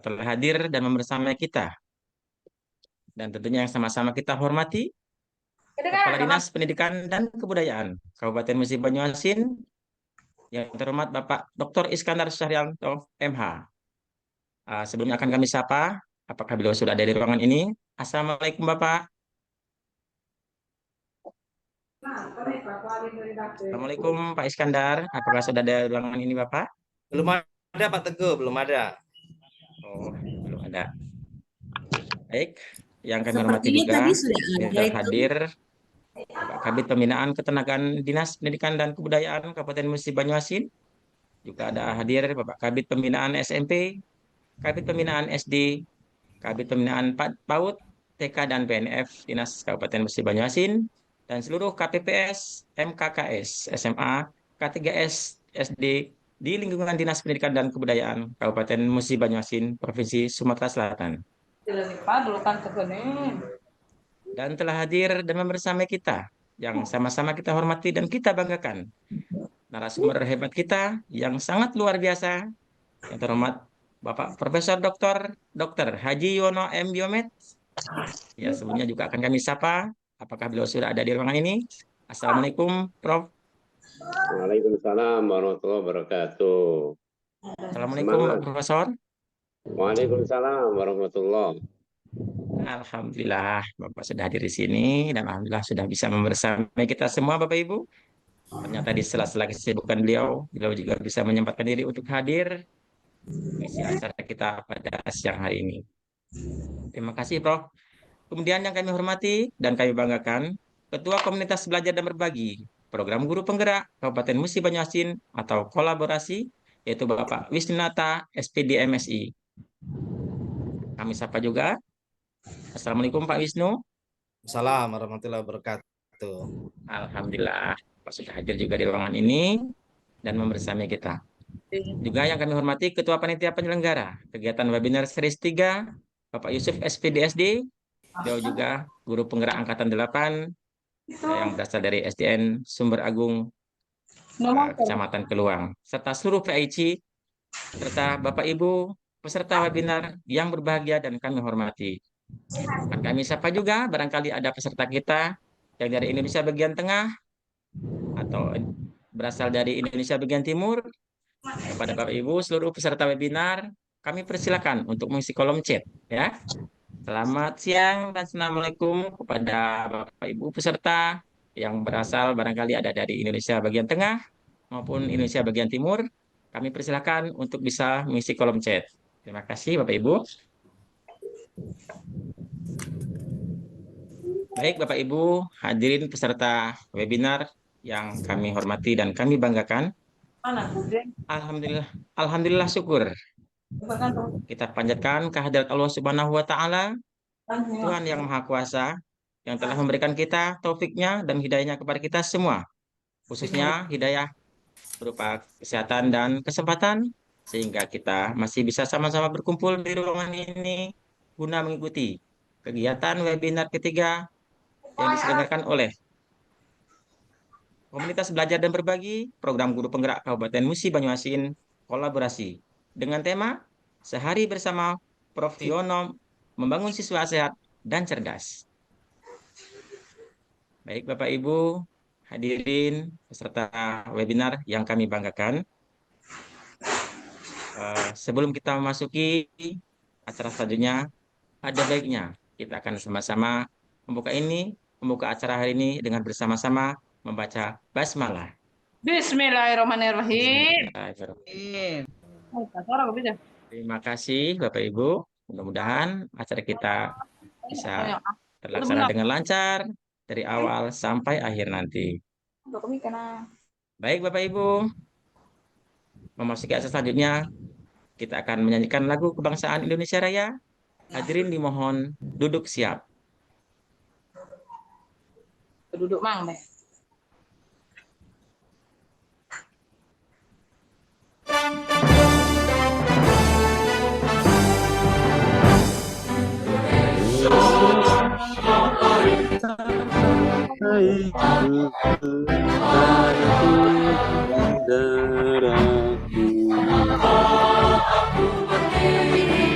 telah hadir dan membersamai kita. Dan tentunya yang sama-sama kita hormati Kepala Dinas Pendidikan dan Kebudayaan Kabupaten Musi Banyuasin yang terhormat Bapak Dr. Iskandar Syahrianto MH. Sebelumnya akan kami sapa, apakah beliau sudah ada di ruangan ini? Assalamualaikum Bapak. Assalamualaikum Pak Iskandar, apakah sudah ada di ruangan ini Bapak? Belum ada Pak Teguh, belum ada. Oh, belum ada. Baik, yang kami hormati Sepertinya juga tadi sudah yang ada telah itu. hadir Bapak Kabid Pembinaan Ketenagaan Dinas Pendidikan dan Kebudayaan Kabupaten Musi Banyuasin. Juga ada hadir Bapak Kabid Pembinaan SMP, Kabid Pembinaan SD, Kabid Pembinaan PAUD, TK dan PNF Dinas Kabupaten Musi Banyuasin, dan seluruh KPPS, MKKS, SMA, K3S, SD di lingkungan Dinas Pendidikan dan Kebudayaan Kabupaten Musi Banyuasin, Provinsi Sumatera Selatan. Dan telah hadir dan membersamai kita yang sama-sama kita hormati dan kita banggakan. Narasumber hebat kita yang sangat luar biasa, yang terhormat Bapak Profesor Dr. Haji Yono M. Biomed. Ya, sebelumnya juga akan kami sapa. Apakah beliau sudah ada di ruangan ini? Assalamualaikum, Prof. Waalaikumsalam warahmatullahi wabarakatuh. Assalamualaikum, Pak Profesor. Waalaikumsalam warahmatullahi. Alhamdulillah, Bapak sudah hadir di sini dan alhamdulillah sudah bisa membersamai kita semua, Bapak Ibu. Ternyata di sela-sela kesibukan beliau juga bisa menyempatkan diri untuk hadir mengisi acara kita pada siang hari ini. Terima kasih, Prof. Kemudian yang kami hormati dan kami banggakan, Ketua Komunitas Belajar dan Berbagi, Program Guru Penggerak Kabupaten Musi Banyuasin atau kolaborasi, yaitu Bapak Wisnunata, SPD MSI. Kami sapa juga. Assalamualaikum Pak Wisnu. Assalamualaikum warahmatullahi wabarakatuh. Alhamdulillah, Pak sudah hadir juga di ruangan ini dan membersamai kita. Juga yang kami hormati Ketua Panitia Penyelenggara kegiatan webinar series 3, Bapak Yusuf SPDSD, beliau juga Guru Penggerak Angkatan 8 yang berasal dari SDN Sumber Agung, Kecamatan Keluang, serta seluruh PIC, serta Bapak Ibu peserta webinar yang berbahagia dan kami hormati. Akan kami sapa juga, barangkali ada peserta kita yang dari Indonesia bagian tengah atau berasal dari Indonesia bagian timur. Kepada Bapak Ibu seluruh peserta webinar, kami persilakan untuk mengisi kolom chat ya. Selamat siang dan assalamualaikum kepada Bapak Ibu peserta yang berasal barangkali ada dari Indonesia bagian tengah maupun Indonesia bagian timur. Kami persilakan untuk bisa mengisi kolom chat. Terima kasih Bapak Ibu. Baik Bapak Ibu hadirin peserta webinar yang kami hormati dan kami banggakan. Alhamdulillah syukur. Kita panjatkan kehadirat Allah Subhanahu wa taala, Tuhan yang Maha Kuasa yang telah memberikan kita taufiknya dan hidayahnya kepada kita semua. Khususnya hidayah berupa kesehatan dan kesempatan sehingga kita masih bisa sama-sama berkumpul di ruangan ini guna mengikuti kegiatan webinar ketiga yang diselenggarakan oleh Komunitas Belajar dan Berbagi, Program Guru Penggerak Kabupaten Musi Banyuasin, kolaborasi dengan tema Sehari Bersama Prof. Yono Membangun Siswa Sehat dan Cerdas. Baik Bapak Ibu, hadirin peserta webinar yang kami banggakan. Sebelum kita memasuki acara selanjutnya, ada baiknya kita akan sama-sama membuka acara hari ini dengan bersama-sama membaca basmalah. Bismillahirrahmanirrahim. Terima kasih Bapak Ibu. Mudah-mudahan acara kita bisa terlaksana dengan lancar dari awal sampai akhir nanti. Baik Bapak Ibu, memasuki acara selanjutnya kita akan menyanyikan lagu kebangsaan Indonesia Raya. Hadirin dimohon duduk siap. Duduk mang deh. Aku berdiri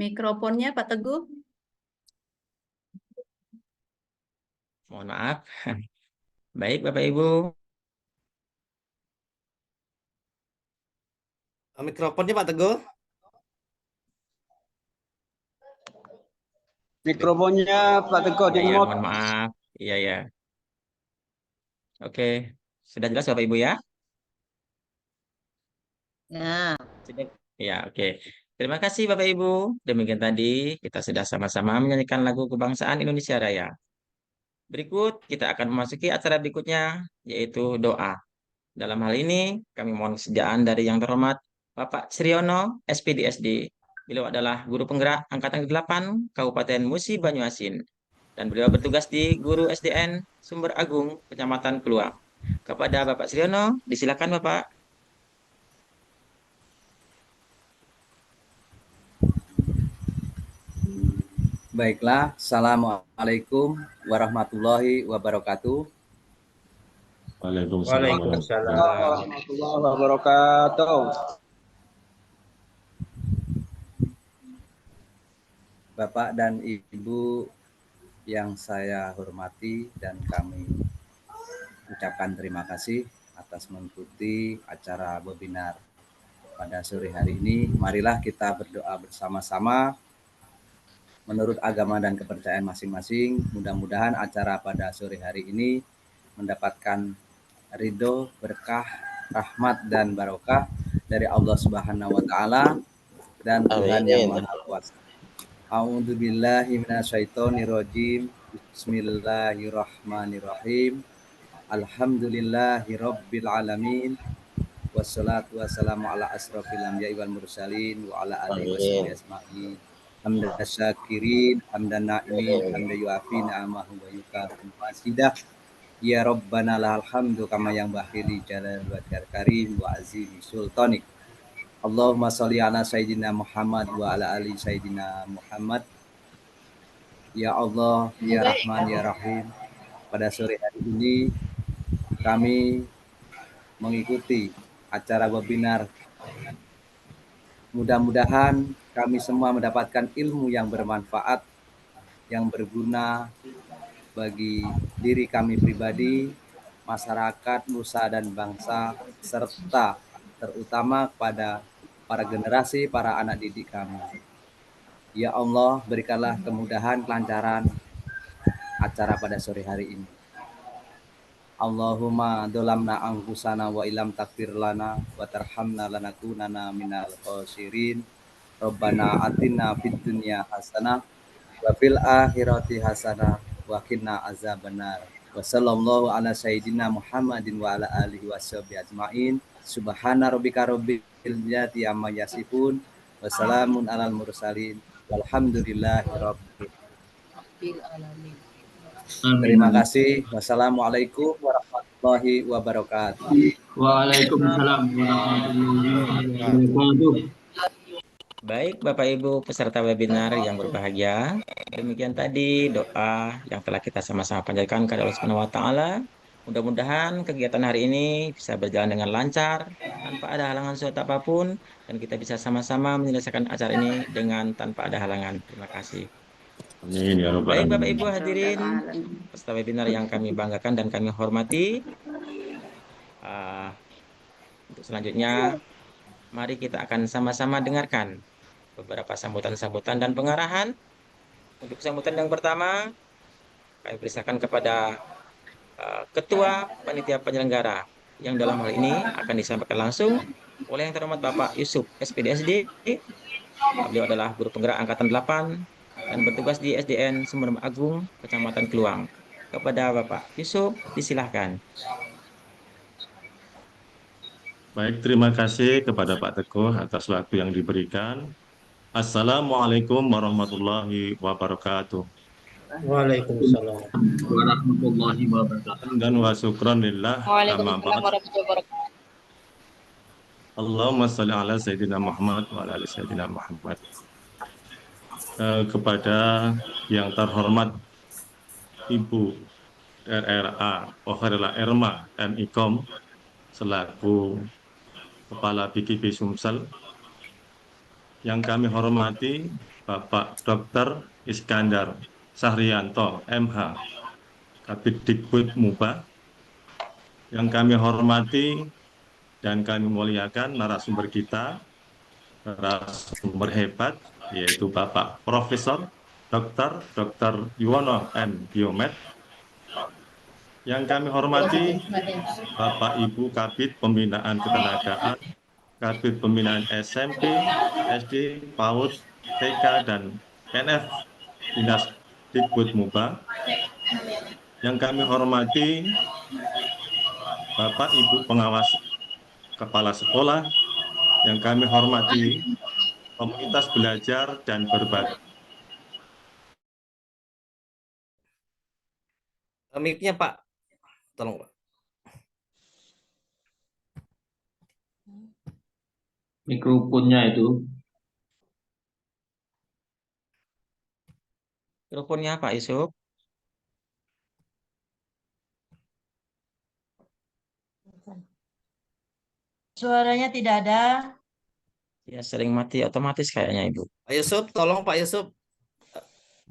Mikrofonnya Pak Teguh. Mohon maaf. Baik, Bapak Ibu. Mikrofonnya Pak Teguh. Mikrofonnya Pak Teguh di Iya, mute. mohon maaf. Iya, ya. Oke. Sudah jelas Bapak Ibu ya? Ya. Sudah. Ya, oke. Terima kasih Bapak Ibu. Demikian tadi kita sudah sama-sama menyanyikan lagu kebangsaan Indonesia Raya. Berikut kita akan memasuki acara berikutnya, yaitu doa. Dalam hal ini, kami mohon kesediaan dari yang terhormat Bapak Sriono, SPDSD. Beliau adalah guru penggerak Angkatan ke-8 Kabupaten Musi Banyuasin. Dan beliau bertugas di Guru SDN Sumber Agung, Kecamatan Kluang. Kepada Bapak Sriono, disilakan Bapak. Baiklah, Assalamualaikum warahmatullahi wabarakatuh. Waalaikumsalam Warahmatullahi wabarakatuh. Bapak dan Ibu yang saya hormati dan kami ucapkan terima kasih atas mengikuti acara webinar pada sore hari ini. Marilah kita berdoa bersama-sama menurut agama dan kepercayaan masing-masing. Mudah-mudahan acara pada sore hari ini mendapatkan ridho, berkah, rahmat, dan barokah dari Allah Subhanahu wa Ta'ala dan Tuhan yang Maha Kuasa. A'udzubillahi minasyaitonirrajim. Bismillahirrahmanirrahim. Alhamdulillahi rabbil alamin. Wassalatu wassalamu ala asrofil anbiya'i wal mursalin wa ala alihi washabihi ajma'in. Hamdan syakirin, hamdan na'imin, hamdan yu'afi na'amahu wa yukafi masidah. Ya Rabbana lahal hamdu kama yang bahili jalal wa karim wa azimi sultanik. Allahumma sholli ala sayyidina Muhammad wa ala ali sayyidina Muhammad. Ya Allah, ya Rahman, ya Rahim. Pada sore hari ini kami mengikuti acara webinar. Mudah-mudahan kami semua mendapatkan ilmu yang bermanfaat, yang berguna bagi diri kami pribadi, masyarakat, nusa dan bangsa, serta terutama kepada para generasi, para anak didik kami. Ya Allah, berikanlah kemudahan, kelancaran acara pada sore hari ini. Allahumma dolamna anfusana wa ilam takfir lana wa tarhamna lanakunana minal khosirin. Rabbana atina fid dunya hasanah wa fil akhirati hasanah wa qina azabannar. Wa sallallahu ala sayyidina Muhammadin wa ala alihi washabihi ajmain. Subhana rabbika rabbil izzati amma yasifun wa salamun alal mursalin walhamdulillahi rabbil alamin. Terima kasih. Wassalamualaikum warahmatullahi wabarakatuh. Waalaikumsalam warahmatullahi wabarakatuh. Baik, Bapak Ibu peserta webinar yang berbahagia. Demikian tadi doa yang telah kita sama-sama panjatkan kepada Allah Subhanahu wa Ta'ala. Mudah-mudahan kegiatan hari ini bisa berjalan dengan lancar, tanpa ada halangan suatu apapun, dan kita bisa sama-sama menyelesaikan acara ini dengan tanpa ada halangan. Terima kasih. Amin ya rabbal Baik Bapak alamin. Ibu hadirin peserta webinar yang kami banggakan dan kami hormati. Ah, untuk selanjutnya, mari kita akan sama-sama dengarkan beberapa sambutan-sambutan dan pengarahan. Untuk sambutan yang pertama, kami persilakan kepada Ketua Panitia Penyelenggara yang dalam hal ini akan disampaikan langsung oleh yang terhormat Bapak Yusuf SPDSD. Beliau adalah guru penggerak Angkatan 8 dan bertugas di SDN Sumber Agung, Kecamatan Keluang. Kepada Bapak Yusuf, disilahkan. Baik, terima kasih kepada Pak Teguh atas waktu yang diberikan. Assalamualaikum warahmatullahi wabarakatuh. Waalaikumsalam. Warahmatullahi wabarakatuh. Dan wa syukran lillah amma Waalaikumsalam ba'd. warahmatullahi wabarakatuh. Allahumma salli ala Sayyidina Muhammad wa ala ali Sayyidina Muhammad. Kepada yang terhormat Ibu RRA Okherla Erma MIKOM selaku Kepala BKP Sumsel, yang kami hormati Bapak Dr. Iskandar Sahrianto MH Kabid Dikbud MUBA, yang kami hormati dan kami muliakan narasumber kita, narasumber hebat, yaitu Bapak Profesor Dr. Yuwono M. Biomed, yang kami hormati Bapak Ibu Kabid Pembinaan Ketenagaan, Kabid Pembinaan SMP, SD, PAUD, TK, dan PNF Dinas Dikbud MUBA, yang kami hormati Bapak Ibu Pengawas Kepala Sekolah, yang kami hormati komunitas belajar dan berbagi. Mic-nya Pak, tolong Pak. Mikrofonnya itu. Mikrofonnya Pak Yusuf. Suaranya tidak ada. Ya, sering mati otomatis kayaknya Ibu. Pak Yusuf, tolong Pak Yusuf.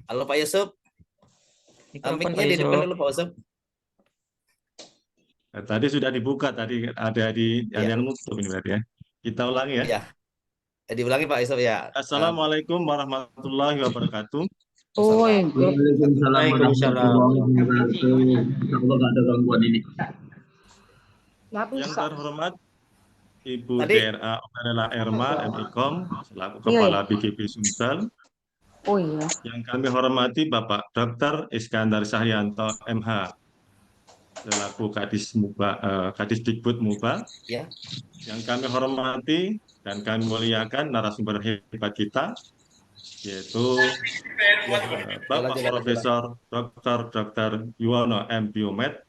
Halo Pak Yusuf. Mikrofon Pak Mic-nya di depan Yusuf. dulu Pak Yusuf. Tadi sudah dibuka, tadi ada di yang nutup ini berarti ya. Kita ulangi ya. Ya. Diulangi Pak Yusuf ya. Assalamualaikum warahmatullahi wabarakatuh. Waalaikumsalam warahmatullahi wabarakatuh. Insya Allah nggak ada gangguan ini. Yang terhormat Ibu Tadi- DRA Okherla Erma MIKOM selaku Kepala BKP Sumsel. Oh iya. Yang kami hormati Bapak Dr. Iskandar Sahrianto MH selaku Kadis Dikbud MUBA. Ya. Yang kami hormati dan kami muliakan narasumber hebat kita, yaitu Bapak Profesor Dr. Yuwono M. Biomed.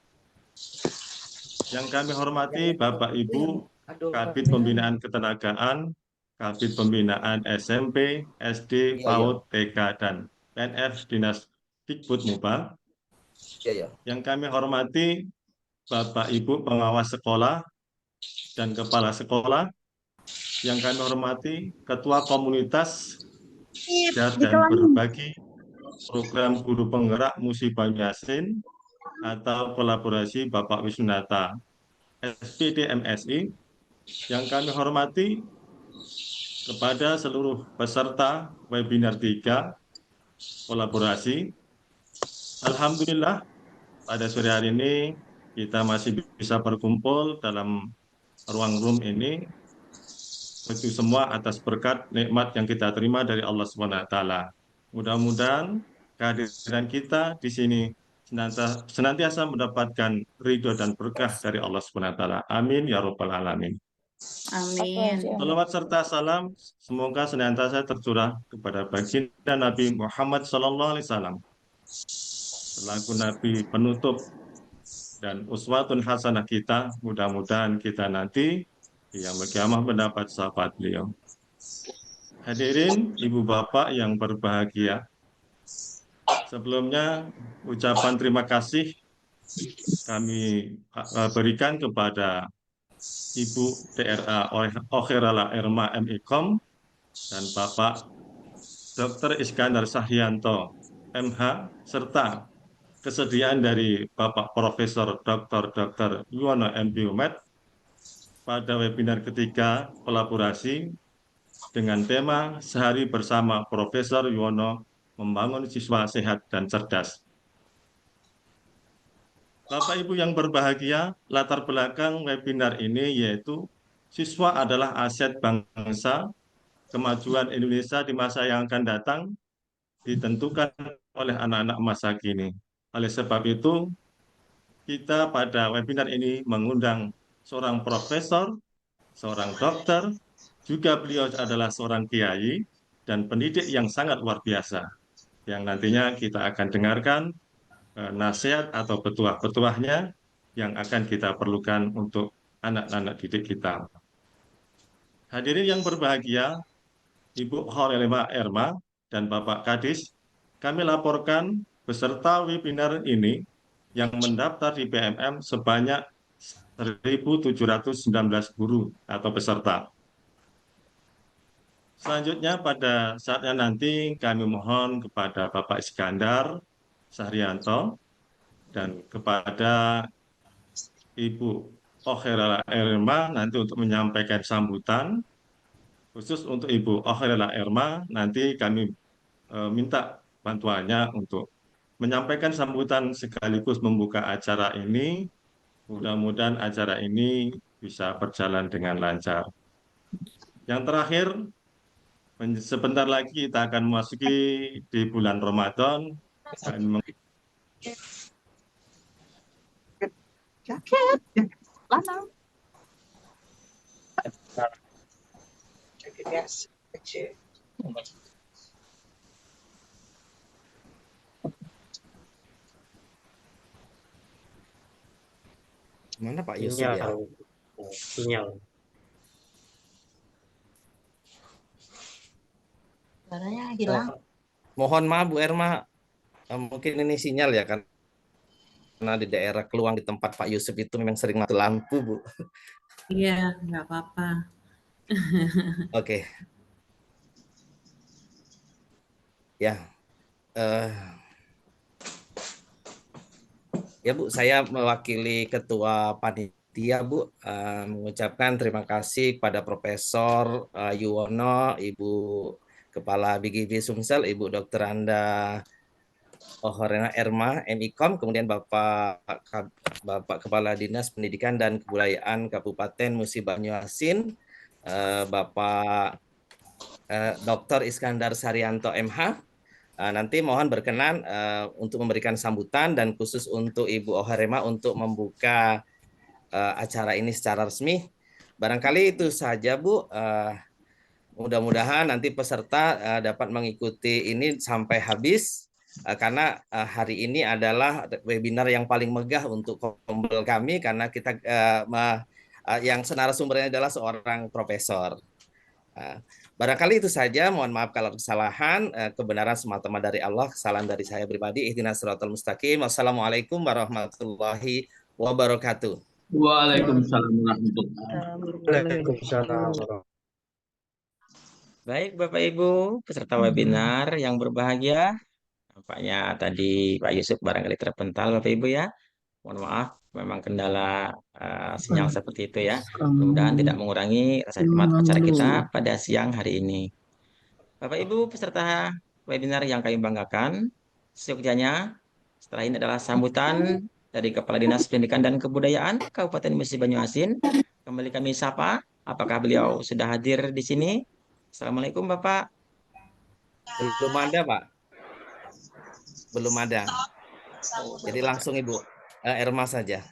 Yang kami hormati Bapak Ibu Kabid Pembinaan Ketenagaan, Kabid Pembinaan SMP, SD, PAUD, TK, dan PNF Dinas Dikbud MUBA. Iya. Yang kami hormati Bapak Ibu Pengawas Sekolah dan Kepala Sekolah. Yang kami hormati Ketua Komunitas Belajar dan Berbagi Program Guru Penggerak Musibah Yasin atau kolaborasi Bapak Wisnunata SPD MSI. Yang kami hormati kepada seluruh peserta webinar 3 kolaborasi. Alhamdulillah pada sore hari ini kita masih bisa berkumpul dalam ruang room ini. Itu semua atas berkat nikmat yang kita terima dari Allah SWT. Mudah-mudahan kehadiran kita di sini senantiasa mendapatkan ridho dan berkah dari Allah SWT. Amin ya rabbal alamin. Amin. Salawat serta salam semoga senantiasa tercurah kepada baginda Nabi Muhammad SAW selaku Nabi penutup dan uswatun hasanah kita. Mudah-mudahan kita nanti yang kiamah mendapat syafaat beliau. Hadirin Ibu Bapak yang berbahagia, sebelumnya ucapan terima kasih kami berikan kepada Ibu DRA Okherla Erma MIKOM dan Bapak Dr. Iskandar Sahrianto MH, serta kesediaan dari Bapak Profesor Dr. Yuwono MPUMed pada webinar ketiga kolaborasi dengan tema Sehari Bersama Profesor Yuwono Membangun Siswa Sehat dan Cerdas. Bapak Ibu yang berbahagia, latar belakang webinar ini yaitu siswa adalah aset bangsa, kemajuan Indonesia di masa yang akan datang ditentukan oleh anak-anak masa kini. Oleh sebab itu, kita pada webinar ini mengundang seorang profesor, seorang dokter, juga beliau adalah seorang kiai dan pendidik yang sangat luar biasa, yang nantinya kita akan dengarkan nasihat atau petuah-petuahnya yang akan kita perlukan untuk anak-anak didik kita. Hadirin yang berbahagia, Ibu Horelema Erma dan Bapak Kadis, kami laporkan peserta webinar ini yang mendaftar di PMM sebanyak 1.719 guru atau peserta. Selanjutnya pada saatnya nanti kami mohon kepada Bapak Iskandar Sahrianto dan kepada Ibu Okherala Erma nanti untuk menyampaikan sambutan. Khusus untuk Ibu Okherala Erma nanti kami minta bantuannya untuk menyampaikan sambutan sekaligus membuka acara ini. Mudah-mudahan acara ini bisa berjalan dengan lancar. Yang terakhir, sebentar lagi kita akan memasuki di bulan Ramadan. Mana Pak Yusuf ya? Sinyal. Suaranya hilang. Mohon maaf Bu Erma, mungkin ini sinyal ya kan? Karena di daerah Keluang di tempat Pak Yusuf itu memang sering mati lampu Bu. Iya, nggak apa-apa. Oke. Ya. Ya Bu, saya mewakili Ketua Panitia Bu, mengucapkan terima kasih kepada Profesor Yuwono, Ibu Kepala BGB Sumsel, Ibu Dr. Anda Horelema Erma, MIKOM, kemudian Bapak Kepala Dinas Pendidikan dan Kebudayaan Kabupaten Musi Banyuasin, Bapak Dr. Iskandar Sahrianto MH. Nanti mohon berkenan untuk memberikan sambutan dan khusus untuk Ibu Okherema untuk membuka acara ini secara resmi. Barangkali itu saja Bu. Mudah-mudahan nanti peserta dapat mengikuti ini sampai habis karena hari ini adalah webinar yang paling megah untuk kombel kami karena kita yang narasumbernya adalah seorang profesor. Barangkali itu saja, mohon maaf kalau kesalahan, kebenaran semata-mata dari Allah, kesalahan dari saya pribadi. Ihdinas siratal mustaqim. Wassalamualaikum warahmatullahi wabarakatuh. Waalaikumsalam warahmatullahi Waalaikumsalam. Baik Bapak Ibu, peserta webinar yang berbahagia. Nampaknya tadi Pak Yusuf barangkali terpental Bapak Ibu ya. Mohon maaf, memang kendala sinyal seperti itu ya. Mudah-mudahan tidak mengurangi rasa nikmat acara kita pada siang hari ini. Bapak Ibu peserta webinar yang kami banggakan, seyogyanya setelah ini adalah sambutan dari Kepala Dinas Pendidikan dan Kebudayaan Kabupaten Musi Banyuasin. Kembali kami sapa, apakah beliau sudah hadir di sini? Assalamualaikum Bapak. Belum ada Pak. Belum ada. Jadi langsung Ibu Erma saja.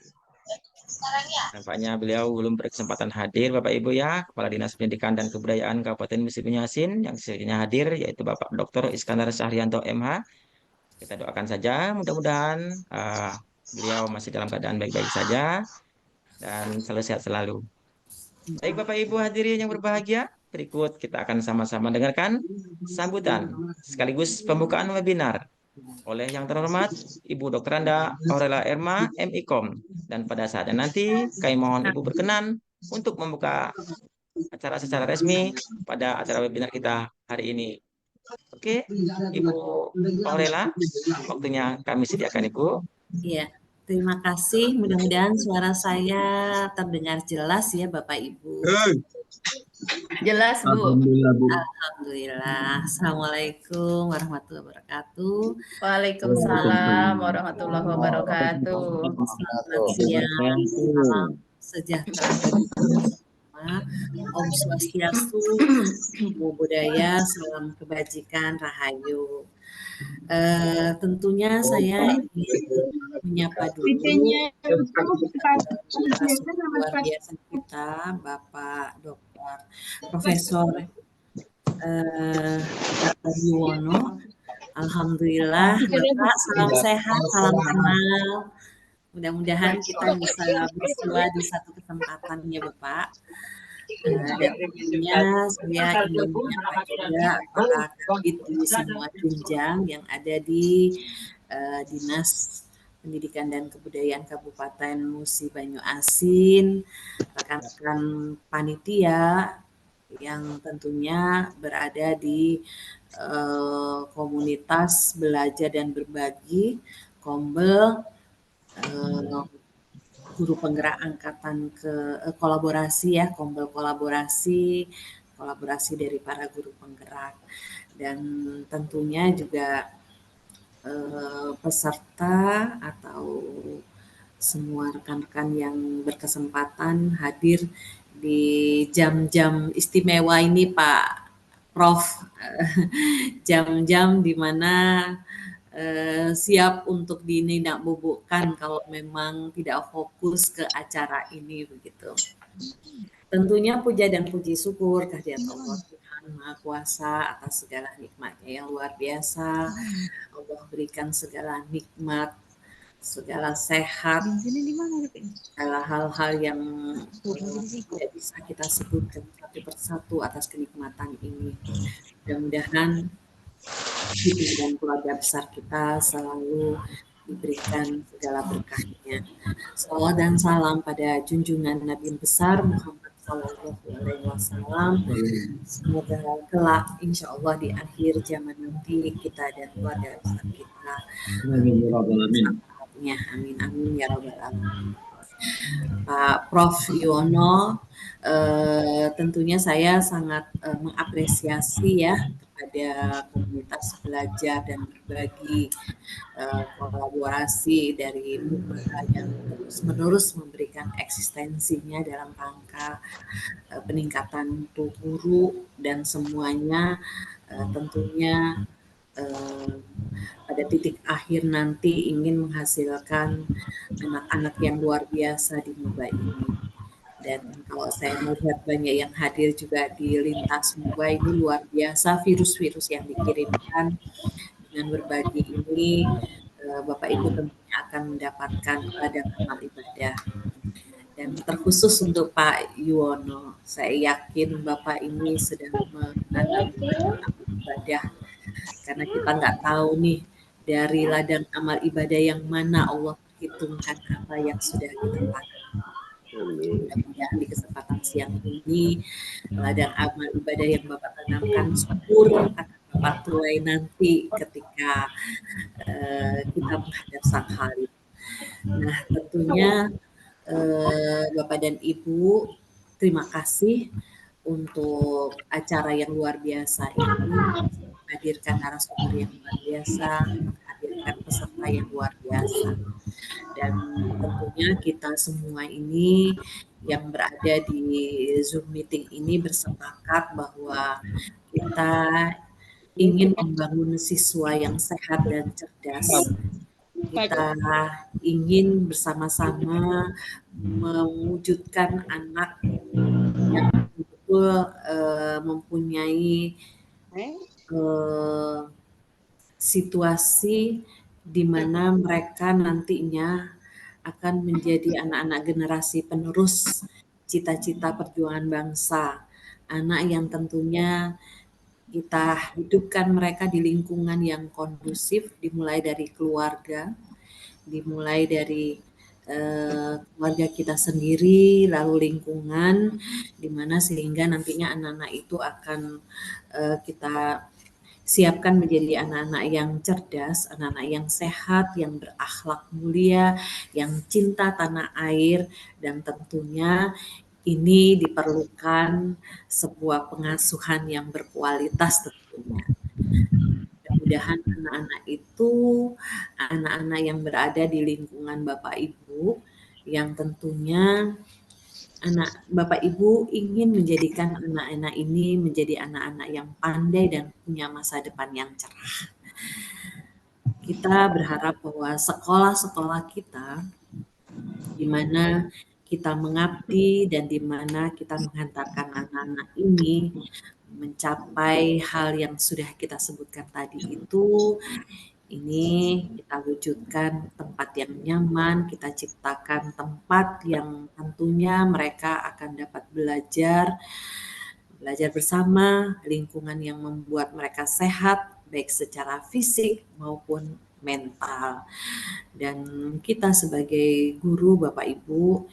Nampaknya beliau belum berkesempatan hadir Bapak Ibu ya. Kepala Dinas Pendidikan dan Kebudayaan Kabupaten Musi Banyuasin yang selanjutnya hadir yaitu Bapak Dr. Iskandar Sahrianto MH. Kita doakan saja mudah-mudahan beliau masih dalam keadaan baik-baik saja dan selalu sehat selalu. Baik Bapak Ibu hadirin yang berbahagia, berikut kita akan sama-sama dengarkan sambutan sekaligus pembukaan webinar oleh yang terhormat Ibu Dr. Anda Okherala Erma MIKOM, dan pada saatnya nanti kami mohon Ibu berkenan untuk membuka acara secara resmi pada acara webinar kita hari ini. Oke, Ibu Paulela, waktunya kami sediakan Ibu. Iya, terima kasih. Mudah-mudahan suara saya terdengar jelas ya Bapak Ibu. Jelas, Bu. Alhamdulillah, Bu. Alhamdulillah. Assalamualaikum warahmatullahi wabarakatuh. Waalaikumsalam warahmatullahi wabarakatuh. Selamat siang, salam sejahtera bagi kita semua. Om Swastiastu, Namo Buddhaya, salam kebajikan, rahayu. Tentunya saya ingin menyapa dulu luar biasa kita, Bapak Dr. Profesor Dr. Yuwono. Alhamdulillah, Bapak, salam sehat, salam kenal. Mudah-mudahan kita bisa bersua di satu kesempatan ya Bapak. Dan tentunya saya ingin menyapa juga para kabid di semua jenjang yang ada di Dinas Pendidikan dan Kebudayaan Kabupaten Musi Banyu Asin, rekan-rekan panitia yang tentunya berada di komunitas belajar dan berbagi Kombel, guru penggerak angkatan kolaborasi ya, Kombel kolaborasi dari para guru penggerak, dan tentunya juga peserta atau semua rekan-rekan yang berkesempatan hadir di jam-jam istimewa ini Pak Prof. Jam-jam di mana siap untuk dinindak bubukkan kalau memang tidak fokus ke acara ini begitu. Tentunya puja dan puji syukur kehadirat Allah Tuhan Maha Kuasa atas segala nikmatnya yang luar biasa. Allah berikan segala nikmat, segala sehat, segala hal-hal yang tidak bisa kita sebutkan satu persatu atas kenikmatan ini. Mudah-mudahan hidup dan keluarga besar kita selalu diberikan segala berkahnya. Salawat dan salam pada junjungan Nabi besar Muhammad Sallallahu Alaihi Wasallam. Semoga kelak insya Allah di akhir zaman nanti kita dan keluarga besar kita. Amin amin ya rabbal alamin. Pak Prof Yuwono, tentunya saya sangat mengapresiasi ya kepada komunitas belajar dan berbagi kolaborasi dari MUBA yang terus-menerus memberikan eksistensinya dalam rangka peningkatan mutu guru dan semuanya tentunya pada titik akhir nanti ingin menghasilkan anak-anak yang luar biasa di MUBA ini. Dan kalau saya melihat banyak yang hadir juga di lintas MUBA ini luar biasa virus-virus yang dikirimkan. Dengan berbagi ini Bapak Ibu tentunya akan mendapatkan ladang amal ibadah. Dan terkhusus untuk Pak Yuwono, saya yakin Bapak ini sedang menanam ibadah. Karena kita nggak tahu nih dari ladang amal ibadah yang mana Allah perhitungkan apa yang sudah kita lakukan. Mudah-mudahan di kesempatan siang ini ladang amal ibadah yang Bapak tanamkan subur akan Bapak tuai nanti ketika kita menghadap Sang Khalid. Nah tentunya Bapak dan Ibu, terima kasih untuk acara yang luar biasa ini, menghadirkan narasumber yang luar biasa, menghadirkan peserta yang luar biasa. Dan tentunya kita semua ini yang berada di Zoom meeting ini bersepakat bahwa kita ingin membangun siswa yang sehat dan cerdas. Kita ingin bersama-sama mewujudkan anak yang betul mempunyai situasi di mana mereka nantinya akan menjadi anak-anak generasi penerus cita-cita perjuangan bangsa. Anak yang tentunya kita hidupkan mereka di lingkungan yang kondusif, dimulai dari keluarga, dimulai dari keluarga kita sendiri, lalu lingkungan, di mana sehingga nantinya anak-anak itu akan kita siapkan menjadi anak-anak yang cerdas, anak-anak yang sehat, yang berakhlak mulia, yang cinta tanah air, dan tentunya ini diperlukan sebuah pengasuhan yang berkualitas tentunya. Mudah-mudahan anak-anak itu anak-anak yang berada di lingkungan Bapak Ibu yang tentunya Bapak Ibu ingin menjadikan anak-anak ini menjadi anak-anak yang pandai dan punya masa depan yang cerah. Kita berharap bahwa sekolah-sekolah kita di mana kita mengabdi dan di mana kita menghantarkan anak-anak ini mencapai hal yang sudah kita sebutkan tadi itu, ini kita wujudkan tempat yang nyaman, kita ciptakan tempat yang tentunya mereka akan dapat belajar bersama, lingkungan yang membuat mereka sehat, baik secara fisik maupun mental. Dan kita sebagai guru, Bapak Ibu,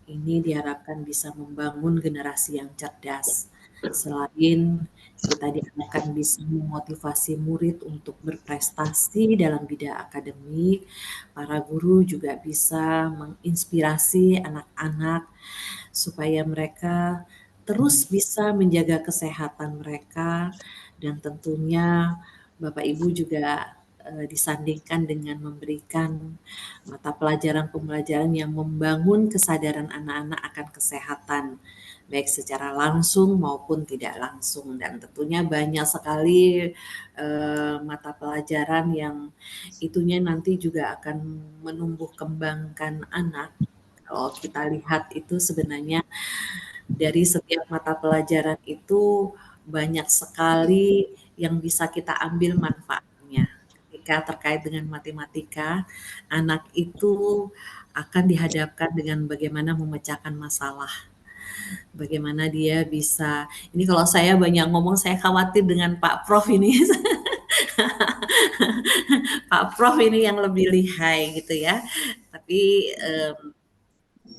ini diharapkan bisa membangun generasi yang cerdas. Selain kita diharapkan bisa memotivasi murid untuk berprestasi dalam bidang akademik, para guru juga bisa menginspirasi anak-anak supaya mereka terus bisa menjaga kesehatan mereka, dan tentunya Bapak Ibu juga disandingkan dengan memberikan mata pembelajaran yang membangun kesadaran anak-anak akan kesehatan, baik secara langsung maupun tidak langsung. Dan tentunya banyak sekali mata pelajaran yang itunya nanti juga akan menumbuh kembangkan anak. Kalau kita lihat itu sebenarnya dari setiap mata pelajaran itu banyak sekali yang bisa kita ambil manfaatnya. Ketika terkait dengan matematika, anak itu akan dihadapkan dengan bagaimana memecahkan masalah. Bagaimana dia bisa, ini kalau saya banyak ngomong, saya khawatir dengan Pak Prof ini. Pak Prof ini yang lebih lihai gitu ya. Tapi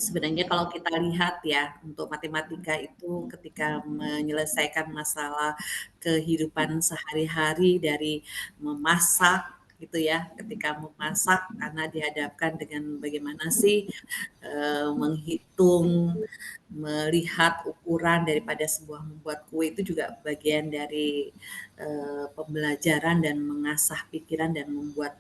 sebenarnya kalau kita lihat ya, untuk matematika itu ketika menyelesaikan masalah kehidupan sehari-hari dari memasak gitu ya, ketika memasak anak dihadapkan dengan bagaimana sih menghitung, melihat ukuran daripada sebuah membuat kue, itu juga bagian dari pembelajaran dan mengasah pikiran dan membuat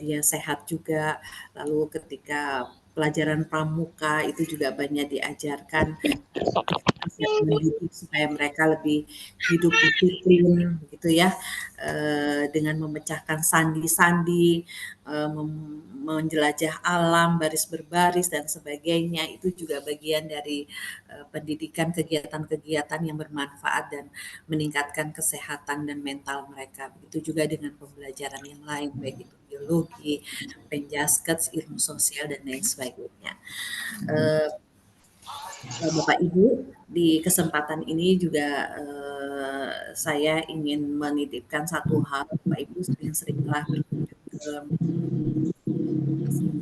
dia sehat juga. Lalu ketika pelajaran pramuka itu juga banyak diajarkan supaya mereka lebih hidup disiplin gitu ya, dengan memecahkan sandi-sandi, menjelajah alam, baris berbaris dan sebagainya. Itu juga bagian dari pendidikan, kegiatan-kegiatan yang bermanfaat dan meningkatkan kesehatan dan mental mereka. Begitu juga dengan pembelajaran yang lain, baik itu biologi, penjaskes, ilmu sosial dan lain sebagainya. Bapak Ibu, di kesempatan ini juga saya ingin menitipkan satu hal. Bapak Ibu sering-seringlah berkunjung ke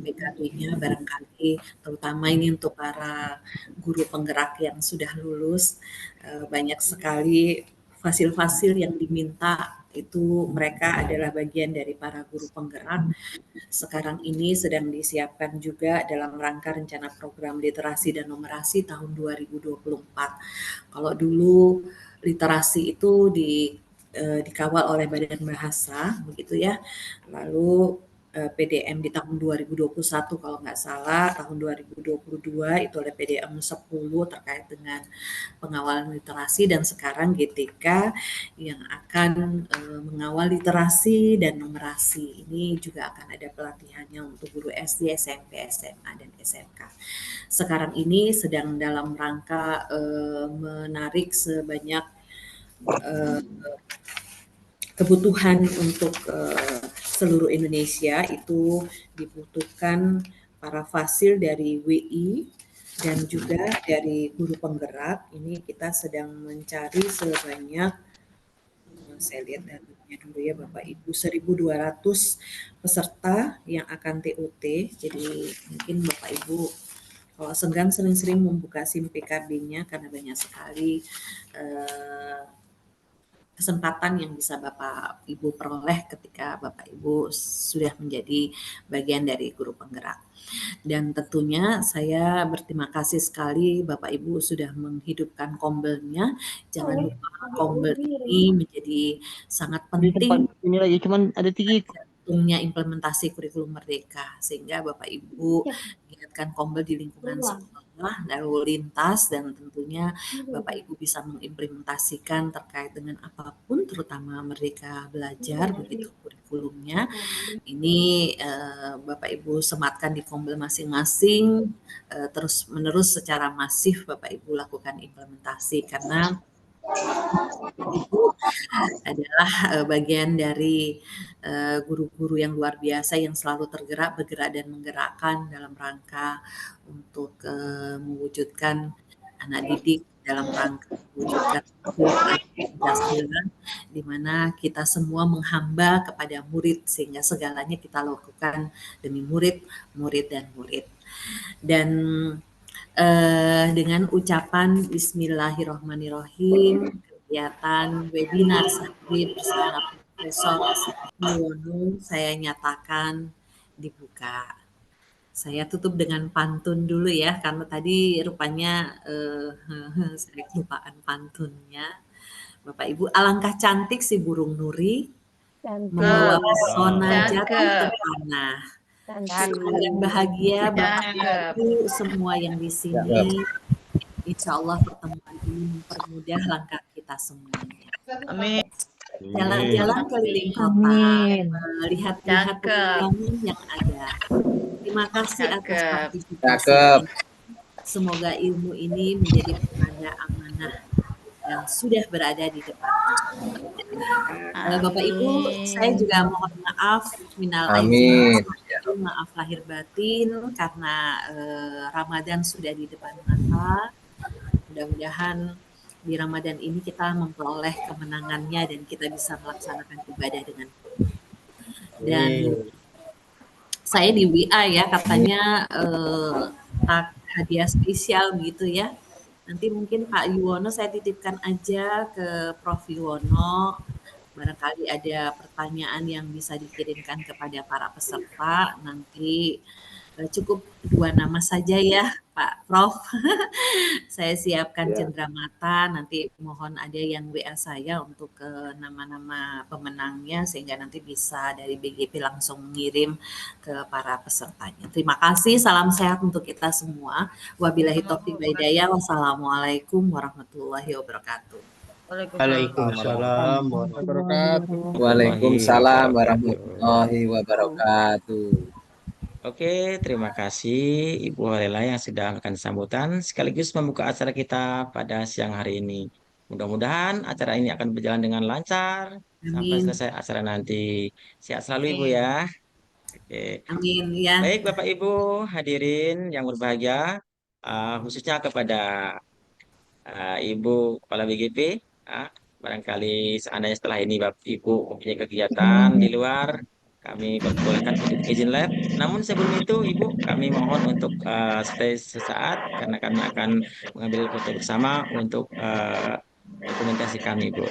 PKB-nya barangkali, terutama ini untuk para guru penggerak yang sudah lulus, banyak sekali fasil-fasil yang diminta, itu mereka adalah bagian dari para guru penggerak. Sekarang ini sedang disiapkan juga dalam rangka rencana program literasi dan numerasi tahun 2024. Kalau dulu literasi itu dikawal oleh Badan Bahasa, begitu ya. Lalu PDM di tahun 2021 kalau nggak salah, tahun 2022 itu oleh PDM 10 terkait dengan pengawalan literasi, dan sekarang GTK yang akan mengawal literasi dan numerasi. Ini juga akan ada pelatihannya untuk guru SD, SMP, SMA, dan SMK. Sekarang ini sedang dalam rangka menarik sebanyak kebutuhan untuk seluruh Indonesia. Itu dibutuhkan para fasil dari WI dan juga dari guru penggerak. Ini kita sedang mencari sebanyak, saya lihat datunya dulu ya Bapak Ibu, 1.200 peserta yang akan TUT. Jadi mungkin Bapak Ibu kalau senggang sering-sering membuka SIM PKB-nya karena banyak sekali kesempatan yang bisa Bapak Ibu peroleh ketika Bapak Ibu sudah menjadi bagian dari guru penggerak. Dan tentunya saya berterima kasih sekali Bapak Ibu sudah menghidupkan Kombelnya. Jangan lupa Kombel ini menjadi sangat penting ini lagi cuman ada 3. jantungnya implementasi kurikulum merdeka, sehingga Bapak Ibu mengingatkan Kombel di lingkungan sekolah lalu lintas, dan tentunya Bapak Ibu bisa mengimplementasikan terkait dengan apapun, terutama Merdeka Belajar begitu kurikulumnya. Ini Bapak Ibu sematkan di Kombel masing-masing, terus menerus secara masif Bapak Ibu lakukan implementasi, karena itu adalah bagian dari guru-guru yang luar biasa yang selalu bergerak dan menggerakkan dalam rangka untuk mewujudkan anak didik, dalam rangka mewujudkan Pancasila, di mana kita semua menghamba kepada murid, sehingga segalanya kita lakukan demi murid, dan murid. Dan dengan ucapan Bismillahirrahmanirrahim, kegiatan webinar santri bersama Profesor Yuwono saya nyatakan dibuka. Saya tutup dengan pantun dulu ya, karena tadi rupanya saya kelupaan pantunnya. Bapak Ibu, alangkah cantik si burung nuri, membawa pesona jatuh terpana. Dan bahagia Bapak Ibu semua yang di sini. Insya Allah pertemuan ini mempermudah langkah kita semuanya. Amin. Jalan-jalan keliling kota, melihat-lihat pemandangan yang ada. Terima kasih atas partisipasi. Semoga ilmu ini menjadi penanda amanah yang sudah berada di depan. Bapak Ibu, saya juga mohon maaf, minal aidin, maaf lahir batin, karena Ramadan sudah di depan mata. Mudah-mudahan di Ramadan ini kita memperoleh kemenangannya dan kita bisa melaksanakan ibadah dengan baik. Dan saya di WA ya, katanya hadiah spesial gitu ya. Nanti mungkin Pak Yuwono saya titipkan aja ke Prof. Yuwono. Barangkali ada pertanyaan yang bisa dikirimkan kepada para peserta. Nanti cukup 2 nama saja ya Pak Prof. Saya siapkan cenderamata, nanti mohon ada yang WA saya untuk nama-nama pemenangnya, sehingga nanti bisa dari BGP langsung mengirim ke para pesertanya. Terima kasih, salam sehat untuk kita semua. Wabillahi taufiq wal hidayah. Wassalamualaikum warahmatullahi wabarakatuh. Waalaikumsalam warahmatullahi wabarakatuh. Waalaikumsalam warahmatullahi wabarakatuh. Oke, terima kasih Ibu Horela yang sudah memberikan sambutan sekaligus membuka acara kita pada siang hari ini. Mudah-mudahan acara ini akan berjalan dengan lancar sampai selesai acara nanti. Sehat selalu Ibu ya. Oke. Amin ya. Baik Bapak Ibu hadirin yang berbahagia, khususnya kepada Ibu Kepala BGP, barangkali seandainya setelah ini Bapak Ibu mempunyai kegiatan di luar, kami perbolehkan untuk izin live. Namun sebelum itu, Ibu, kami mohon untuk stay sesaat karena kami akan mengambil foto bersama untuk dokumentasi kami, Ibu.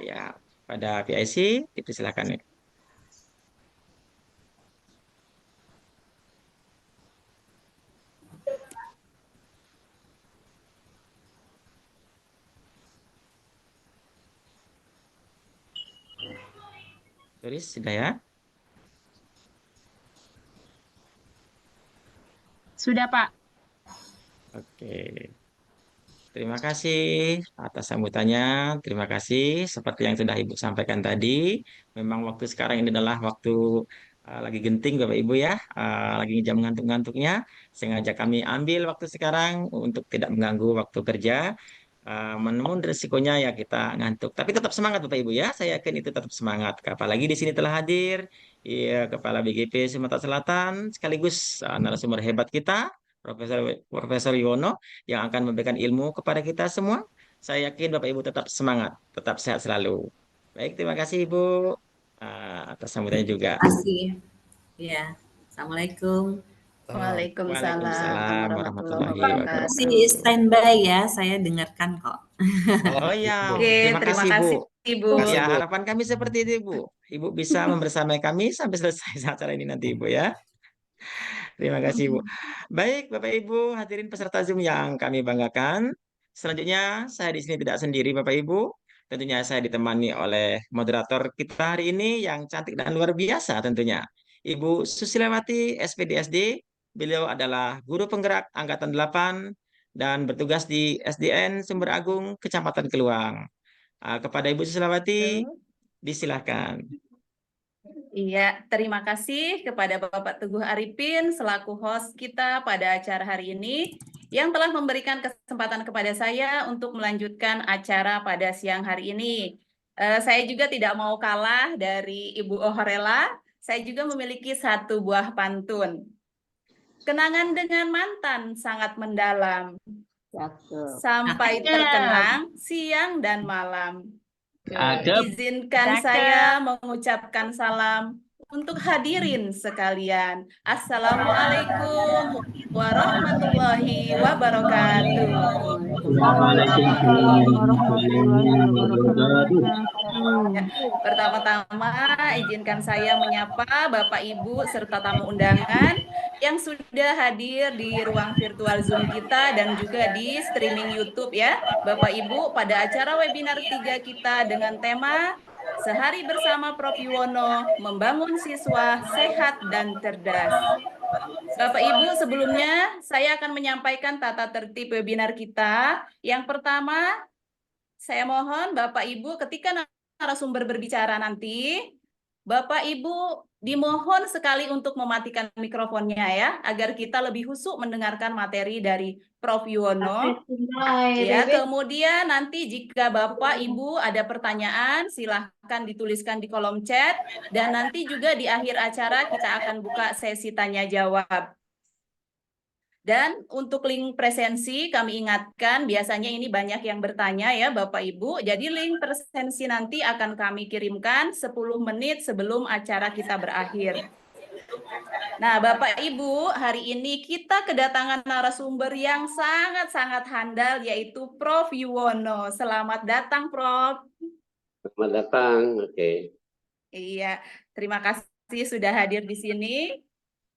Ya, pada PIC, dipersilakan. Tulis, sudah ya? Sudah, Pak. Oke. Terima kasih atas sambutannya. Terima kasih. Seperti yang sudah Ibu sampaikan tadi, memang waktu sekarang ini adalah waktu lagi genting Bapak Ibu ya, lagi jam ngantuk-ngantuknya. Sengaja kami ambil waktu sekarang untuk tidak mengganggu waktu kerja. Namun risikonya ya kita ngantuk. Tapi tetap semangat Bapak Ibu ya. Saya yakin itu tetap semangat. Apalagi di sini telah hadir ya, Kepala BGP Sumatera Selatan sekaligus narasumber hebat kita, Profesor Yuwono, yang akan memberikan ilmu kepada kita semua. Saya yakin Bapak Ibu tetap semangat, tetap sehat selalu. Baik, terima kasih Ibu atas sambutannya juga. Terima kasih. Ya, Assalamualaikum. Waalaikumsalam warahmatullahi wabarakatuh. Masih standby ya, saya dengarkan kok. Oh ya, Oke, terima terima kasih Bu. kasih Bu. Terima kasih, Ya, Bu. harapan kami seperti itu Bu. Ibu bisa membersamai kami sampai selesai acara ini nanti Ibu ya. Terima kasih Bu. Baik Bapak Ibu, hadirin peserta Zoom yang kami banggakan. Selanjutnya saya di sini tidak sendiri Bapak Ibu. Tentunya saya ditemani oleh moderator kita hari ini yang cantik dan luar biasa tentunya. Ibu Susilawati SPDSD. Beliau adalah guru penggerak Angkatan 8 dan bertugas di SDN Sumber Agung, Kecamatan Keluang. Kepada Ibu Susilawati, disilakan. Iya, terima kasih kepada Bapak Teguh Arifin selaku host kita pada acara hari ini yang telah memberikan kesempatan kepada saya untuk melanjutkan acara pada siang hari ini. Saya juga tidak mau kalah dari Ibu Ohorela, saya juga memiliki satu buah pantun. Kenangan dengan mantan sangat mendalam, sampai terkenang siang dan malam. Izinkan saya mengucapkan salam untuk hadirin sekalian. Assalamualaikum warahmatullahi wabarakatuh. Waalaikumsalam warahmatullahi wabarakatuh. Ya, pertama-tama izinkan saya menyapa Bapak Ibu serta tamu undangan yang sudah hadir di ruang virtual Zoom kita dan juga di streaming YouTube ya. Bapak Ibu, pada acara webinar 3 kita dengan tema Sehari Bersama Prof Yuwono Membangun Siswa Sehat dan Cerdas. Bapak Ibu, sebelumnya saya akan menyampaikan tata tertib webinar kita. Yang pertama, saya mohon Bapak Ibu ketika narasumber berbicara nanti, Bapak Ibu dimohon sekali untuk mematikan mikrofonnya ya, agar kita lebih husuk mendengarkan materi dari Prof Yuwono. Ya, kemudian nanti jika Bapak Ibu ada pertanyaan, silahkan dituliskan di kolom chat, dan nanti juga di akhir acara kita akan buka sesi tanya jawab. Dan untuk link presensi kami ingatkan, biasanya ini banyak yang bertanya ya Bapak Ibu. Jadi link presensi nanti akan kami kirimkan 10 menit sebelum acara kita berakhir. Nah Bapak Ibu, hari ini kita kedatangan narasumber yang sangat-sangat handal yaitu Prof Yuwono. Selamat datang Prof. Selamat datang, oke. Iya, terima kasih sudah hadir di sini.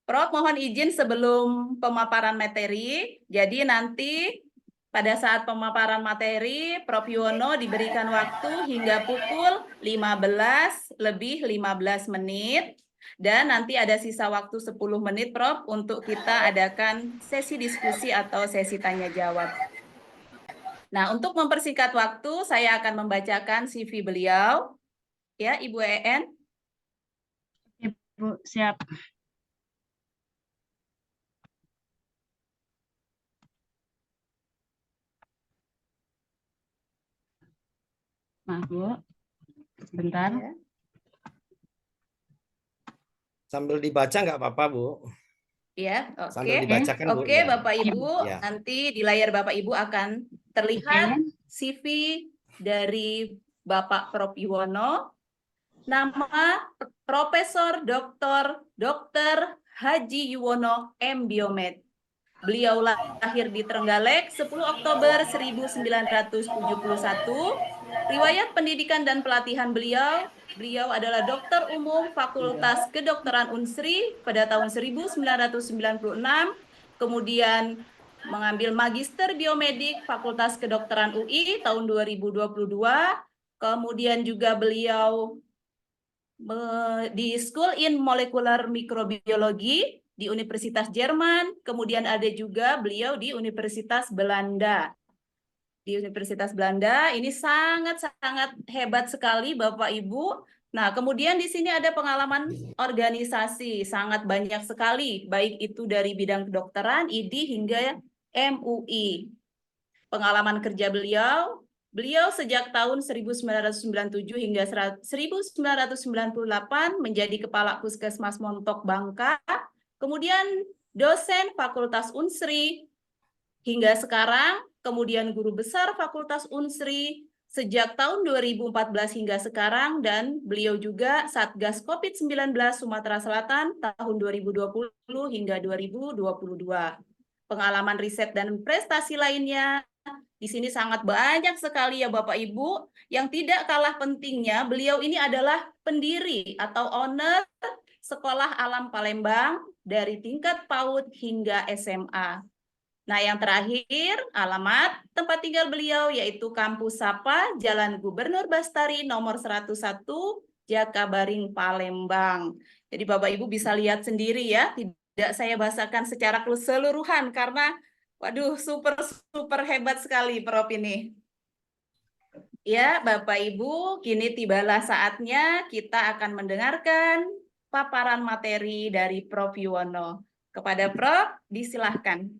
Prof, mohon izin sebelum pemaparan materi. Jadi nanti pada saat pemaparan materi, Prof Yuwono diberikan waktu hingga pukul 15 lebih 15 menit. Dan nanti ada sisa waktu 10 menit, Prof, untuk kita adakan sesi diskusi atau sesi tanya jawab. Nah, untuk mempersingkat waktu, saya akan membacakan CV beliau. Ya, Ibu EN. Ibu, siap. Maaf Bu, sebentar. Sambil dibaca nggak apa-apa Bu? Ya, oke. Sambil dibacakan Bu. Oke, Ya. Bapak Ibu, Ya. nanti di layar Bapak Ibu akan terlihat CV dari Bapak Prof Yuwono. Nama Profesor Dr. Haji Yuwono M. Biomed. Beliau lahir di Trenggalek 10 Oktober 1971. Riwayat pendidikan dan pelatihan beliau adalah dokter umum Fakultas Kedokteran Unsri pada tahun 1996, kemudian mengambil Magister Biomedik Fakultas Kedokteran UI tahun 2022, kemudian juga beliau di School in Molecular Microbiology di Universitas Jerman, kemudian ada juga beliau di Universitas Belanda. Di Universitas Belanda, ini sangat-sangat hebat sekali Bapak Ibu. Nah, kemudian di sini ada pengalaman organisasi, sangat banyak sekali, baik itu dari bidang kedokteran, ID, hingga MUI. Pengalaman kerja beliau sejak tahun 1997 hingga 1998 menjadi Kepala Puskesmas Montok Bangka, kemudian dosen Fakultas Unsri hingga sekarang, kemudian guru besar Fakultas Unsri sejak tahun 2014 hingga sekarang, dan beliau juga Satgas COVID-19 Sumatera Selatan tahun 2020 hingga 2022. Pengalaman riset dan prestasi lainnya Di sini sangat banyak sekali ya Bapak Ibu, yang tidak kalah pentingnya beliau ini adalah pendiri atau owner Sekolah Alam Palembang dari tingkat PAUD hingga SMA. Nah, yang terakhir, alamat tempat tinggal beliau yaitu Kampus Sapa, Jalan Gubernur Bastari nomor 101, Jakabaring, Palembang. Jadi Bapak Ibu bisa lihat sendiri ya, tidak saya bahasakan secara keseluruhan karena waduh super hebat sekali Prof ini. Ya, Bapak Ibu, kini tibalah saatnya kita akan mendengarkan paparan materi dari Prof Yuwono. Kepada Prof, disilahkan.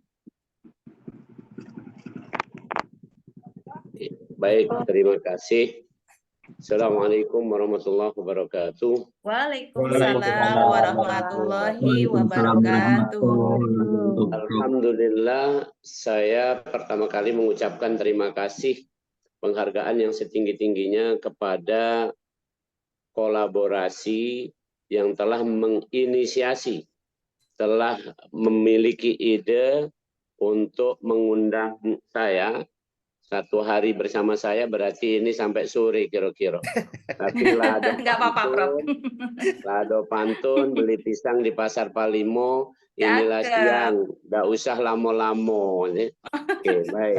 Baik, terima kasih. Assalamualaikum warahmatullahi wabarakatuh. Waalaikumsalam warahmatullahi wabarakatuh. Alhamdulillah, saya pertama kali mengucapkan terima kasih penghargaan yang setinggi-tingginya kepada kolaborasi yang telah menginisiasi, telah memiliki ide untuk mengundang saya. Satu hari bersama saya berarti ini sampai sore kira-kira. Tapi lado pantun, beli pisang di Pasar Palimo, inilah siang, nggak usah lamo-lamo. Oke, baik.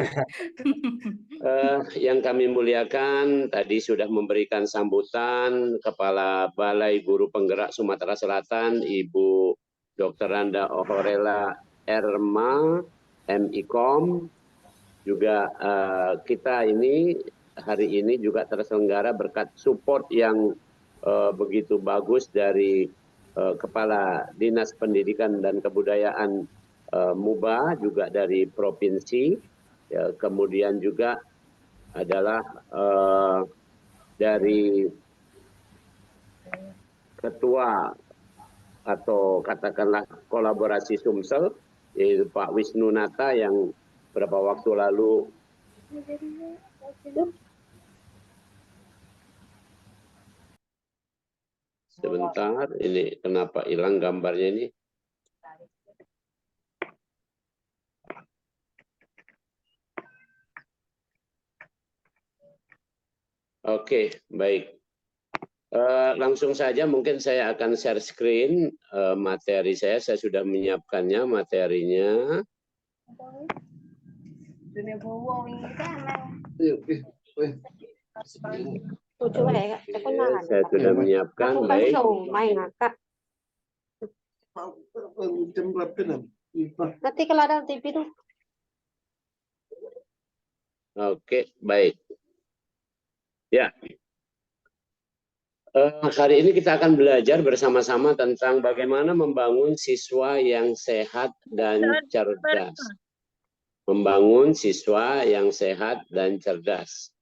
Yang kami muliakan tadi sudah memberikan sambutan Kepala Balai Guru Penggerak Sumatera Selatan, Ibu Dr. Randa Ohorela Erma, MIKOM. Juga kita ini hari ini juga terselenggara berkat support yang begitu bagus dari Kepala Dinas Pendidikan dan Kebudayaan MUBA, juga dari provinsi, ya, kemudian juga adalah dari ketua atau katakanlah kolaborasi Sumsel, yaitu Pak Wisnu Nata yang beberapa waktu lalu sebentar, ini kenapa hilang gambarnya ini? Oke, baik. Langsung saja mungkin saya akan share screen materi saya sudah menyiapkannya materinya. Saya sudah menyiapkan, baik. Nanti kalau ada TV tuh. Oke, baik. Ya. Hari ini kita akan belajar bersama-sama tentang bagaimana membangun siswa yang sehat dan cerdas. Membangun siswa yang sehat dan cerdas.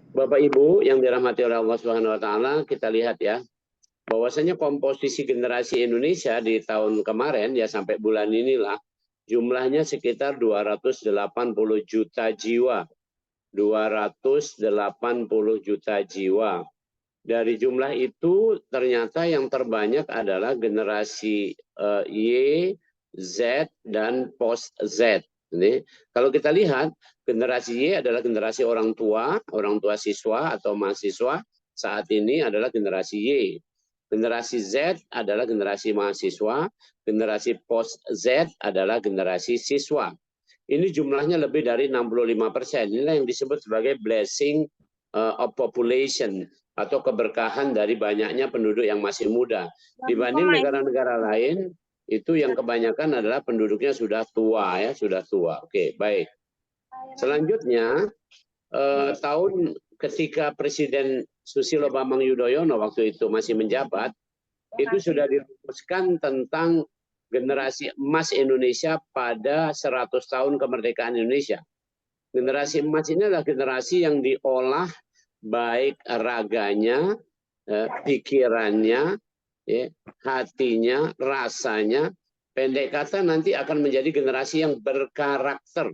Bapak Ibu yang dirahmati oleh Allah Subhanahu wa taala, kita lihat ya, bahwasanya komposisi generasi Indonesia di tahun kemarin ya sampai bulan inilah jumlahnya sekitar 280 juta jiwa. 280 juta jiwa. Dari jumlah itu ternyata yang terbanyak adalah generasi Y, Z, dan post Z. Ini, kalau kita lihat, generasi Y adalah generasi orang tua siswa atau mahasiswa, saat ini adalah generasi Y. Generasi Z adalah generasi mahasiswa, generasi post Z adalah generasi siswa. Ini jumlahnya lebih dari 65%. Inilah yang disebut sebagai blessing of population atau keberkahan dari banyaknya penduduk yang masih muda. Dibanding negara-negara lain, itu yang kebanyakan adalah penduduknya sudah tua ya, sudah tua. Oke, baik. Selanjutnya tahun ketika Presiden Susilo Bambang Yudhoyono waktu itu masih menjabat, itu sudah dirumuskan tentang generasi emas Indonesia pada 100 tahun kemerdekaan Indonesia. Generasi emas ini adalah generasi yang diolah baik raganya, pikirannya, ya, hatinya, rasanya, pendek kata nanti akan menjadi generasi yang berkarakter.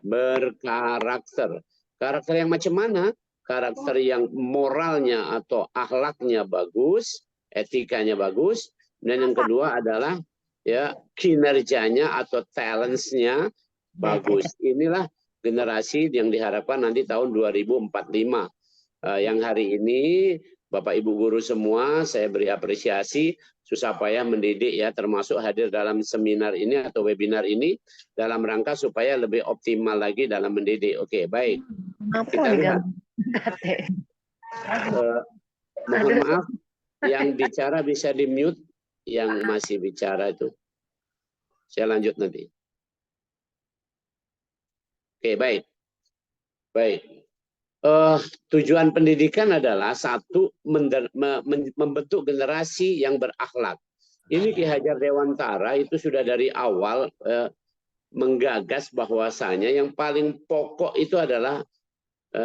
Berkarakter. Karakter yang macam mana? Karakter yang moralnya atau akhlaknya bagus, etikanya bagus, dan yang kedua adalah ya kinerjanya atau talentsnya bagus. Inilah generasi yang diharapkan nanti tahun 2045. Yang hari ini Bapak Ibu guru semua saya beri apresiasi susah payah mendidik ya, termasuk hadir dalam seminar ini atau webinar ini dalam rangka supaya lebih optimal lagi dalam mendidik. Oke, baik. Kita lihat. Mohon maaf, yang bicara bisa di-mute, yang masih bicara itu. Saya lanjut nanti. Oke, baik. Baik. Tujuan pendidikan adalah satu, membentuk generasi yang berakhlak. Ini Ki Hajar Dewantara itu sudah dari awal menggagas bahwasanya yang paling pokok itu adalah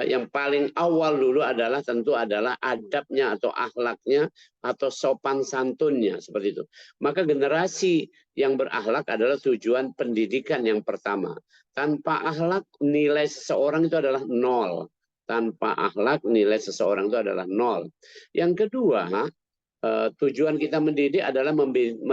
yang paling awal dulu adalah tentu adalah adabnya atau akhlaknya atau sopan santunnya seperti itu. Maka generasi yang berakhlak adalah tujuan pendidikan yang pertama. Tanpa akhlak nilai seseorang itu adalah nol. Tanpa akhlak nilai seseorang itu adalah nol. Yang kedua, tujuan kita mendidik adalah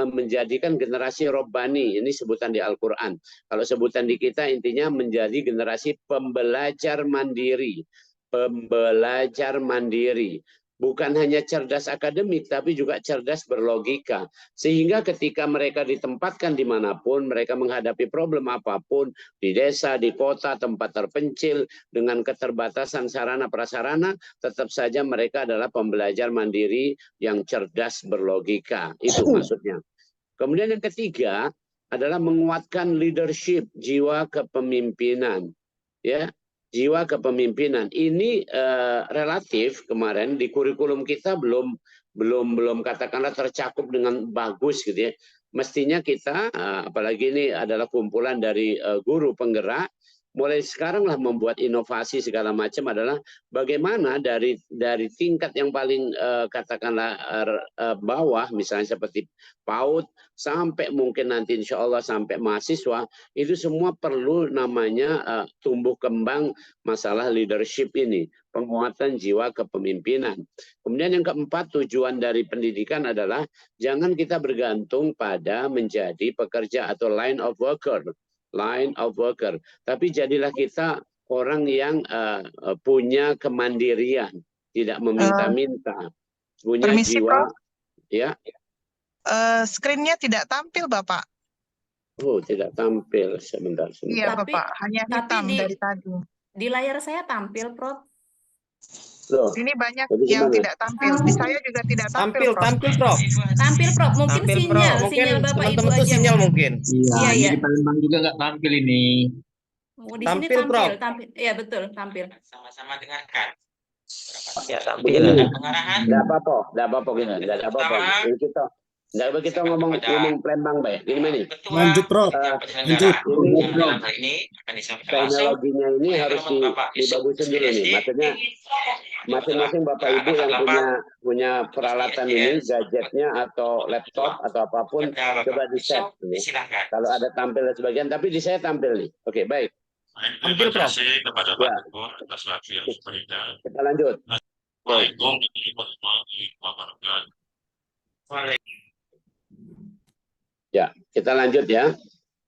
menjadikan generasi robbani. Ini sebutan di Al-Quran. Kalau sebutan di kita intinya menjadi generasi pembelajar mandiri. Pembelajar mandiri. Bukan hanya cerdas akademik, tapi juga cerdas berlogika. Sehingga ketika mereka ditempatkan dimanapun, mereka menghadapi problem apapun, di desa, di kota, tempat terpencil, dengan keterbatasan sarana prasarana, tetap saja mereka adalah pembelajar mandiri yang cerdas berlogika. Itu maksudnya. Kemudian yang ketiga adalah menguatkan leadership, jiwa kepemimpinan. Ya. Jiwa kepemimpinan ini relatif kemarin di kurikulum kita belum katakanlah tercakup dengan bagus gitu ya. Mestinya kita apalagi ini adalah kumpulan dari guru penggerak, mulai sekarang lah membuat inovasi segala macam adalah bagaimana dari tingkat yang paling katakanlah bawah misalnya seperti PAUD sampai mungkin nanti insya Allah sampai mahasiswa itu semua perlu namanya tumbuh kembang masalah leadership ini, penguatan jiwa kepemimpinan. Kemudian yang keempat, tujuan dari pendidikan adalah jangan kita bergantung pada menjadi pekerja atau line of worker, tapi jadilah kita orang yang punya kemandirian, tidak meminta-minta, punya permisi, jiwa. Prof. Ya. Screen-nya tidak tampil, Bapak. Oh, tidak tampil. Sebentar. Iya, Bapak. Hanya hitam dari tadi. Di layar saya tampil, Prof. Loh, ini banyak yang tidak tampil. Di saya juga tidak tampil, Prof. Tampil, Prof. Tampil, Prof. Mungkin Tampil, sinyal, Prof. Mungkin sinyal Bapak Ibu teman-teman tuh aja. sinyal mungkin. Iya, Iya. di Palembang juga nggak tampil ini. Oh, di Tampil, sini Prof. tampil. Iya, betul, tampil. Sama-sama dengarkan. Ya, tampil. Enggak apa-apa gini. Enggak apa-apa. Kita ngomong Palembang baik. Gimana nih? Lanjut, Prof. Lanjut. Ini akan disampaikan langsung. Teknologinya ini harus dibagusin dulu nih. Maksudnya masing-masing Bapak Ibu yang punya peralatan ini, gadgetnya atau laptop atau apapun, coba di-set. Kalau ada tampil sebagian, tapi di saya tampil nih. Oke, baik. Terima kasih kepada Pak Ibu atas waktu yang diberikan. Kita lanjut. Assalamualaikum warahmatullahi wabarakatuh. Ya, kita lanjut ya.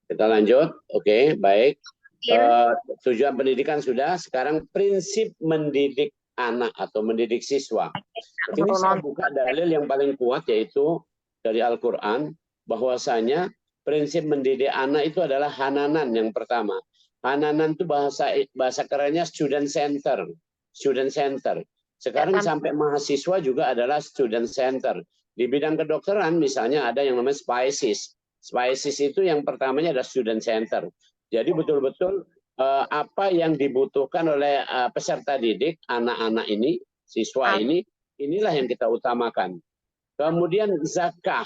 Kita lanjut. Oke, baik. Tujuan pendidikan sudah. Sekarang prinsip mendidik anak atau mendidik siswa. Ini saya buka dalil yang paling kuat yaitu dari Al-Quran bahwasanya prinsip mendidik anak itu adalah hananan yang pertama. Hananan itu bahasa kerennya student center. Student center. Sekarang sampai mahasiswa juga adalah student center. Di bidang kedokteran misalnya ada yang namanya SPICES. SPICES itu yang pertamanya adalah student center. Jadi betul-betul apa yang dibutuhkan oleh peserta didik, anak-anak ini, siswa ini, inilah yang kita utamakan. Kemudian zakah.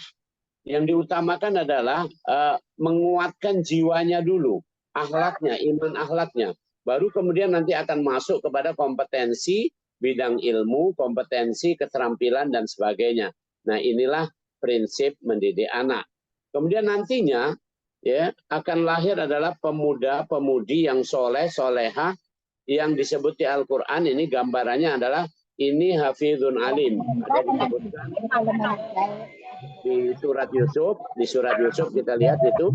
Yang diutamakan adalah menguatkan jiwanya dulu, akhlaknya, iman akhlaknya. Baru kemudian nanti akan masuk kepada kompetensi bidang ilmu, kompetensi, keterampilan, dan sebagainya. Nah, inilah prinsip mendidik anak. Kemudian nantinya ya akan lahir adalah pemuda-pemudi yang soleh, solehah, yang disebut di Al-Quran. Ini gambarannya adalah ini hafizun alim. Ada yang disebutkan di surat Yusuf kita lihat itu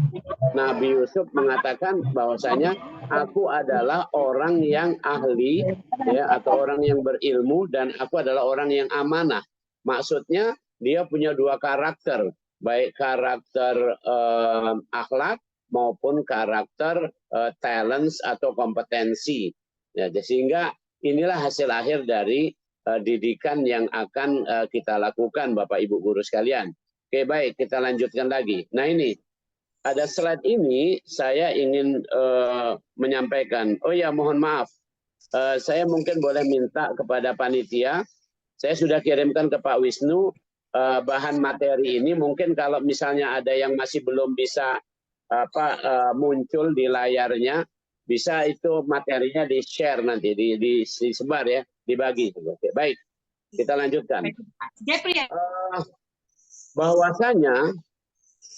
Nabi Yusuf mengatakan bahwasanya aku adalah orang yang ahli ya atau orang yang berilmu dan aku adalah orang yang amanah. Maksudnya dia punya dua karakter, baik karakter akhlak maupun karakter talents atau kompetensi. Ya, sehingga inilah hasil akhir dari didikan yang akan kita lakukan Bapak Ibu guru sekalian. Oke, baik, kita lanjutkan lagi. Nah, ini ada slide ini saya ingin menyampaikan. Oh ya, mohon maaf. Saya mungkin boleh minta kepada panitia. Saya sudah kirimkan ke Pak Wisnu bahan materi ini. Mungkin kalau misalnya ada yang masih belum bisa muncul di layarnya, bisa itu materinya di-share nanti, disebar ya, dibagi. Oke, baik, kita lanjutkan. Bahwasanya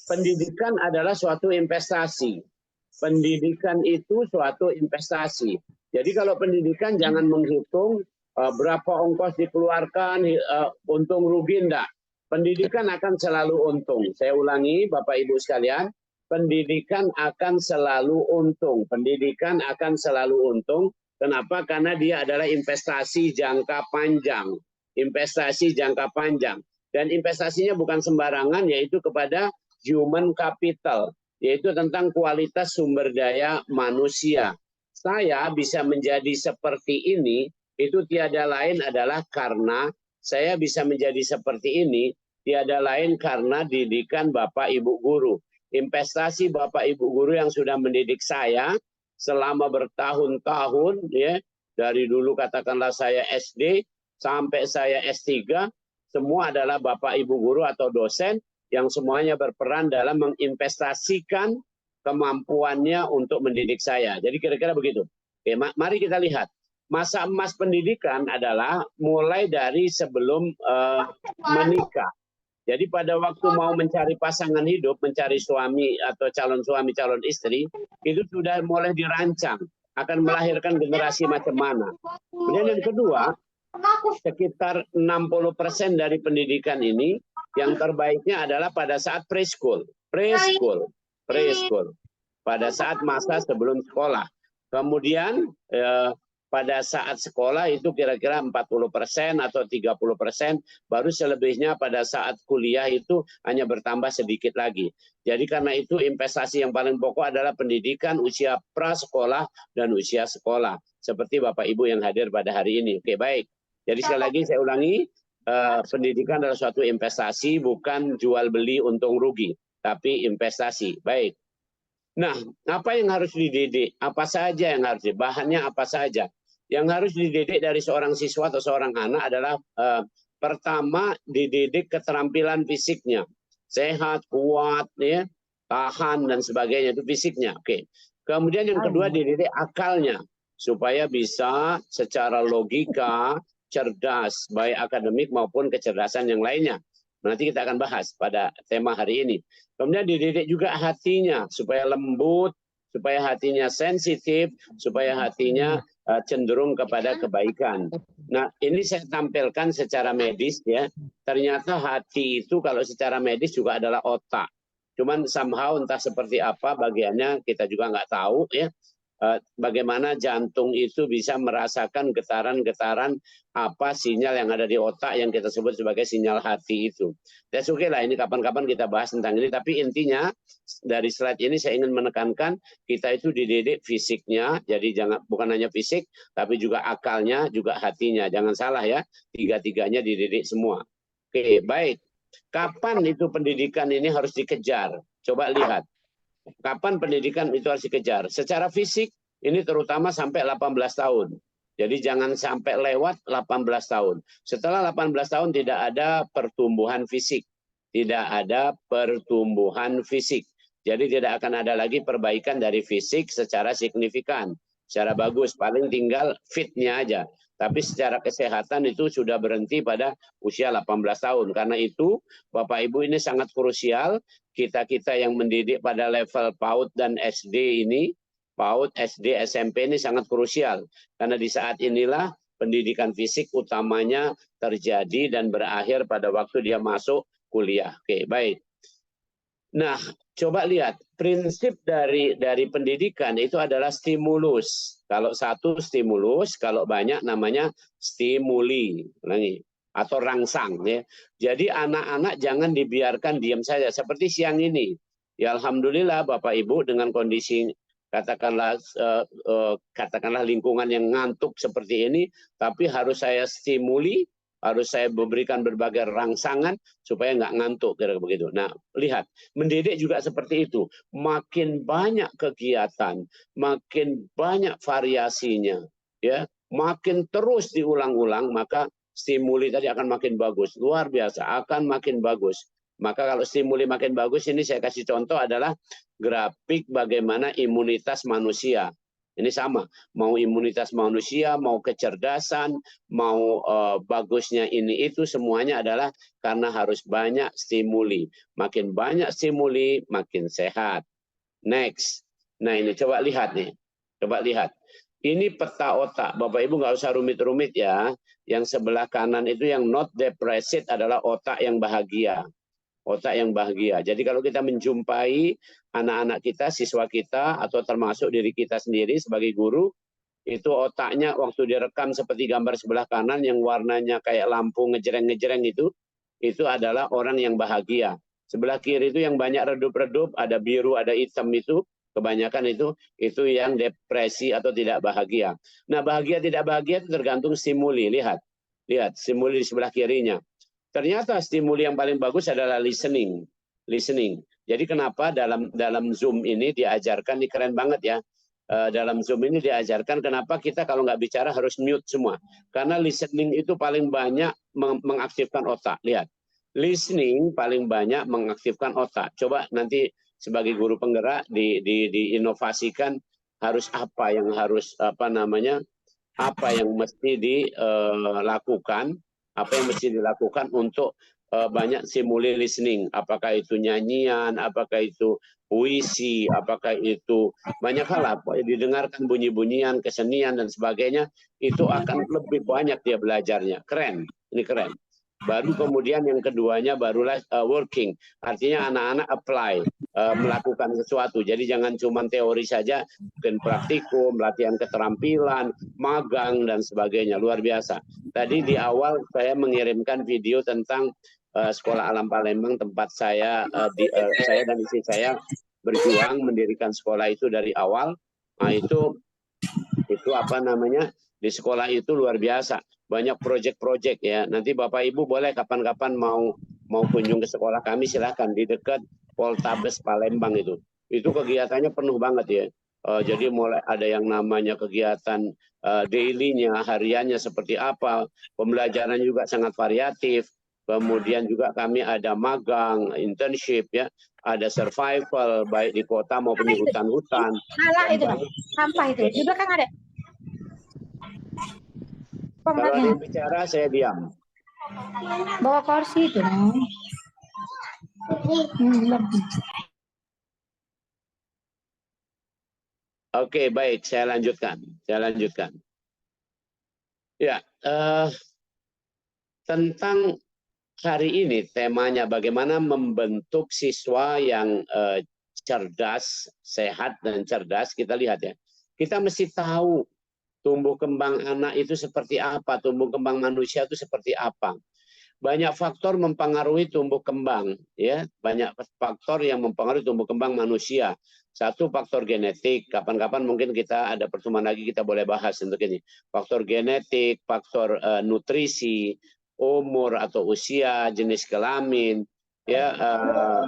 pendidikan adalah suatu investasi. Pendidikan itu suatu investasi. Jadi kalau pendidikan jangan menghitung berapa ongkos dikeluarkan, untung rugi, enggak. Pendidikan akan selalu untung. Saya ulangi Bapak Ibu sekalian, pendidikan akan selalu untung. Pendidikan akan selalu untung. Kenapa? Karena dia adalah investasi jangka panjang. Investasi jangka panjang. Dan investasinya bukan sembarangan, yaitu kepada human capital, yaitu tentang kualitas sumber daya manusia. Saya bisa menjadi seperti ini, itu tiada lain adalah karena saya bisa menjadi seperti ini, tiada lain karena didikan Bapak Ibu guru. Investasi Bapak Ibu guru yang sudah mendidik saya selama bertahun-tahun, ya, dari dulu katakanlah saya SD sampai saya S3, semua adalah Bapak Ibu guru atau dosen yang semuanya berperan dalam menginvestasikan kemampuannya untuk mendidik saya. Jadi kira-kira begitu. Oke, mari kita lihat. Masa emas pendidikan adalah mulai dari sebelum menikah. Jadi pada waktu mau mencari pasangan hidup, mencari suami atau calon suami, calon istri, itu sudah mulai dirancang. Akan melahirkan generasi macam mana. Kemudian yang kedua, sekitar 60% dari pendidikan ini, yang terbaiknya adalah pada saat preschool. Pada saat masa sebelum sekolah. Kemudian pada saat sekolah itu kira-kira 40% atau 30%, baru selebihnya pada saat kuliah itu hanya bertambah sedikit lagi. Jadi karena itu investasi yang paling pokok adalah pendidikan usia prasekolah dan usia sekolah. Seperti Bapak Ibu yang hadir pada hari ini. Oke, baik. Jadi sekali lagi saya ulangi, pendidikan adalah suatu investasi, bukan jual beli untung rugi, tapi investasi. Baik. Nah, apa yang harus dididik? Apa saja yang harus dididik? Bahannya apa saja? Yang harus dididik dari seorang siswa atau seorang anak adalah pertama dididik keterampilan fisiknya, sehat, kuat, ya, tahan dan sebagainya, itu fisiknya. Oke. Kemudian yang kedua dididik akalnya supaya bisa secara logika cerdas, baik akademik maupun kecerdasan yang lainnya. Nanti kita akan bahas pada tema hari ini. Kemudian dididik juga hatinya supaya lembut, supaya hatinya sensitif, supaya hatinya cenderung kepada kebaikan. Nah, ini saya tampilkan secara medis ya. Ternyata hati itu kalau secara medis juga adalah otak. Cuman somehow entah seperti apa bagiannya kita juga nggak tahu ya. Bagaimana jantung itu bisa merasakan getaran-getaran apa sinyal yang ada di otak yang kita sebut sebagai sinyal hati itu. That's okay lah, ini kapan-kapan kita bahas tentang ini. Tapi intinya dari slide ini saya ingin menekankan kita itu dididik fisiknya, jadi jangan bukan hanya fisik, tapi juga akalnya, juga hatinya. Jangan salah ya, tiga-tiganya dididik semua. Oke, baik. Kapan itu pendidikan ini harus dikejar? Coba lihat. Kapan pendidikan itu harus dikejar? Secara fisik ini terutama sampai 18 tahun. Jadi jangan sampai lewat 18 tahun. Setelah 18 tahun tidak ada pertumbuhan fisik. Tidak ada pertumbuhan fisik. Jadi tidak akan ada lagi perbaikan dari fisik secara signifikan. Secara bagus, paling tinggal fitnya aja. Tapi secara kesehatan itu sudah berhenti pada usia 18 tahun. Karena itu Bapak Ibu ini sangat krusial. Kita-kita yang mendidik pada level PAUD dan SD ini, PAUD, SD, SMP ini sangat krusial. Karena di saat inilah pendidikan fisik utamanya terjadi dan berakhir pada waktu dia masuk kuliah. Oke, baik. Nah, coba lihat prinsip dari pendidikan itu adalah stimulus. Kalau satu stimulus, kalau banyak namanya stimuli, atau rangsang ya. Jadi anak-anak jangan dibiarkan diam saja seperti siang ini. Ya alhamdulillah Bapak Ibu dengan kondisi katakanlah lingkungan yang ngantuk seperti ini, tapi harus saya stimuli, harus saya berikan berbagai rangsangan supaya nggak ngantuk kira-kira begitu. Nah, lihat, mendidik juga seperti itu. Makin banyak kegiatan, makin banyak variasinya, ya, makin terus diulang-ulang, maka stimuli tadi akan makin bagus. Luar biasa, akan makin bagus. Maka kalau stimuli makin bagus, ini saya kasih contoh adalah grafik bagaimana imunitas manusia. Ini sama, mau imunitas manusia, mau kecerdasan, mau bagusnya ini itu semuanya adalah karena harus banyak stimuli. Makin banyak stimuli, makin sehat. Next. Nah ini coba lihat nih. Coba lihat. Ini peta otak. Bapak Ibu nggak usah rumit-rumit ya. Yang sebelah kanan itu yang not depressed adalah otak yang bahagia. Otak yang bahagia. Jadi kalau kita menjumpai anak-anak kita, siswa kita, atau termasuk diri kita sendiri sebagai guru, itu otaknya waktu direkam seperti gambar sebelah kanan yang warnanya kayak lampu ngejreng-ngejreng itu adalah orang yang bahagia. Sebelah kiri itu yang banyak redup-redup, ada biru, ada hitam itu, kebanyakan itu yang depresi atau tidak bahagia. Nah bahagia tidak bahagia itu tergantung stimuli. Lihat stimuli di sebelah kirinya. Ternyata stimuli yang paling bagus adalah listening. Jadi kenapa dalam Zoom ini diajarkan, ini keren banget ya. Dalam Zoom ini diajarkan kenapa kita kalau nggak bicara harus mute semua. Karena listening itu paling banyak mengaktifkan otak. Lihat, listening paling banyak mengaktifkan otak. Coba nanti sebagai guru penggerak diinovasikan harus apa yang mesti dilakukan. Apa yang mesti dilakukan untuk banyak stimuli listening, apakah itu nyanyian, apakah itu puisi, apakah itu banyak hal, didengarkan bunyi-bunyian, kesenian dan sebagainya, itu akan lebih banyak dia belajarnya. Keren, ini keren. Baru kemudian yang keduanya barulah working, artinya anak-anak apply, melakukan sesuatu. Jadi jangan cuma teori saja, mungkin praktikum, latihan keterampilan, magang dan sebagainya. Luar biasa. Tadi di awal saya mengirimkan video tentang Sekolah Alam Palembang, tempat saya dan istri saya berjuang mendirikan sekolah itu dari awal. Nah itu di sekolah itu luar biasa. Banyak proyek-proyek ya. Nanti Bapak Ibu boleh kapan-kapan mau kunjung ke sekolah kami, silahkan di dekat Poltabes Palembang itu. Itu kegiatannya penuh banget ya. Jadi mulai ada yang namanya kegiatan daily-nya, hariannya seperti apa. Pembelajaran juga sangat variatif. Kemudian juga kami ada magang, internship ya. Ada survival baik di kota maupun di hutan-hutan. Salah itu, sampah itu. Di belakang ada. Kalau ada yang bicara, saya diam. Bawa kursi itu. Oke, baik. Saya lanjutkan. Ya, tentang hari ini temanya bagaimana membentuk siswa yang cerdas, sehat, dan cerdas. Kita lihat ya. Kita mesti tahu tumbuh kembang anak itu seperti apa, tumbuh kembang manusia itu seperti apa. Banyak faktor mempengaruhi tumbuh kembang, ya. Banyak faktor yang mempengaruhi tumbuh kembang manusia. Satu faktor genetik, kapan-kapan mungkin kita ada pertemuan lagi kita boleh bahas untuk ini. Faktor genetik, faktor nutrisi, umur atau usia, jenis kelamin, ya,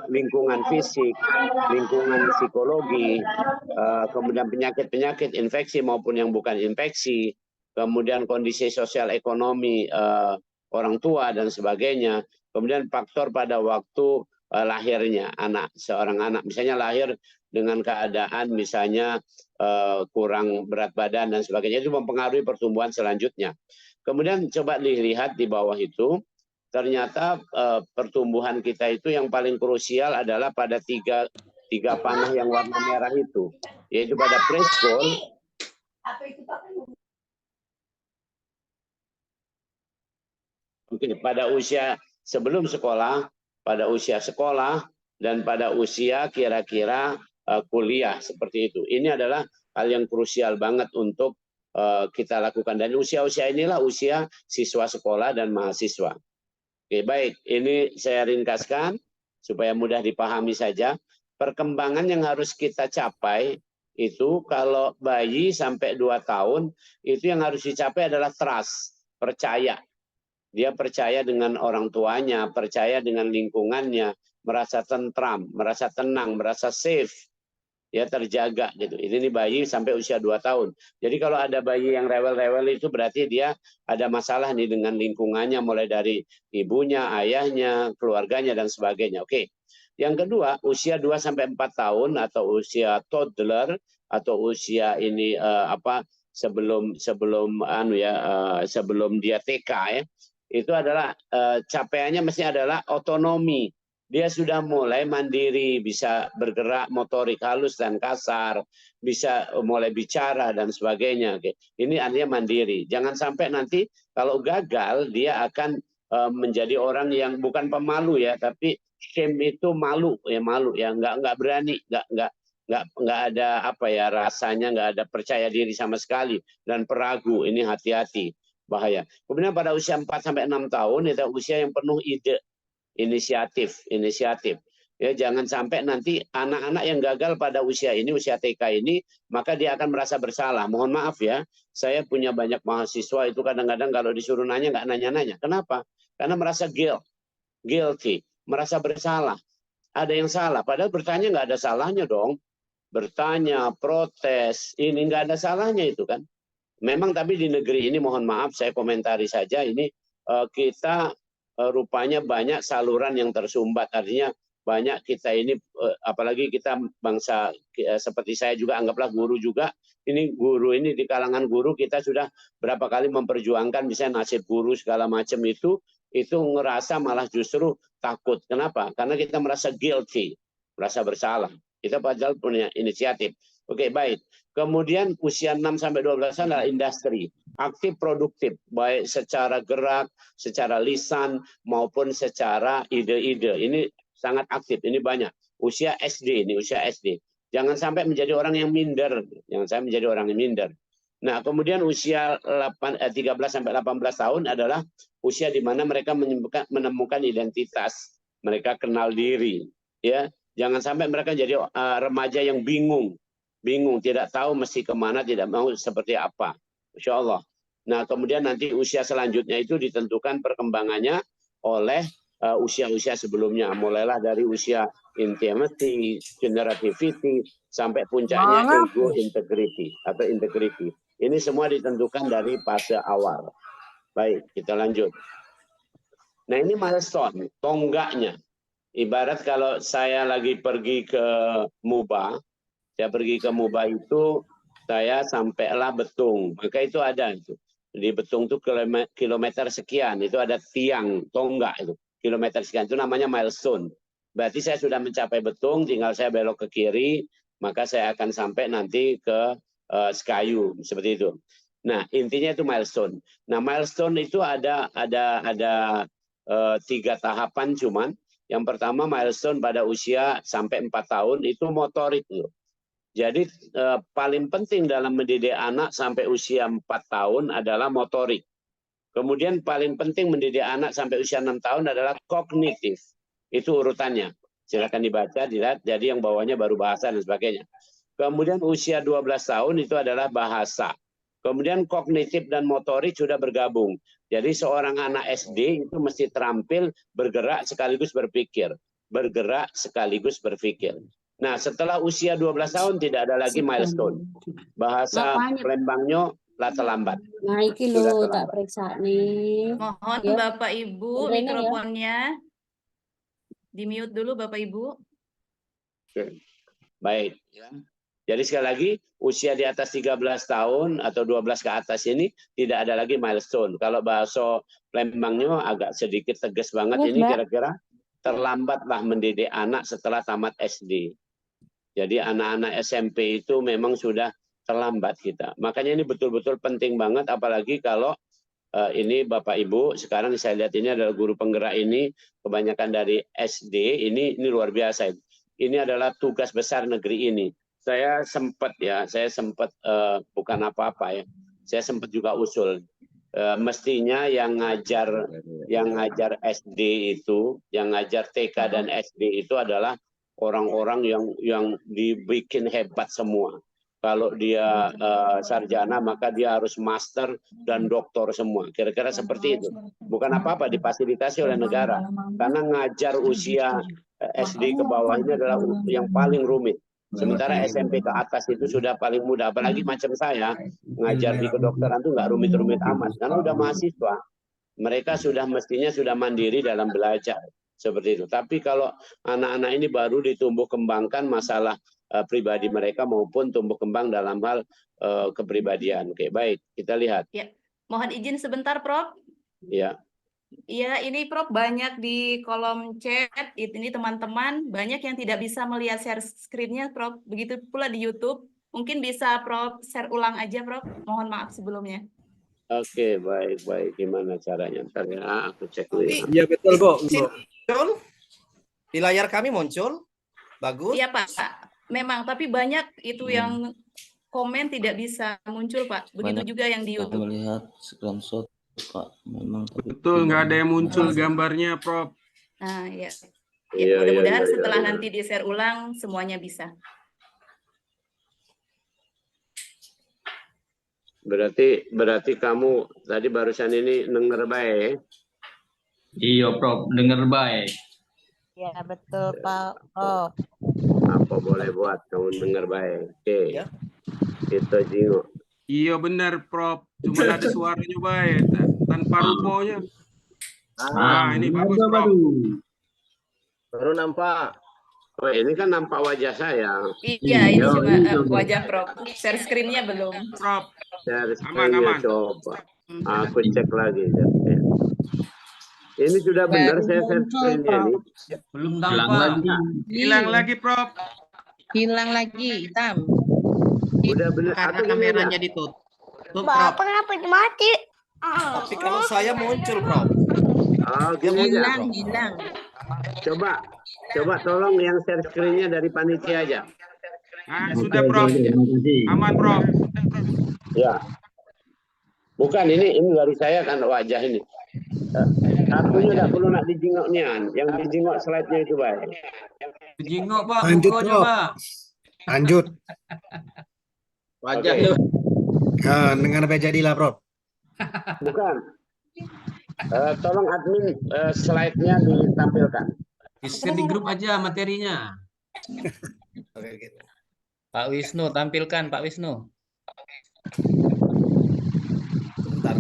lingkungan fisik, lingkungan psikologi, kemudian penyakit-penyakit infeksi maupun yang bukan infeksi, kemudian kondisi sosial ekonomi orang tua dan sebagainya, kemudian faktor pada waktu lahirnya seorang anak, misalnya lahir dengan keadaan misalnya kurang berat badan dan sebagainya, itu mempengaruhi pertumbuhan selanjutnya. Kemudian coba dilihat di bawah itu, ternyata pertumbuhan kita itu yang paling krusial adalah pada tiga panah yang warna merah itu, yaitu pada preschool, pada usia sebelum sekolah, pada usia sekolah, dan pada usia kira-kira kuliah seperti itu. Ini adalah hal yang krusial banget untuk kita lakukan. Dan usia-usia inilah usia siswa sekolah dan mahasiswa. Oke, baik. Ini saya ringkaskan supaya mudah dipahami saja. Perkembangan yang harus kita capai itu kalau bayi sampai 2 tahun, itu yang harus dicapai adalah trust, percaya. Dia percaya dengan orang tuanya, percaya dengan lingkungannya, merasa tentram, merasa tenang, merasa safe. Ya, terjaga gitu. Ini bayi sampai usia 2 tahun. Jadi kalau ada bayi yang rewel-rewel itu berarti dia ada masalah nih dengan lingkungannya, mulai dari ibunya, ayahnya, keluarganya dan sebagainya. Oke. Yang kedua, usia 2 sampai 4 tahun atau usia toddler atau usia ini sebelum dia TK ya. Itu adalah capaiannya mesti adalah otonomi. Dia sudah mulai mandiri, bisa bergerak motorik halus dan kasar, bisa mulai bicara dan sebagainya. Ini artinya mandiri. Jangan sampai nanti kalau gagal dia akan menjadi orang yang bukan pemalu ya, tapi shame itu malu ya, nggak berani, nggak ada rasanya, nggak ada percaya diri sama sekali dan peragu. Ini hati-hati, bahaya. Kemudian pada usia 4 sampai 6 tahun itu usia yang penuh ide. Inisiatif. Ya, jangan sampai nanti anak-anak yang gagal pada usia ini, usia TK ini, maka dia akan merasa bersalah. Mohon maaf ya, saya punya banyak mahasiswa itu kadang-kadang kalau disuruh nanya nggak nanya-nanya. Kenapa? Karena merasa guilty, merasa bersalah. Ada yang salah, padahal bertanya nggak ada salahnya dong. Bertanya, protes, ini nggak ada salahnya itu kan. Memang tapi di negeri ini, mohon maaf saya komentari saja, ini kita rupanya banyak saluran yang tersumbat. Artinya banyak kita ini, apalagi kita bangsa seperti saya juga, anggaplah guru juga. Ini guru ini, di kalangan guru kita sudah berapa kali memperjuangkan misalnya nasib guru segala macam itu ngerasa malah justru takut. Kenapa? Karena kita merasa guilty, merasa bersalah. Kita padahal punya inisiatif. Oke, baik. Kemudian usia 6 sampai 12 tahun adalah industri. Aktif produktif, baik secara gerak, secara lisan, maupun secara ide-ide. Ini sangat aktif, ini banyak. Usia SD, ini usia SD. Jangan sampai menjadi orang yang minder. Jangan sampai menjadi orang yang minder. Nah, kemudian usia 13 sampai 18 tahun adalah usia di mana mereka menemukan identitas. Mereka kenal diri. Ya, jangan sampai mereka jadi remaja yang bingung, tidak tahu mesti kemana, tidak mau seperti apa. Insya Allah. Nah, kemudian nanti usia selanjutnya itu ditentukan perkembangannya oleh usia-usia sebelumnya. Mulailah dari usia intimacy, generativity, sampai puncaknya ego integrity atau integrity. Ini semua ditentukan dari fase awal. Baik, kita lanjut. Nah, ini milestone, tonggaknya. Ibarat kalau saya lagi pergi ke Muba, itu saya sampailah Betung, maka itu ada itu di Betung itu kilometer sekian, itu ada tiang tonggak itu kilometer sekian, itu namanya milestone. Berarti saya sudah mencapai Betung, tinggal saya belok ke kiri, maka saya akan sampai nanti ke Sekayu seperti itu. Nah, intinya itu milestone. Nah, milestone itu ada 3 tahapan cuman. Yang pertama milestone pada usia sampai 4 tahun itu motorik loh. Jadi paling penting dalam mendidik anak sampai usia 4 tahun adalah motorik. Kemudian paling penting mendidik anak sampai usia 6 tahun adalah kognitif. Itu urutannya. Silakan dibaca, dilihat. Jadi yang bawahnya baru bahasa dan sebagainya. Kemudian usia 12 tahun itu adalah bahasa. Kemudian kognitif dan motorik sudah bergabung. Jadi seorang anak SD itu mesti terampil bergerak sekaligus berpikir. Bergerak sekaligus berpikir. Nah, setelah usia 12 tahun tidak ada lagi milestone. Bahasa Palembangnya lah terlambat. Nah, iki lho tak periksa nih. Mohon Ya. Bapak Ibu Rene, ya. mikrofonnya di-mute dulu Bapak Ibu. Oke. Baik. Jadi sekali lagi usia di atas 13 tahun atau 12 ke atas ini tidak ada lagi milestone. Kalau bahasa Palembangnya agak sedikit tegas banget, Yes, ini Mbak. kira-kira terlambatlah mendidik anak setelah tamat SD. Jadi anak-anak SMP itu memang sudah terlambat kita. Makanya ini betul-betul penting banget, apalagi kalau ini Bapak Ibu, sekarang saya lihat ini adalah guru penggerak ini, kebanyakan dari SD, ini luar biasa. Ini adalah tugas besar negeri ini. Saya sempat bukan apa-apa ya, saya sempat juga usul. Mestinya yang ngajar SD itu, yang ngajar TK dan SD itu adalah orang-orang yang dibikin hebat semua. Kalau dia sarjana maka dia harus master dan doktor semua. Kira-kira seperti itu. Bukan apa-apa, difasilitasi oleh negara. Karena ngajar usia SD ke bawah ini adalah yang paling rumit. Sementara SMP ke atas itu sudah paling mudah. Apalagi macam saya, ngajar di kedokteran itu nggak rumit-rumit amat. Karena udah mahasiswa, mereka mestinya sudah mandiri dalam belajar. Seperti itu. Tapi kalau anak-anak ini baru ditumbuh kembangkan masalah pribadi mereka maupun tumbuh kembang dalam hal kepribadian. Oke, baik, kita lihat. Ya, mohon izin sebentar, Prof. Ya. Ya, ini Prof banyak di kolom chat. Ini teman-teman banyak yang tidak bisa melihat share screen-nya, Prof. Begitu pula di YouTube. Mungkin bisa Prof share ulang aja, Prof. Mohon maaf sebelumnya. Oke, baik. Gimana caranya? Ntar ya, aku cek dulu. Iya betul, Bu. Muncul? Di layar kami muncul? Bagus? Iya, Pak. Memang, tapi banyak itu yang komen tidak bisa muncul, Pak. Begitu Banyak juga yang di YouTube. melihat screenshot, Pak. Memang Betul, nggak ada yang muncul gambarnya, Prof. Nah, ya. Iya, Mudah-mudahan iya, setelah iya. nanti di-share ulang semuanya bisa. Berarti kamu tadi barusan ini denger baik. Iya, Prof. Dengar baik. Ya betul Pak. Oh. Apa boleh buat kamu denger baik. Oke. Kita jingok. Iya benar, Prof. Cuma ada suaranya baik, tanpa ruponya. Nah, ini bagus, Prof. Baru nampak. Oh, ini kan nampak wajah saya. Iya, ini cuma wajah Prof. Share screen-nya belum. Prof. Share Aman. screen-nya coba. Aku cek lagi. Ini sudah benar saya share screen-nya ini. Belum Hilang lagi, Prof. Hilang lagi, hitam. Udah benar. Karena kameranya ditutup, Prof. Bapak kenapa mati? Tapi kalau saya muncul, Prof. Oh, gini aja. Hilang. Coba tolong yang share screen-nya dari panitia aja. Nah, sudah, Prof. Aman, Prof. Ya. Bukan, ini dari saya kan wajah ini. Satunya tidak perlu nak dijingok nian. Yang dijingok slide-nya itu baik. Dijingok, Pak. Lanjut, Buku aja, Prof. Pak. Lanjut. Wajah. Nah, dengan apa jadilah, Prof. Bukan. Tolong admin slide-nya ditampilkan. Di grup aja materinya. Pak Wisnu, tampilkan Pak Wisnu. Bentar.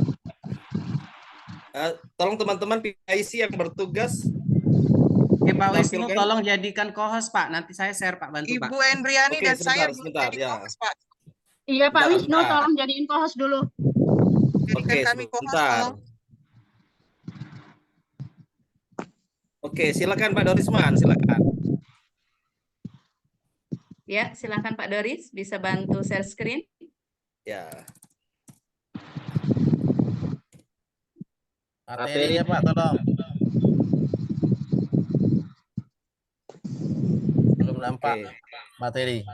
Tolong teman-teman PIC yang bertugas. Oke, Pak Wisnu, tampilkan. tolong jadikan co-host, Pak. Nanti saya share, Pak. Bantu, Pak. Ibu Endriani Oke, dan saya sebentar, jadi ya. co-host, Pak. Iya Pak Bentar, Wisnu, bentar. tolong jadiin co-host dulu. Oke, kami co-host, sebentar. tolong. Oke, silakan Pak Dorisman, silakan. Ya, silakan Pak Doris bisa bantu share screen. Ya. Materinya Pak, tolong. Belum nampak materi.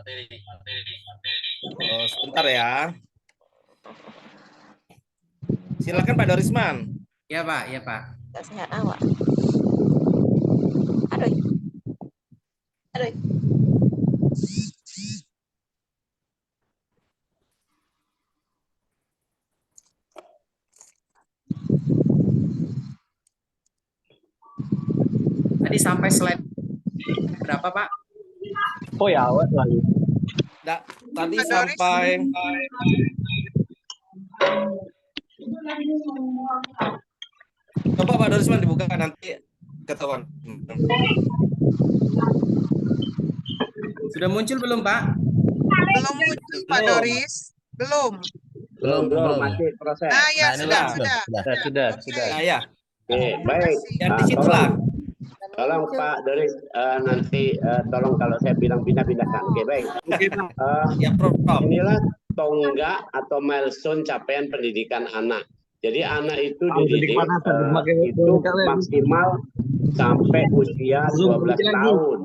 Oh, sebentar ya. Silakan Pak Dorisman. Ya, Pak. Ya, Pak. Tak sehat awak. Aduh. Tadi sampai slide berapa, Pak? Oh ya, awet lagi. Tadi sampai coba Pak Dorisman dibuka nanti ketahuan. Sudah muncul belum, Pak? Belum muncul, Pak Doris. Belum. Belum, masih proses. Nah, ya, sudah. Sudah. Nah, ya. Oke, baik. Yang di situlah. Tolong Pak Doris nanti tolong kalau saya bilang pindah-pindahkan. Oke, baik. Ya, Prof. Inilah tonggak atau milestone capaian pendidikan anak. Jadi anak itu dididik itu maksimal sampai usia 12 tahun.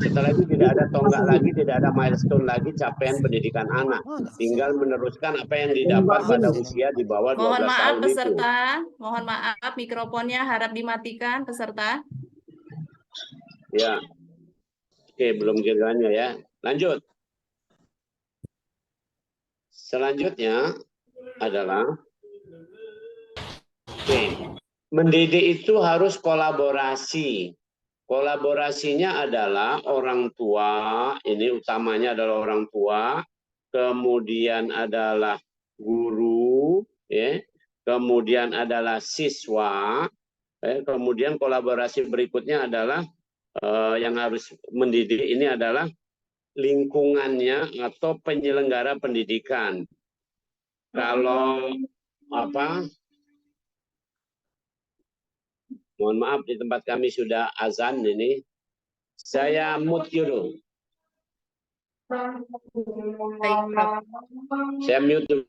Setelah itu tidak ada tonggak lagi, tidak ada milestone lagi capaian pendidikan anak. Tinggal meneruskan apa yang didapat pada usia di bawah 12 Mohon maaf tahun itu. peserta, mohon maaf mikrofonnya harap dimatikan peserta. Ya. Oke, belum kiranya ya. Lanjut. Selanjutnya adalah mendidik itu harus kolaborasi. Kolaborasinya adalah orang tua, ini utamanya adalah orang tua, kemudian adalah guru, ya, kemudian adalah siswa, kemudian kolaborasi berikutnya adalah yang harus mendidik ini adalah lingkungannya atau penyelenggara pendidikan. Kalau mohon maaf di tempat kami sudah azan ini. Saya mute dulu. Saya mute dulu.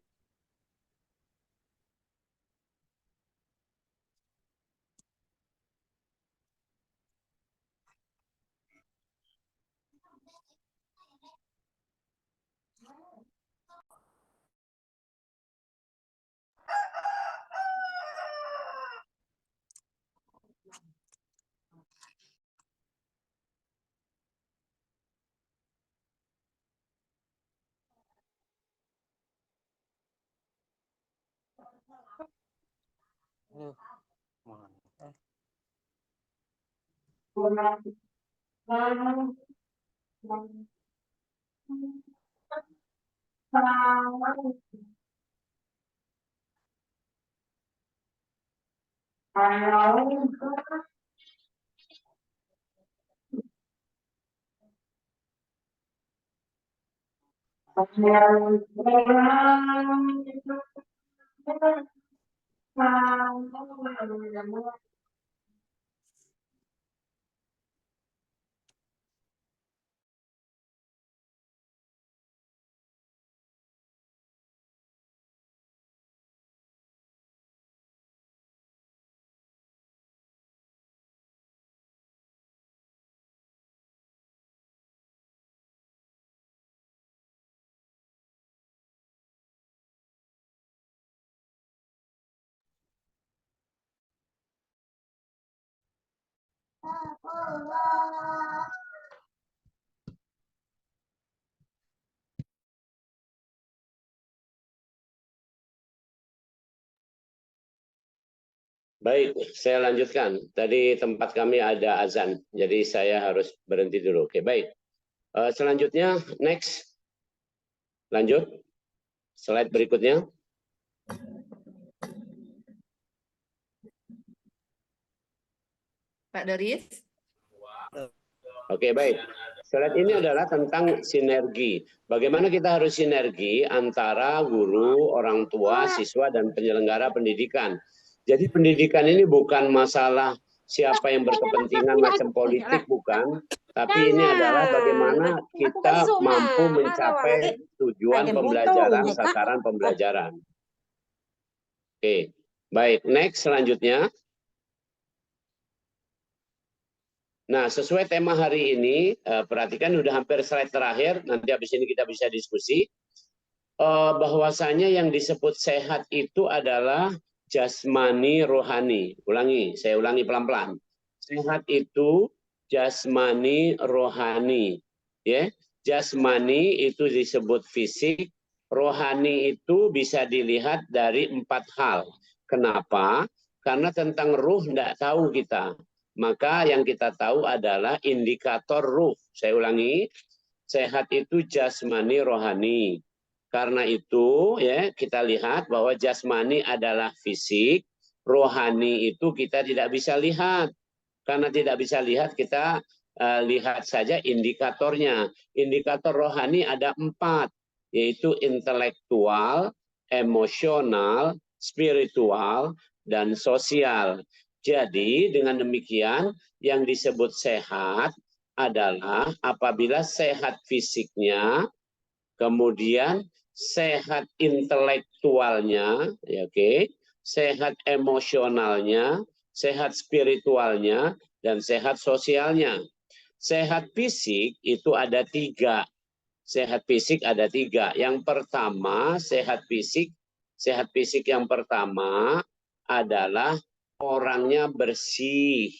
Baik, saya lanjutkan. Tadi tempat kami ada azan, jadi saya harus berhenti dulu. Oke, baik. Selanjutnya, next. Lanjut. Slide berikutnya. Pak Doris. Oke, baik. Slide ini adalah tentang sinergi. Bagaimana kita harus sinergi antara guru, orang tua, siswa, dan penyelenggara pendidikan. Jadi pendidikan ini bukan masalah siapa yang berkepentingan macam politik, bukan. Tapi ini adalah bagaimana kita mampu mencapai tujuan pembelajaran, sasaran pembelajaran. Oke, baik. Next, selanjutnya. Nah, sesuai tema hari ini, perhatikan udah hampir slide terakhir, nanti habis ini kita bisa diskusi. Bahwasanya yang disebut sehat itu adalah jasmani rohani. Saya ulangi pelan-pelan. Sehat itu jasmani rohani. Ya, jasmani itu disebut fisik, rohani itu bisa dilihat dari 4 hal. Kenapa? Karena tentang ruh tidak tahu kita. Maka yang kita tahu adalah indikator ruh. Saya ulangi, sehat itu jasmani rohani. Karena itu ya kita lihat bahwa jasmani adalah fisik, rohani itu kita tidak bisa lihat. Karena tidak bisa lihat, kita lihat saja indikatornya. Indikator rohani ada 4, yaitu intelektual, emosional, spiritual, dan sosial. Jadi dengan demikian yang disebut sehat adalah apabila sehat fisiknya, kemudian sehat intelektualnya, ya, oke, sehat emosionalnya, sehat spiritualnya, dan sehat sosialnya. Sehat fisik itu ada 3. Sehat fisik ada 3. Yang pertama, sehat fisik yang pertama adalah orangnya bersih,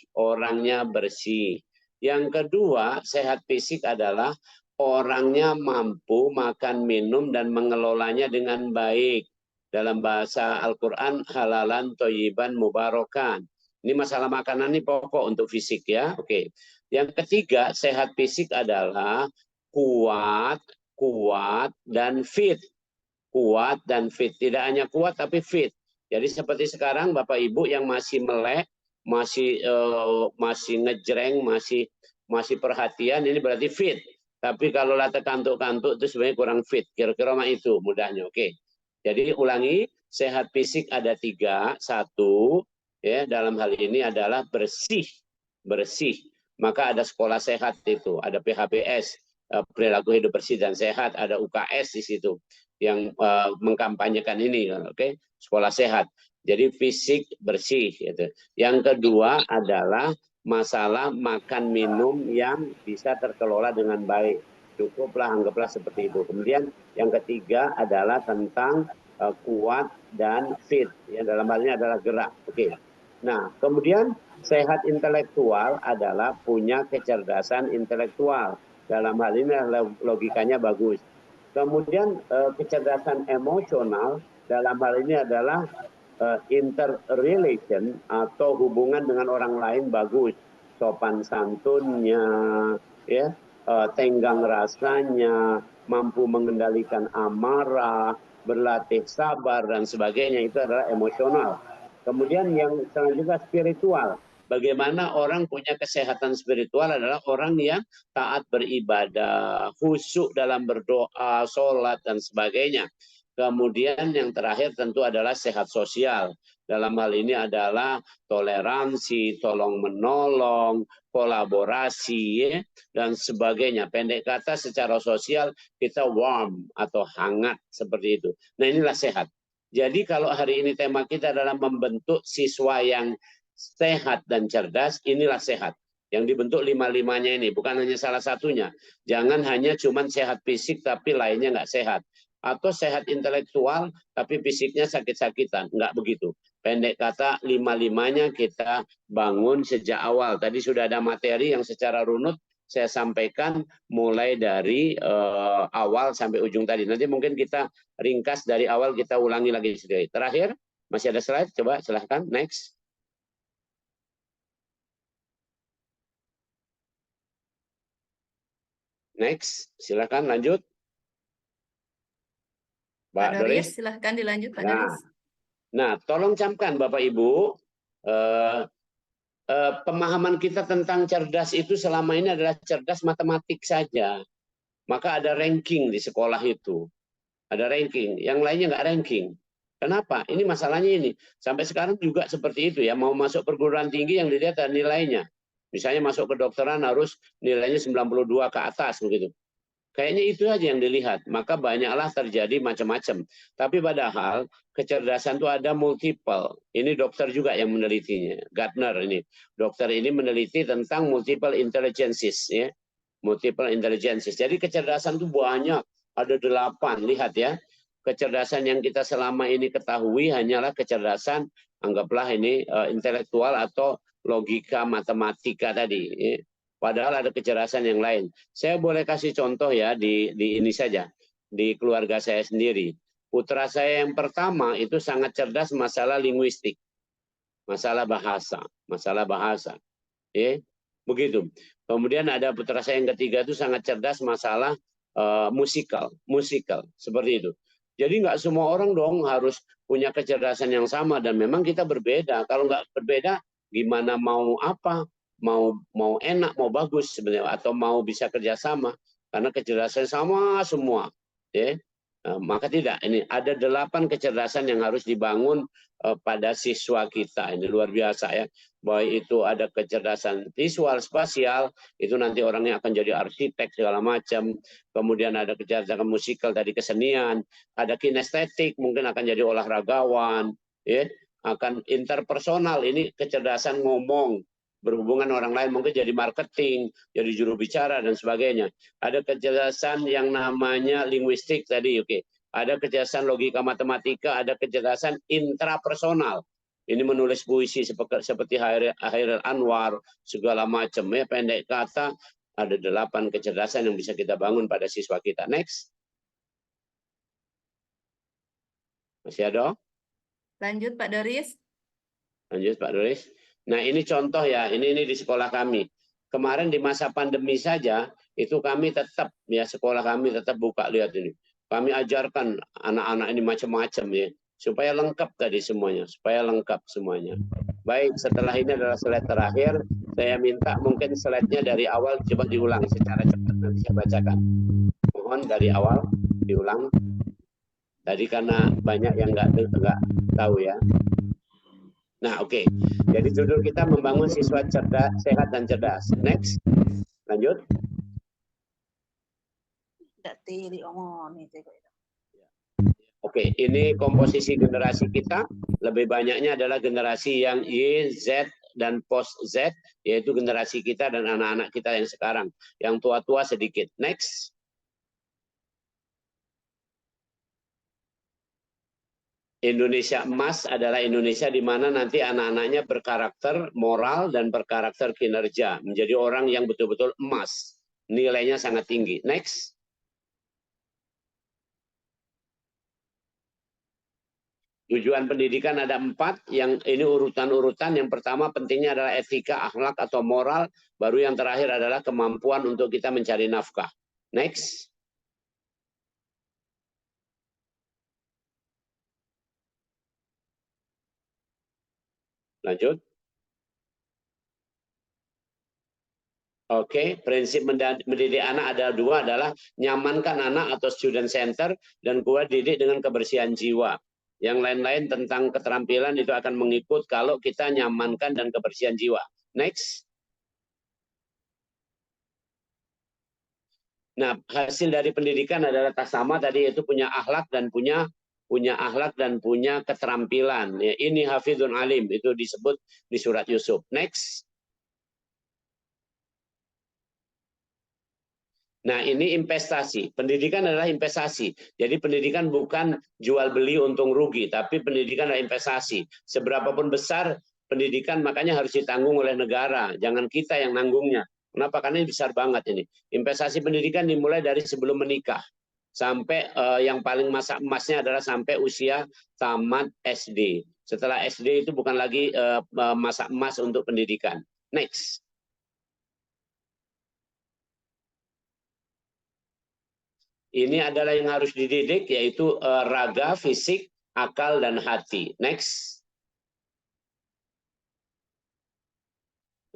Yang kedua, sehat fisik adalah orangnya mampu makan, minum, dan mengelolanya dengan baik. Dalam bahasa Al-Quran, halalan, thayyiban, mubarakan. Ini masalah makanan ini pokok untuk fisik ya. Oke. Yang ketiga, sehat fisik adalah kuat dan fit. Kuat dan fit. Tidak hanya kuat tapi fit. Jadi seperti sekarang Bapak Ibu yang masih melek, masih ngejreng, masih perhatian, ini berarti fit. Tapi kalau latih kantuk-kantuk itu sebenarnya kurang fit. Kira-kira itu mudahnya. Oke. Jadi ulangi, sehat fisik ada 3. 1, ya, dalam hal ini adalah bersih. Maka ada sekolah sehat itu, ada PHBS, perilaku hidup bersih dan sehat, ada UKS di situ yang mengkampanyekan ini, oke, sekolah sehat. Jadi fisik bersih gitu. Yang kedua adalah masalah makan minum yang bisa terkelola dengan baik. Cukuplah, anggaplah seperti itu. Kemudian yang ketiga adalah tentang kuat dan fit. Ya, dalam hal ini adalah gerak. Oke. Nah, kemudian sehat intelektual adalah punya kecerdasan intelektual. Dalam hal ini logikanya bagus. Kemudian kecerdasan emosional dalam hal ini adalah interrelation atau hubungan dengan orang lain bagus. Sopan santunnya, ya, tenggang rasanya, mampu mengendalikan amarah, berlatih sabar dan sebagainya, itu adalah emosional. Kemudian yang selanjutnya spiritual. Bagaimana orang punya kesehatan spiritual adalah orang yang taat beribadah, khusyuk dalam berdoa, sholat, dan sebagainya. Kemudian yang terakhir tentu adalah sehat sosial. Dalam hal ini adalah toleransi, tolong menolong, kolaborasi, ya, dan sebagainya. Pendek kata secara sosial kita warm atau hangat seperti itu. Nah, inilah sehat. Jadi kalau hari ini tema kita adalah membentuk siswa yang sehat dan cerdas, inilah sehat. Yang dibentuk 5-5-nya ini, bukan hanya salah satunya. Jangan hanya cuman sehat fisik tapi lainnya nggak sehat. Atau sehat intelektual tapi fisiknya sakit-sakitan. Nggak begitu. Pendek kata 5-5-nya kita bangun sejak awal. Tadi sudah ada materi yang secara runut saya sampaikan mulai dari awal sampai ujung tadi. Nanti mungkin kita ringkas dari awal, kita ulangi lagi sedikit. Terakhir, masih ada slide? Coba silahkan, next. Next, silakan lanjut. Pak Doris, silahkan dilanjut Pak Doris. Nah, tolong camkan Bapak Ibu, pemahaman kita tentang cerdas itu selama ini adalah cerdas matematik saja. Maka ada ranking di sekolah itu. Ada ranking, yang lainnya nggak ranking. Kenapa? Ini masalahnya ini. Sampai sekarang juga seperti itu ya, mau masuk perguruan tinggi yang dilihat ada nilainya. Misalnya masuk kedokteran harus nilainya 92 ke atas begitu. Kayaknya itu aja yang dilihat. Maka banyaklah terjadi macam-macam. Tapi padahal kecerdasan itu ada multiple. Ini dokter juga yang menelitinya. Gardner ini. Dokter ini meneliti tentang multiple intelligences. Ya. Multiple intelligences. Jadi kecerdasan itu banyak. Ada 8. Lihat ya. Kecerdasan yang kita selama ini ketahui hanyalah kecerdasan, anggaplah ini intelektual atau logika matematika tadi. Ya. Padahal ada kecerdasan yang lain. Saya boleh kasih contoh ya di ini saja. Di keluarga saya sendiri. Putra saya yang pertama itu sangat cerdas masalah linguistik. Masalah bahasa. Ya, begitu. Kemudian ada putra saya yang ketiga itu sangat cerdas masalah musikal. Seperti itu. Jadi nggak semua orang dong harus punya kecerdasan yang sama. Dan memang kita berbeda. Kalau nggak berbeda, gimana mau apa? Mau enak, mau bagus sebenarnya, atau mau bisa kerjasama, karena kecerdasan sama semua, ya. Maka tidak, ini ada 8 kecerdasan yang harus dibangun pada siswa kita. Ini luar biasa ya, bahwa itu ada kecerdasan visual, spasial, itu nanti orangnya akan jadi arsitek segala macam. Kemudian ada kecerdasan musikal, tadi kesenian, ada kinestetik, mungkin akan jadi olahragawan, ya. akan interpersonal. Ini kecerdasan ngomong, berhubungan orang lain, mungkin jadi marketing, jadi juru bicara dan sebagainya. Ada kecerdasan yang namanya linguistik tadi, oke. Ada kecerdasan logika matematika, ada kecerdasan intrapersonal. Ini menulis puisi seperti Hairil Anwar, segala macam ya, pendek kata. Ada 8 kecerdasan yang bisa kita bangun pada siswa kita. Next. Masih ada? Lanjut Pak Doris. Lanjut Pak Doris. Nah ini contoh ya, ini di sekolah kami. Kemarin di masa pandemi saja, itu kami tetap, ya sekolah kami tetap buka, lihat ini. Kami ajarkan anak-anak ini macam-macam ya, supaya lengkap tadi semuanya, supaya lengkap semuanya. Baik, setelah ini adalah slide terakhir. Saya minta mungkin slide-nya dari awal coba diulang secara cepat, nanti saya bacakan. Mohon dari awal diulang. Tadi karena banyak yang nggak tahu ya. Nah, oke. Jadi judul kita membangun siswa cerdas, sehat dan cerdas. Next. Lanjut. Oke, ini komposisi generasi kita. Lebih banyaknya adalah generasi yang Y, Z, dan post Z, yaitu generasi kita dan anak-anak kita yang sekarang. Yang tua-tua sedikit. Next. Indonesia emas adalah Indonesia di mana nanti anak-anaknya berkarakter moral dan berkarakter kinerja. Menjadi orang yang betul-betul emas. Nilainya sangat tinggi. Next. Tujuan pendidikan ada 4, yang ini urutan-urutan. Yang pertama pentingnya adalah etika, akhlak atau moral. Baru yang terakhir adalah kemampuan untuk kita mencari nafkah. Next. Lanjut. Oke, prinsip mendidik anak ada 2, adalah nyamankan anak atau student center, dan kedua didik dengan kebersihan jiwa. Yang lain-lain tentang keterampilan itu akan mengikut kalau kita nyamankan dan kebersihan jiwa. Next. Nah, hasil dari pendidikan adalah sama tadi, yaitu punya akhlak dan punya akhlak dan punya keterampilan. Ya, ini hafizun alim, itu disebut di surat Yusuf. Next. Nah, ini investasi. Pendidikan adalah investasi. Jadi pendidikan bukan jual beli untung rugi, tapi pendidikan adalah investasi. Seberapapun besar pendidikan, makanya harus ditanggung oleh negara. Jangan kita yang nanggungnya. Kenapa? Karena ini besar banget ini. Investasi pendidikan dimulai dari sebelum menikah. Sampai yang paling masa emasnya adalah sampai usia tamat SD. Setelah SD itu bukan lagi masa emas untuk pendidikan. Next. Ini adalah yang harus dididik, yaitu raga, fisik, akal, dan hati. Next.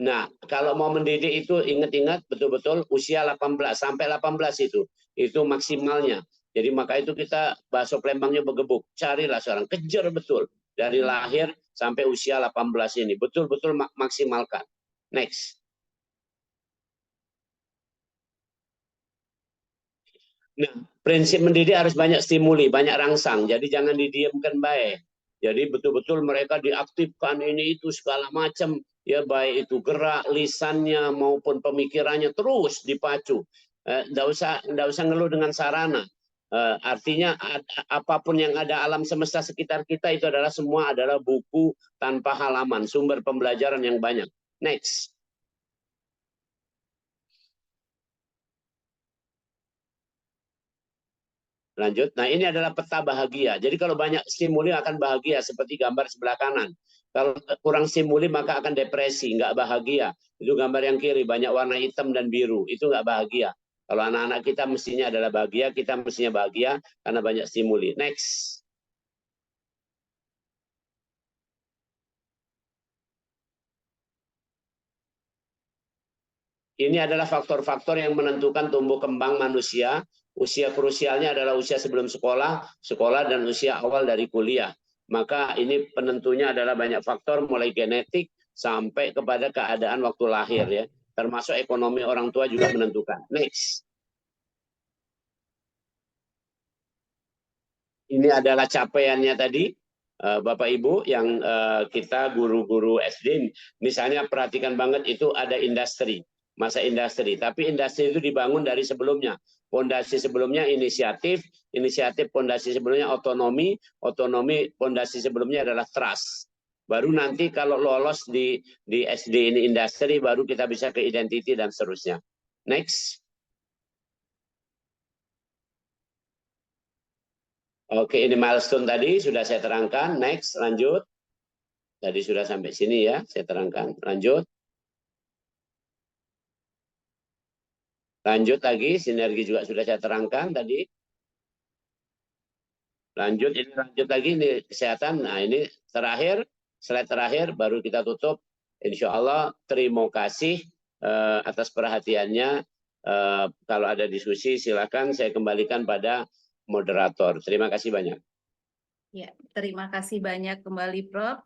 Nah, kalau mau mendidik itu ingat-ingat betul-betul usia 18, sampai 18 itu maksimalnya. Jadi maka itu kita bakso Palembangnya bergebuk. Carilah seorang, kejar betul. Dari lahir sampai usia 18 ini. Betul-betul maksimalkan. Next. Nah, prinsip mendidik harus banyak stimuli, banyak rangsang. Jadi jangan didiamkan baik. Jadi betul-betul mereka diaktifkan ini itu segala macam. Ya baik itu gerak, lisannya maupun pemikirannya terus dipacu. Nggak usah ngeluh dengan sarana. Artinya apapun yang ada alam semesta sekitar kita itu adalah semua adalah buku tanpa halaman, sumber pembelajaran yang banyak. Next. Lanjut. Nah, ini adalah peta bahagia. Jadi kalau banyak stimuli akan bahagia, seperti gambar sebelah kanan. Kalau kurang stimuli maka akan depresi, nggak bahagia. Itu gambar yang kiri, banyak warna hitam dan biru. Itu nggak bahagia. Kalau anak-anak kita mestinya adalah bahagia, kita mestinya bahagia karena banyak stimuli. Next. Ini adalah faktor-faktor yang menentukan tumbuh kembang manusia. Usia krusialnya adalah usia sebelum sekolah, dan usia awal dari kuliah. Maka ini penentunya adalah banyak faktor, mulai genetik sampai kepada keadaan waktu lahir ya. Termasuk ekonomi orang tua juga menentukan. Next. Ini adalah capaiannya tadi. Bapak Ibu yang kita guru-guru SD, misalnya perhatikan banget itu ada industri, masa industri. Tapi industri itu dibangun dari sebelumnya. Pondasi sebelumnya inisiatif, pondasi sebelumnya otonomi, pondasi sebelumnya adalah trust. Baru nanti kalau lolos di SD ini industri, baru kita bisa ke identity dan seterusnya. Next. Oke, ini milestone tadi sudah saya terangkan. Next, lanjut. Tadi sudah sampai sini ya, saya terangkan. Lanjut. Lanjut lagi, sinergi juga sudah saya terangkan tadi. Lanjut, ini lanjut lagi, ini kesehatan. Nah, ini terakhir, slide terakhir, baru kita tutup. Insya Allah, terima kasih atas perhatiannya. Kalau ada diskusi, silakan saya kembalikan pada moderator. Terima kasih banyak. Ya, terima kasih banyak kembali Prof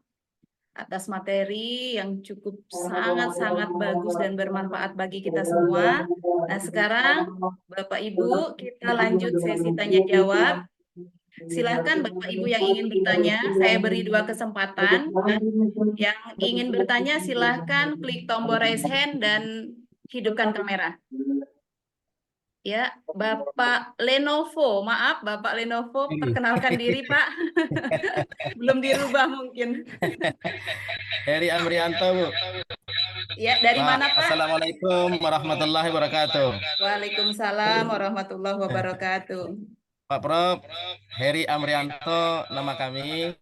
atas materi yang cukup sangat-sangat bagus dan bermanfaat bagi kita semua. Nah, sekarang Bapak Ibu, kita lanjut sesi tanya jawab. Silahkan Bapak Ibu yang ingin bertanya, saya beri 2 kesempatan. Yang ingin bertanya silahkan klik tombol raise hand dan hidupkan kamera. Ya, Bapak Lenovo, maaf Bapak Lenovo, perkenalkan diri Pak. Belum dirubah mungkin. Heri Amrianto, Bu. Ya, dari mana Pak? Assalamualaikum warahmatullahi wabarakatuh. Waalaikumsalam warahmatullahi wabarakatuh. Pak Prof, Heri Amrianto nama kami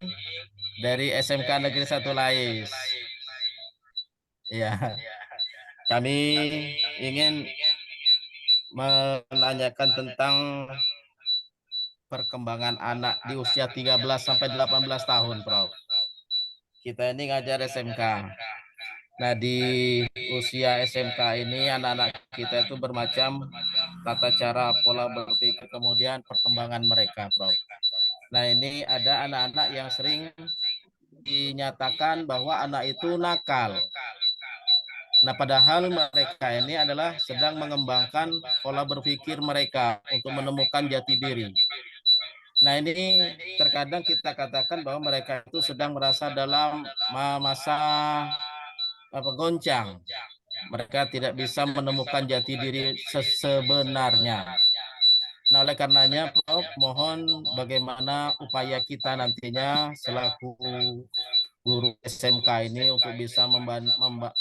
dari SMK Negeri 1 Lais. Ya, kami ingin menanyakan tentang perkembangan anak di usia 13 sampai 18 tahun, Prof. Kita ini ngajar SMK. Nah, di usia SMK ini anak-anak kita itu bermacam tata cara, pola berpikir, kemudian perkembangan mereka, Prof. Nah, ini ada anak-anak yang sering dinyatakan bahwa anak itu nakal. Nah, padahal mereka ini adalah sedang mengembangkan pola berpikir mereka untuk menemukan jati diri. Nah, ini terkadang kita katakan bahwa mereka itu sedang merasa dalam masa goncang. Mereka tidak bisa menemukan jati diri sebenarnya. Nah, oleh karenanya, Prof, mohon bagaimana upaya kita nantinya selaku guru SMK ini untuk bisa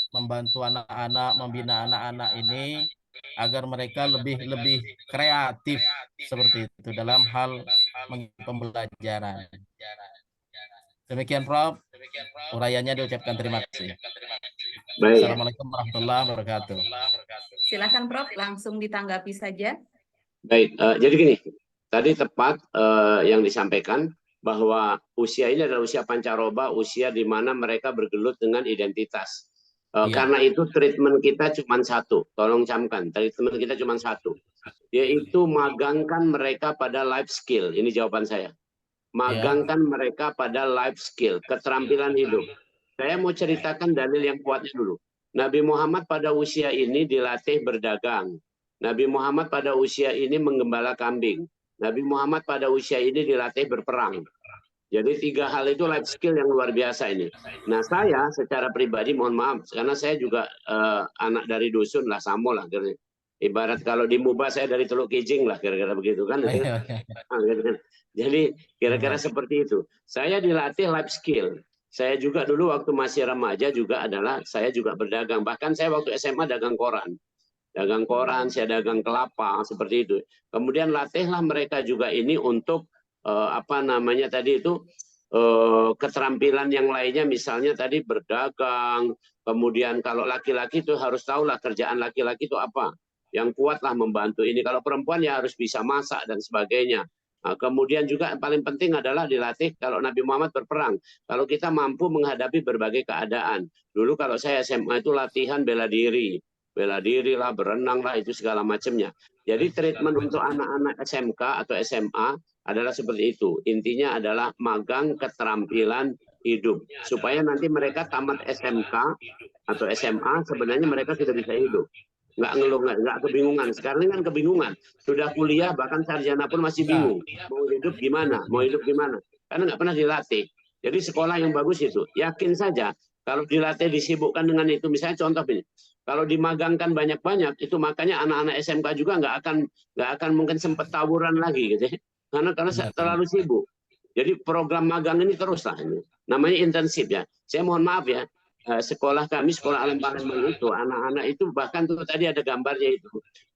membantu anak-anak, membina anak-anak ini agar mereka lebih kreatif seperti itu dalam hal pembelajaran. Demikian Prof, urayanya diucapkan terima kasih. Baik. Assalamualaikum warahmatullahi wabarakatuh. Silakan Prof, langsung ditanggapi saja. Baik, jadi gini, tadi tepat yang disampaikan bahwa usia ini adalah usia pancaroba, usia di mana mereka bergelut dengan identitas. Karena itu treatment kita cuma satu, tolong camkan, treatment kita cuma satu, yaitu magangkan mereka pada life skill. Ini jawaban saya. Magangkan mereka pada life skill, keterampilan hidup. Saya mau ceritakan dalil yang kuatnya dulu. Nabi Muhammad pada usia ini dilatih berdagang. Nabi Muhammad pada usia ini menggembala kambing. Nabi Muhammad pada usia ini dilatih berperang. Jadi 3 hal itu life skill yang luar biasa ini. Nah, saya secara pribadi mohon maaf karena saya juga anak dari dusun lah, Samo lah. Ibarat kalau di Muba saya dari Teluk Kijing lah, kira-kira begitu kan. Jadi kira-kira seperti itu. Saya dilatih life skill. Saya juga dulu waktu masih remaja juga saya juga berdagang. Bahkan saya waktu SMA dagang koran. Dagang koran, saya dagang kelapa, seperti itu. Kemudian latihlah mereka juga ini untuk keterampilan yang lainnya, misalnya tadi berdagang. Kemudian kalau laki-laki itu harus tahulah kerjaan laki-laki itu apa. Yang kuatlah membantu ini. Kalau perempuan ya harus bisa masak dan sebagainya. Nah, kemudian juga yang paling penting adalah dilatih kalau Nabi Muhammad berperang. Kalau kita mampu menghadapi berbagai keadaan. Dulu kalau saya SMA itu latihan bela diri lah, berenang lah, itu segala macamnya. Jadi treatment untuk anak-anak SMK atau SMA adalah seperti itu. Intinya adalah magang keterampilan hidup. Supaya nanti mereka tamat SMK atau SMA, sebenarnya mereka sudah bisa hidup. Nggak ngeluh, nggak kebingungan. Sekarang ini kan kebingungan. Sudah kuliah, bahkan sarjana pun masih bingung. Mau hidup gimana? Karena nggak pernah dilatih. Jadi sekolah yang bagus itu, yakin saja kalau dilatih disibukkan dengan itu, misalnya contoh ini, kalau dimagangkan banyak-banyak, itu makanya anak-anak SMK juga nggak akan mungkin sempat tawuran lagi, gitu ya. Karena terlalu sibuk. Jadi program magang ini teruslah ini, namanya intensif ya. Saya mohon maaf ya, sekolah kami, sekolah Alam Palembang itu, anak-anak itu bahkan tuh tadi ada gambarnya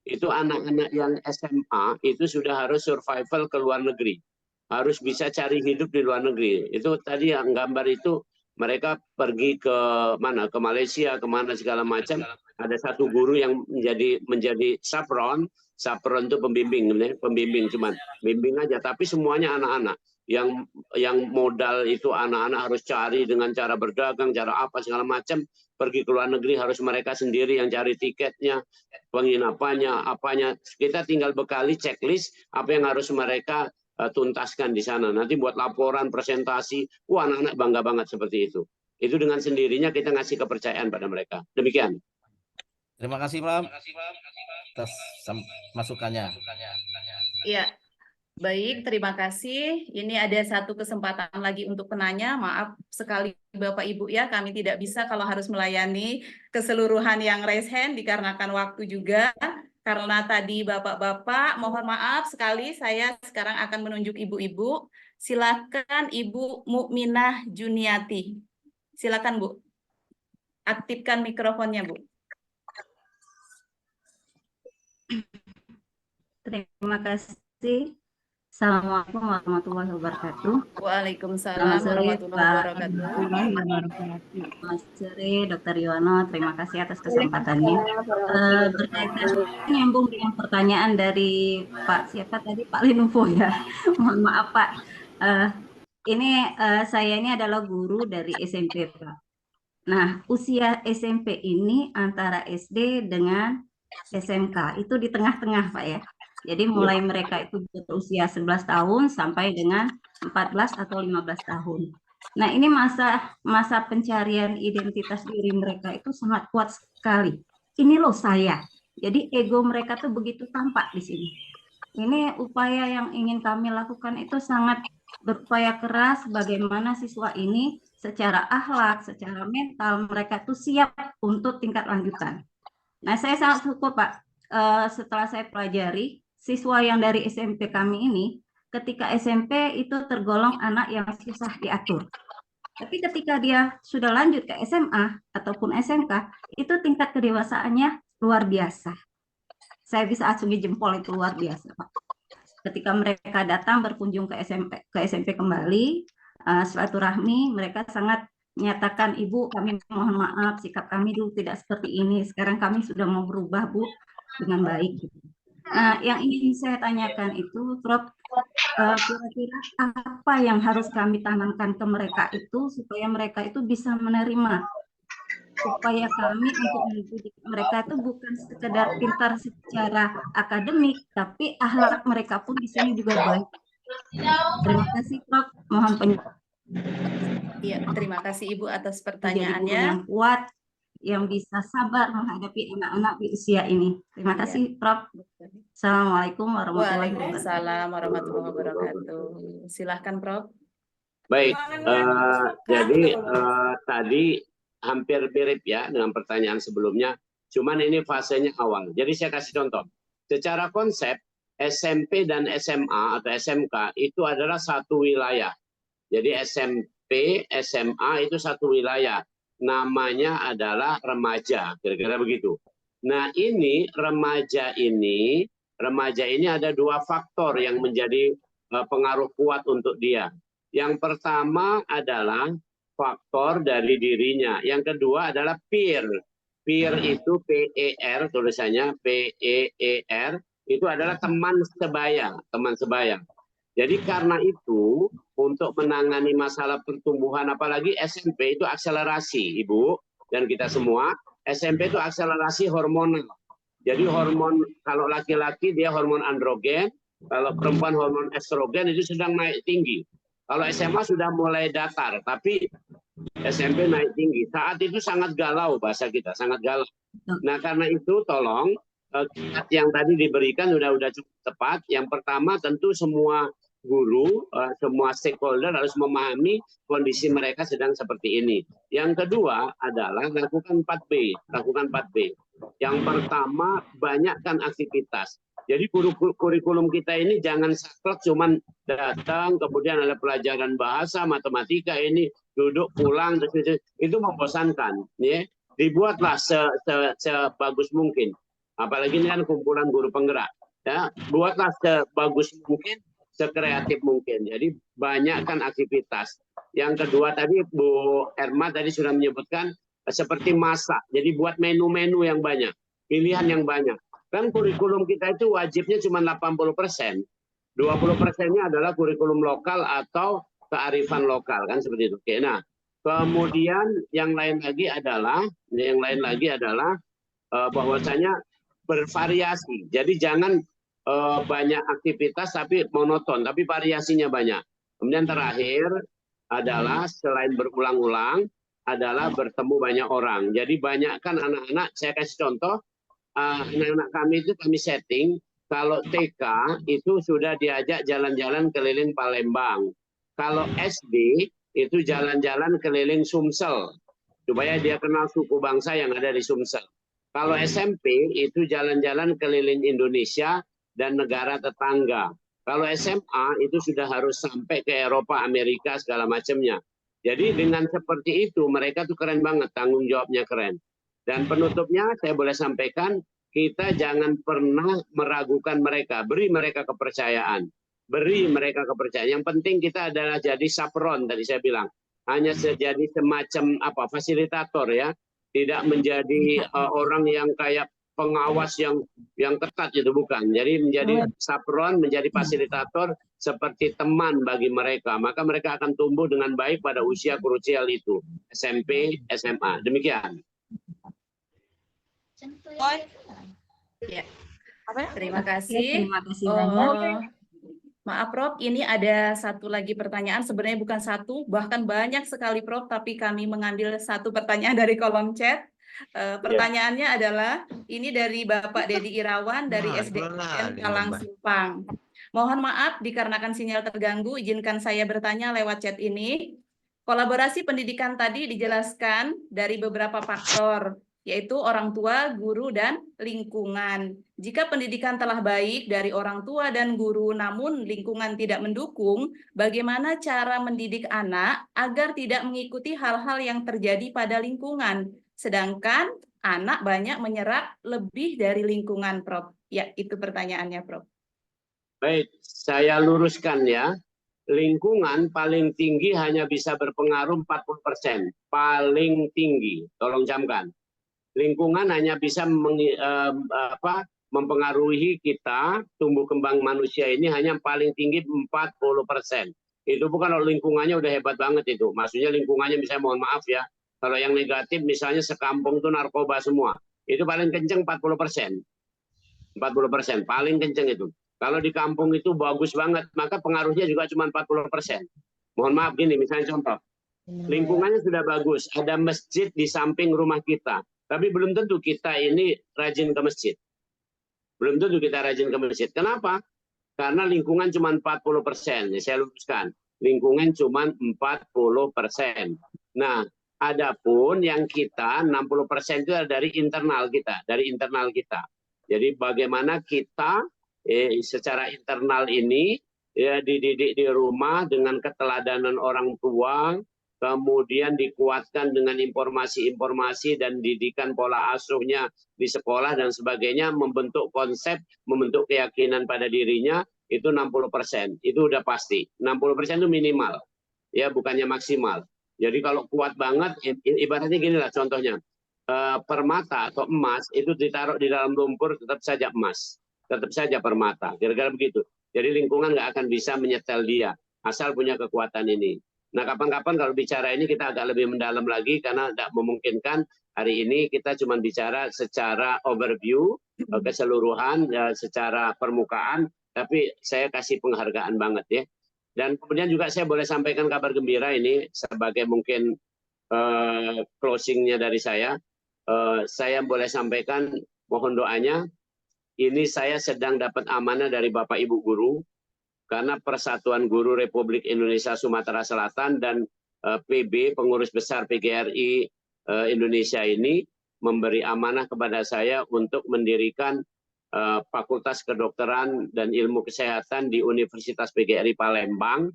itu anak-anak yang SMA itu sudah harus survival ke luar negeri, harus bisa cari hidup di luar negeri. Itu tadi yang gambar itu mereka pergi ke mana, ke Malaysia, kemana segala macam. Ada satu guru yang menjadi sapron itu pembimbing cuman bimbing aja, tapi semuanya anak-anak. Yang modal itu anak-anak harus cari dengan cara berdagang, cara apa segala macam, pergi ke luar negeri harus mereka sendiri yang cari tiketnya, penginapannya, apanya. Kita tinggal bekali checklist apa yang harus mereka tuntaskan di sana. Nanti buat laporan, presentasi, wah anak-anak bangga banget seperti itu. Itu dengan sendirinya kita ngasih kepercayaan pada mereka. Demikian. Terima kasih, Prof. Atas masukannya. Iya. Baik, terima kasih. Ini ada satu kesempatan lagi untuk penanya. Maaf sekali Bapak Ibu ya, kami tidak bisa kalau harus melayani keseluruhan yang raise hand dikarenakan waktu juga. Karena tadi Bapak-Bapak, mohon maaf sekali saya sekarang akan menunjuk Ibu-Ibu. Silakan Ibu Mukminah Juniati. Silakan Bu. Aktifkan mikrofonnya Bu. Terima kasih. Assalamualaikum warahmatullahi wabarakatuh. Waalaikumsalam warahmatullahi wabarakatuh. Mas Sore, Dr. Yuwono, terima kasih atas kesempatannya. Berkaitan nyambung dengan pertanyaan dari Pak siapa tadi, Pak Lenovo ya. Mohon maaf Pak. Saya ini adalah guru dari SMP Pak. Nah, usia SMP ini antara SD dengan SMK itu di tengah-tengah Pak ya. Jadi mulai mereka itu berusia 11 tahun sampai dengan 14 atau 15 tahun. Nah, ini masa pencarian identitas diri mereka itu sangat kuat sekali. Ini loh saya. Jadi ego mereka tuh begitu tampak di sini. Ini upaya yang ingin kami lakukan itu sangat berupaya keras bagaimana siswa ini secara akhlak, secara mental mereka tuh siap untuk tingkat lanjutan. Nah, saya sangat syukur Pak, setelah saya pelajari, siswa yang dari SMP kami ini, ketika SMP itu tergolong anak yang susah diatur. Tapi ketika dia sudah lanjut ke SMA ataupun SMK, itu tingkat kedewasaannya luar biasa. Saya bisa acungi jempol itu luar biasa, Pak. Ketika mereka datang berkunjung ke SMP kembali, silaturahmi, mereka sangat menyatakan, Ibu, kami mohon maaf, sikap kami dulu tidak seperti ini. Sekarang kami sudah mau berubah, Bu, dengan baik. Nah, yang ingin saya tanyakan itu, Prof, kira-kira apa yang harus kami tanamkan ke mereka itu supaya mereka itu bisa menerima, supaya kami untuk mendidik mereka itu bukan sekedar pintar secara akademik, tapi akhlak mereka pun di sini juga baik. Terima kasih, Prof. Mohon penjelasan. Iya, terima kasih Ibu atas Jadi pertanyaannya. guru yang kuat, yang bisa sabar menghadapi anak-anak di usia ini. Terima kasih, Prof. Assalamualaikum warahmatullahi wabarakatuh. Waalaikumsalam warahmatullahi wabarakatuh. Silahkan Prof. Baik, jadi tadi hampir mirip ya dengan pertanyaan sebelumnya, cuman ini fasenya awal. Jadi saya kasih contoh. Secara konsep, SMP dan SMA atau SMK itu adalah satu wilayah. Jadi SMP, SMA itu satu wilayah. Namanya adalah remaja, kira-kira begitu. Nah, ini remaja ini ada dua faktor yang menjadi pengaruh kuat untuk dia. Yang pertama adalah faktor dari dirinya. Yang kedua adalah peer. Peer itu P-E-R, tulisannya P-E-E-R, itu adalah teman sebaya, teman sebaya. Jadi karena itu, untuk menangani masalah pertumbuhan, apalagi SMP itu akselerasi, Ibu, dan kita semua, SMP itu akselerasi hormonal. Jadi hormon, kalau laki-laki dia hormon androgen, kalau perempuan hormon estrogen itu sedang naik tinggi. Kalau SMA sudah mulai datar, tapi SMP naik tinggi. Saat itu sangat galau bahasa kita, sangat galau. Nah karena itu tolong, yang tadi diberikan sudah cukup tepat. Yang pertama tentu semua guru, semua stakeholder harus memahami kondisi mereka sedang seperti ini. Yang kedua adalah lakukan 4B. Lakukan 4B. Yang pertama, banyakkan aktivitas. Jadi kurikulum kita ini jangan saklek cuman datang, kemudian ada pelajaran bahasa, matematika, ini duduk pulang, itu membosankan. Ya. Dibuatlah sebagus mungkin. Apalagi ini kan kumpulan guru penggerak. Ya. Buatlah sebagus mungkin, sekreatif mungkin. Jadi banyakkan aktivitas. Yang kedua tadi Bu Erma tadi sudah menyebutkan seperti masak. Jadi buat menu-menu yang banyak, pilihan yang banyak. Kan kurikulum kita itu wajibnya cuma 80%. 20%-nya adalah kurikulum lokal atau kearifan lokal kan seperti itu. Oke, nah, kemudian yang lain lagi adalah bahwasanya bervariasi. Jadi jangan banyak aktivitas tapi monoton, tapi variasinya banyak. Kemudian terakhir adalah selain berulang-ulang adalah bertemu banyak orang. Jadi banyakkan anak-anak, saya kasih contoh, anak-anak kami itu kami setting, kalau TK itu sudah diajak jalan-jalan keliling Palembang. Kalau SD itu jalan-jalan keliling Sumsel, supaya dia kenal suku bangsa yang ada di Sumsel. Kalau SMP itu jalan-jalan keliling Indonesia dan negara tetangga. Kalau SMA itu sudah harus sampai ke Eropa, Amerika, segala macamnya. Jadi dengan seperti itu mereka tuh keren banget, tanggung jawabnya keren. Dan penutupnya saya boleh sampaikan, kita jangan pernah meragukan mereka, beri mereka kepercayaan. Beri mereka kepercayaan. Yang penting kita adalah jadi sapron, tadi saya bilang. Hanya jadi semacam fasilitator ya. Tidak menjadi orang yang kayak pengawas yang ketat itu, bukan. Jadi menjadi sapron, menjadi fasilitator seperti teman bagi mereka. Maka mereka akan tumbuh dengan baik pada usia krusial itu, SMP, SMA. Demikian. Ya. Terima kasih. Terima kasih banyak. Maaf Prof, ini ada satu lagi pertanyaan. Sebenarnya bukan satu, bahkan banyak sekali Prof, tapi kami mengambil satu pertanyaan dari kolom chat. Pertanyaannya adalah, ini dari Bapak Dedi Irawan dari SDN Talang Simpang. Mohon maaf dikarenakan sinyal terganggu, izinkan saya bertanya lewat chat ini. Kolaborasi pendidikan tadi dijelaskan dari beberapa faktor, yaitu orang tua, guru, dan lingkungan. Jika pendidikan telah baik dari orang tua dan guru, namun lingkungan tidak mendukung, bagaimana cara mendidik anak agar tidak mengikuti hal-hal yang terjadi pada lingkungan? Sedangkan anak banyak menyerap lebih dari lingkungan, Prof. Ya, itu pertanyaannya, Prof. Baik, saya luruskan ya. Lingkungan paling tinggi hanya bisa berpengaruh 40%. Paling tinggi, tolong camkan. Lingkungan hanya bisa mempengaruhi kita, tumbuh kembang manusia ini hanya paling tinggi 40%. Itu bukan kalau lingkungannya udah hebat banget itu. Maksudnya lingkungannya misalnya mohon maaf ya, kalau yang negatif misalnya sekampung itu narkoba semua. Itu paling kenceng 40%. 40%, paling kenceng itu. Kalau di kampung itu bagus banget, maka pengaruhnya juga cuma 40%. Mohon maaf gini, misalnya contoh. Lingkungannya sudah bagus, ada masjid di samping rumah kita. Tapi belum tentu kita ini rajin ke masjid. Belum tentu kita rajin ke masjid. Kenapa? Karena lingkungan cuma 40%. Ya, saya luruskan. Lingkungan cuma 40%. Nah, adapun yang kita 60% itu dari internal kita. Dari internal kita. Jadi bagaimana kita secara internal ini ya dididik di rumah dengan keteladanan orang tua, kemudian dikuatkan dengan informasi-informasi dan didikan pola asuhnya di sekolah dan sebagainya, membentuk konsep, membentuk keyakinan pada dirinya, itu 60%. Itu udah pasti. 60% itu minimal. Ya, bukannya maksimal. Jadi kalau kuat banget, ibaratnya gini lah contohnya. Permata atau emas itu ditaruh di dalam lumpur tetap saja emas. Tetap saja permata. Kira-kira begitu. Jadi lingkungan nggak akan bisa menyetel dia. Asal punya kekuatan ini. Nah, kapan-kapan kalau bicara ini kita agak lebih mendalam lagi karena tidak memungkinkan hari ini kita cuma bicara secara overview, keseluruhan, ya, secara permukaan, tapi saya kasih penghargaan banget ya. Dan kemudian juga saya boleh sampaikan kabar gembira ini sebagai mungkin closingnya dari saya. Saya boleh sampaikan, mohon doanya, ini saya sedang dapat amanah dari Bapak Ibu Guru karena Persatuan Guru Republik Indonesia Sumatera Selatan dan PB, pengurus besar PGRI Indonesia ini memberi amanah kepada saya untuk mendirikan Fakultas Kedokteran dan Ilmu Kesehatan di Universitas PGRI Palembang.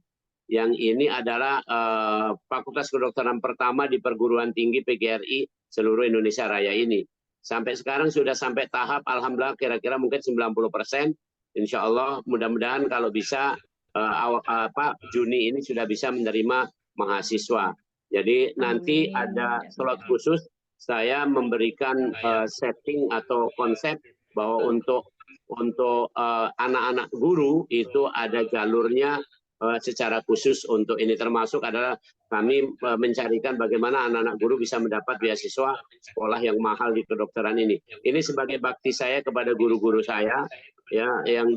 Yang ini adalah Fakultas Kedokteran pertama di perguruan tinggi PGRI seluruh Indonesia Raya ini. Sampai sekarang sudah sampai tahap, alhamdulillah kira-kira mungkin 90%. Insya Allah mudah-mudahan kalau bisa Juni ini sudah bisa menerima mahasiswa. Jadi nanti ada slot khusus saya memberikan setting atau konsep bahwa untuk anak-anak guru itu ada jalurnya secara khusus untuk ini, termasuk adalah kami mencarikan bagaimana anak-anak guru bisa mendapat beasiswa sekolah yang mahal di kedokteran ini. Ini sebagai bakti saya kepada guru-guru saya ya yang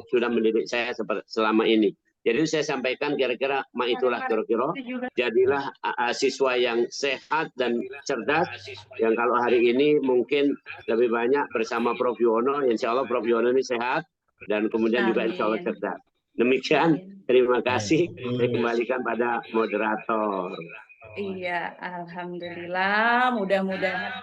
sudah mendidik saya selama ini. Jadi saya sampaikan kira-kira itulah kira-kira jadilah siswa yang sehat dan cerdas, yang kalau hari ini mungkin lebih banyak bersama Prof. Yuwono. Insya Allah Prof. Yuwono ini sehat dan kemudian juga insya Allah cerdas. Demikian, terima kasih. Saya kembalikan pada moderator. Iya, alhamdulillah. Mudah-mudahan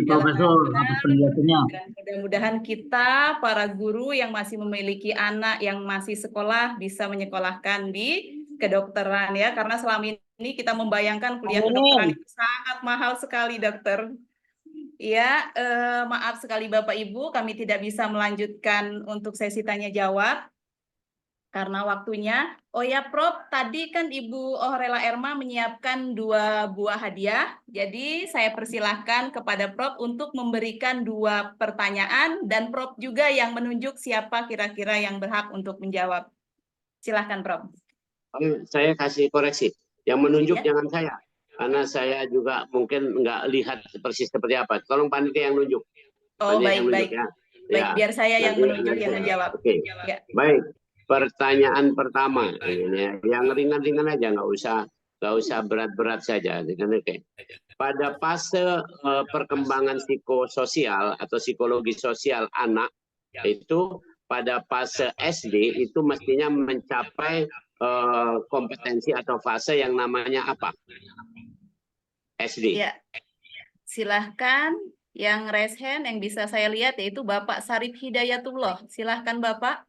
Profesor atas penjelasannya. mudah-mudahan kita para guru yang masih memiliki anak yang masih sekolah bisa menyekolahkan di kedokteran ya, karena selama ini kita membayangkan kuliah kedokteran itu sangat mahal sekali, dokter. Ya, maaf sekali Bapak Ibu, kami tidak bisa melanjutkan untuk sesi tanya jawab karena waktunya. Oh ya Prof, tadi kan Ibu Ohrela Erma menyiapkan 2 buah hadiah. Jadi saya persilahkan kepada Prof untuk memberikan 2 pertanyaan dan Prof juga yang menunjuk siapa kira-kira yang berhak untuk menjawab. Silahkan Prof. Saya kasih koreksi. Yang menunjuk jangan saya. Karena saya juga mungkin nggak lihat persis seperti apa. Tolong panitia yang nunjuk. Oh baik-baik. Ya. Baik, biar saya yang menunjuk yang menjawab. Oke. Ya. Baik. Pertanyaan pertama, ini yang ringan-ringan aja, nggak usah berat-berat saja. Oke. Pada fase perkembangan psikososial atau psikologi sosial anak itu pada fase SD itu mestinya mencapai kompetensi atau fase yang namanya apa? SD. Ya. Silahkan yang raise hand yang bisa saya lihat yaitu Bapak Sarip Hidayatullah. Silahkan Bapak.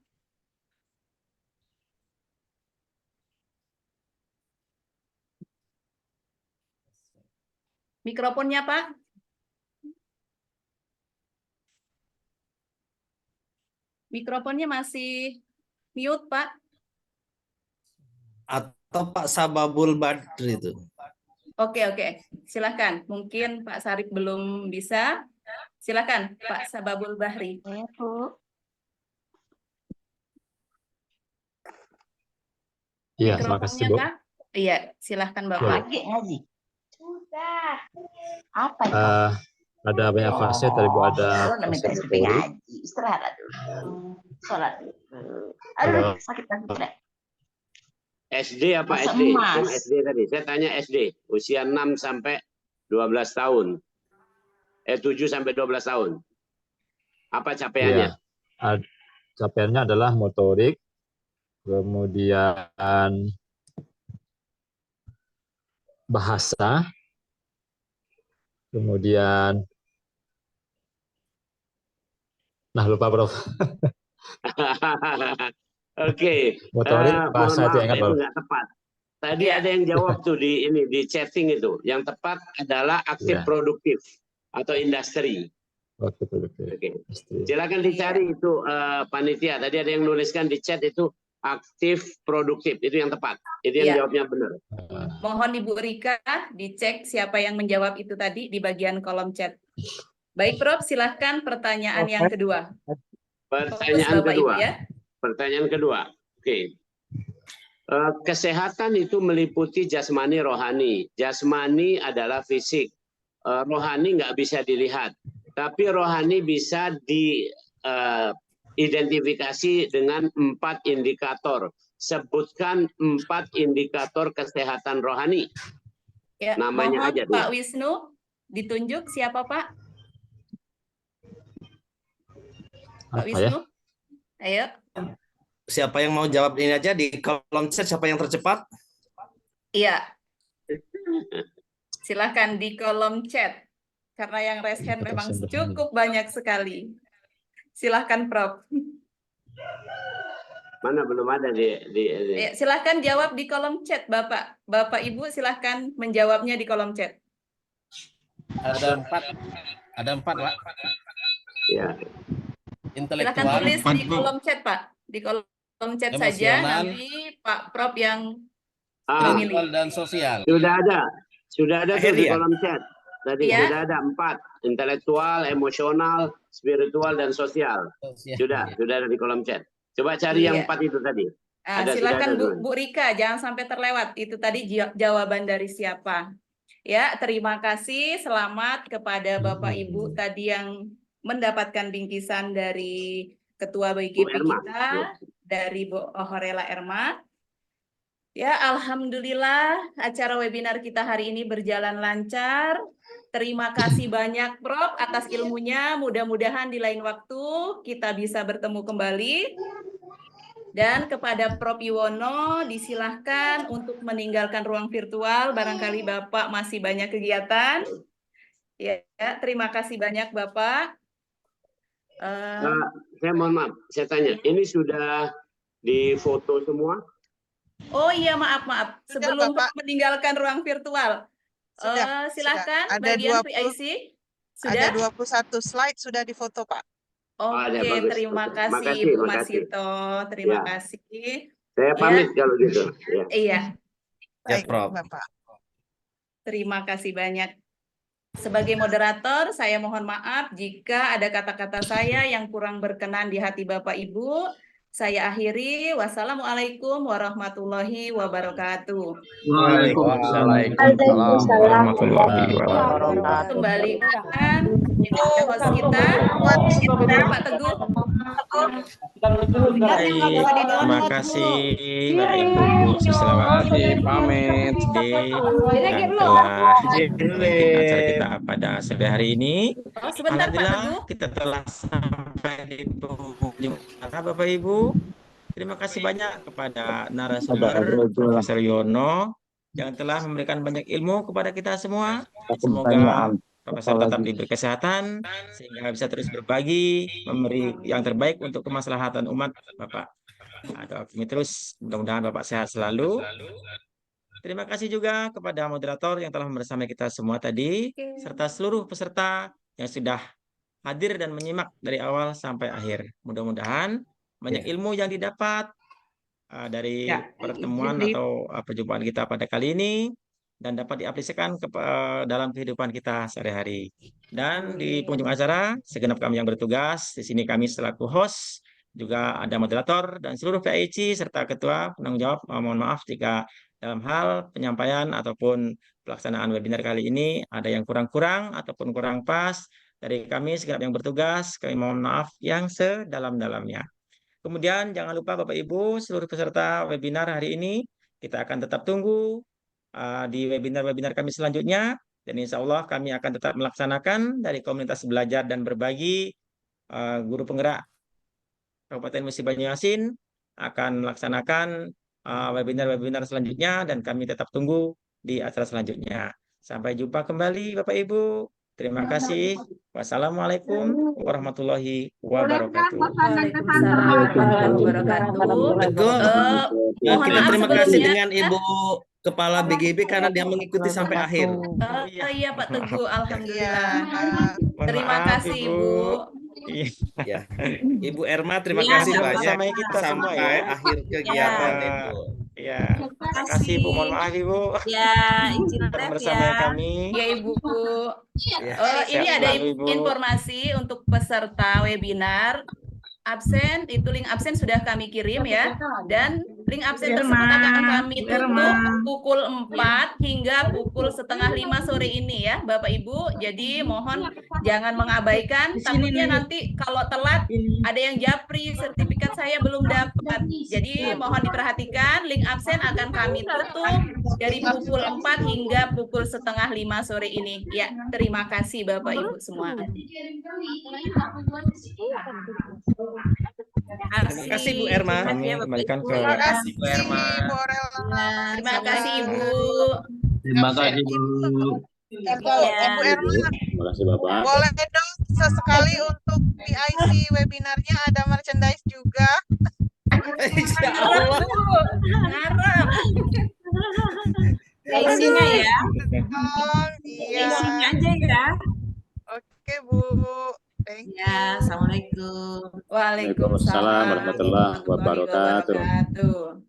Mikrofonnya, Pak. Mikrofonnya masih mute, Pak. Atau Pak Sababul Badri itu. Oke. Silakan. Mungkin Pak Sarip belum bisa. Silakan, Pak Sababul Bahri. Iya, terima kasih, Bu. Pak. Iya, silakan Bapak. Sudah. Apa itu? Ada banyak fase tadi Bu, ada fase euforik. Istirahat dulu. Sholat dulu. Aduh, sakit deh. SD apa SD? Yang SD tadi. Saya tanya SD. Usia 6 sampai 12 tahun. 7 sampai 12 tahun. Apa capaiannya? Ya, capaiannya adalah motorik, kemudian bahasa, kemudian lupa Prof. Oke. Motorik, bahasa itu ingat Prof. Nggak tepat. Tadi ada yang jawab tuh di chatting itu. Yang tepat adalah aktif produktif atau industri. Aktif produktif. Oke. Silakan dicari itu panitia. Tadi ada yang nuliskan di chat itu aktif produktif, itu yang tepat. Itu yang jawabnya benar. Mohon Ibu Rika dicek siapa yang menjawab itu tadi di bagian kolom chat. Baik Prof, silahkan pertanyaan yang kedua. Pertanyaan Bapak, kedua. Ibu, ya. Pertanyaan kedua. Oke. Kesehatan itu meliputi jasmani, rohani. Jasmani adalah fisik. Rohani nggak bisa dilihat. Tapi rohani bisa identifikasi dengan 4 indikator. Sebutkan 4 indikator kesehatan rohani. Ya, namanya mohon aja Pak dulu. Wisnu ditunjuk siapa Pak? Pak Wisnu, ayo. siapa yang mau jawab ini aja di kolom chat, siapa yang tercepat? Iya. Silahkan di kolom chat. Karena yang raise hand memang cukup banyak sekali. Silahkan Prof. Mana belum ada di. Ya, silahkan jawab di kolom chat Bapak. Bapak Ibu silahkan menjawabnya di kolom chat. Ada 4. Ada 4, Pak. Ya. Intelektual. Silahkan tulis di kolom chat, Pak. Di kolom chat saja, Emosional. nanti Pak Prof yang Spiritual dan sosial. Sudah ada tuh di Akhirnya. kolom chat. Tadi Ya. sudah ada 4, intelektual, emosional, spiritual, dan sosial. Sudah ada di kolom chat. Coba cari yang Iya. 4 itu tadi. Silakan sudah ada. Bu Rika, jangan sampai terlewat. Itu tadi jawaban dari siapa. Ya, terima kasih. Selamat kepada Bapak Ibu tadi yang mendapatkan bingkisan dari Ketua BGP Bu Erma. kita, dari Bu Horela Erma. Ya, alhamdulillah acara webinar kita hari ini berjalan lancar. Terima kasih banyak Prof atas ilmunya. Mudah-mudahan di lain waktu kita bisa bertemu kembali. Dan kepada Prof Yuwono disilahkan untuk meninggalkan ruang virtual. Barangkali Bapak masih banyak kegiatan. Ya, terima kasih banyak Bapak. Saya mohon maaf, saya tanya, ini sudah difoto semua? Oh iya, maaf. Sebelum Prof meninggalkan ruang virtual. Silahkan Ada bagian 20 PIC. Ada Sudah? 21 slide sudah difoto, Pak. Oke, bagus. terima kasih Makasih, Bu makasih. Masito. Terima Ya. kasih. Saya pamit kalau gitu. Ya. Iya, Ya, Prof. Bapak. terima kasih banyak. Sebagai moderator, saya mohon maaf jika ada kata-kata saya yang kurang berkenan di hati Bapak Ibu. Saya akhiri. Wassalamualaikum warahmatullahi wabarakatuh. Waalaikumsalam. Warahmatullahi wabarakatuh. Kembalikan host kita, Pak Teguh. Baik, terima kasih Bapak Ibu Siswawati pamit dan telah mengikuti acara kita pada sore hari ini. Sebentar Pak Teguh. Alhamdulillah kita telah sampai di penghujung acara Bapak Ibu. Terima kasih banyak kepada narasumber Profesor Yuwono yang telah memberikan banyak ilmu kepada kita semua. Semoga Profesor tetap diberi kesehatan sehingga bisa terus berbagi, memberi yang terbaik untuk kemaslahatan umat Bapak. Doa kami terus, mudah-mudahan Bapak sehat selalu. Terima kasih juga kepada moderator yang telah bersama kita semua tadi, serta seluruh peserta yang sudah hadir dan menyimak dari awal sampai akhir. Mudah-mudahan banyak ilmu yang didapat dari pertemuan atau perjumpaan kita pada kali ini dan dapat diaplikasikan ke dalam kehidupan kita sehari-hari. Dan di penghujung acara, segenap kami yang bertugas, di sini kami selaku host, juga ada moderator dan seluruh PIC serta ketua penanggung jawab, mohon maaf jika dalam hal penyampaian ataupun pelaksanaan webinar kali ini ada yang kurang-kurang ataupun kurang pas. Dari kami segenap yang bertugas, kami mohon maaf yang sedalam-dalamnya. Kemudian jangan lupa Bapak Ibu, seluruh peserta webinar hari ini, kita akan tetap tunggu di webinar-webinar kami selanjutnya, dan insya Allah kami akan tetap melaksanakan dari komunitas belajar dan berbagi guru penggerak Kabupaten Musi Banyuasin akan melaksanakan webinar-webinar selanjutnya, dan kami tetap tunggu di acara selanjutnya. Sampai jumpa kembali Bapak Ibu. Terima kasih. Wassalamualaikum warahmatullahi wabarakatuh. Kita terima kasih dengan Ibu Kepala BGB karena dia mengikuti sampai akhir. Iya Pak Teguh, alhamdulillah. Terima kasih Ibu. Ya, Ibu Erma terima kasih banyak sampai akhir kegiatan Ibu. Ya, terima kasih Bu. Mohon maaf Ibu. Ya, izin bersama kami. Ya Ibu. Ini ada informasi untuk peserta webinar. Absen, itu link absen sudah kami kirim ya. Dan link absen tersebut akan kami tutup pukul 4 hingga pukul 4:30 sore ini ya Bapak Ibu. Jadi mohon jangan mengabaikan. Takutnya nanti kalau telat ada yang japri, sertifikat saya belum dapat. Jadi mohon diperhatikan, link absen akan kami tutup dari pukul 4 hingga pukul 4:30 sore ini. Ya, terima kasih Bapak Ibu semua. Terima kasih Bu Erma. Kami kembalikan ke Terima kasih Bu Erma. Bu Orelma. Terima kasih Ibu. Terima kasih Bu. Ibu Erma, Terima kasih Bapak. boleh dong sesekali untuk PIC webinarnya ada merchandise juga. Insya Ngarep, Allah. Bu. Ngarep. Isinya ya. Oh, iya. Isinya aja ya. Oke Bu. Thank you. Ya, assalamualaikum. Waalaikumsalam warahmatullahi wabarakatuh.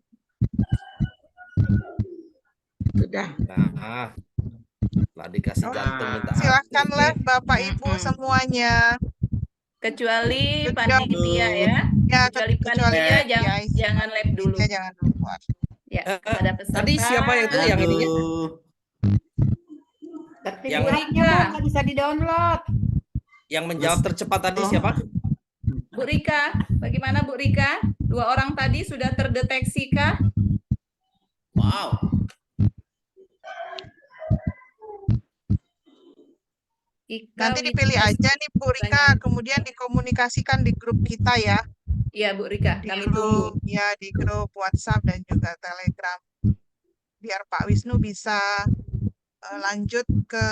Sudah. Nah, lah dikasih jantung minta Silakan live Bapak Ibu semuanya. Kecuali panitia ya. Ya, Kecuali panitia jangan live dulu. Jangan dulu. Ya, pada peserta. Tadi siapa yang itu yang ininya? Yang Rika. Nggak bisa di-download. Yang menjawab tercepat tadi siapa? Bu Rika, bagaimana Bu Rika? 2 orang tadi sudah terdeteksi kah? Wow. Nanti dipilih aja nih Bu Rika, kemudian dikomunikasikan di grup kita ya. Iya Bu Rika, Di kami grup, tunggu. ya di grup WhatsApp dan juga Telegram. Biar Pak Wisnu bisa lanjut ke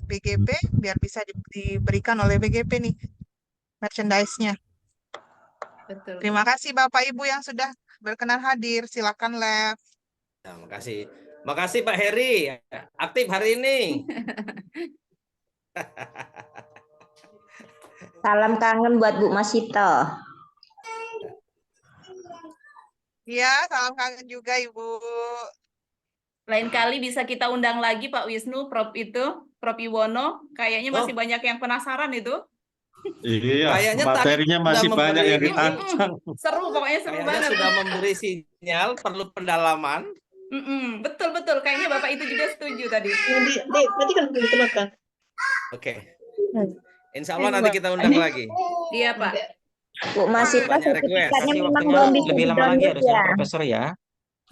BGP, biar bisa diberikan oleh BGP nih merchandise-nya. Betul. Terima kasih Bapak Ibu yang sudah berkenan hadir. Silakan live. Nah, makasih. Makasih Pak Heri, aktif hari ini. Salam kangen buat Bu Masito. Iya, salam kangen juga Ibu. Lain kali bisa kita undang lagi Pak Wisnu, Prof Iwono. Kayaknya masih banyak yang penasaran itu. Iya, Kayaknya materinya tadi masih sudah banyak yang memberi- dirancang. Seru, pokoknya seru Kayaknya banget. sudah memberi sinyal perlu pendalaman. Betul. Kayaknya Bapak itu juga setuju tadi. Berarti kan belum dikenakan. Oke. Insya Allah nanti kita undang lagi. Iya Pak. Bu Masito Banyak request. sertifikatnya memang Waktunya belum bisa lebih lama lagi di-download harusnya ya. Profesor ya.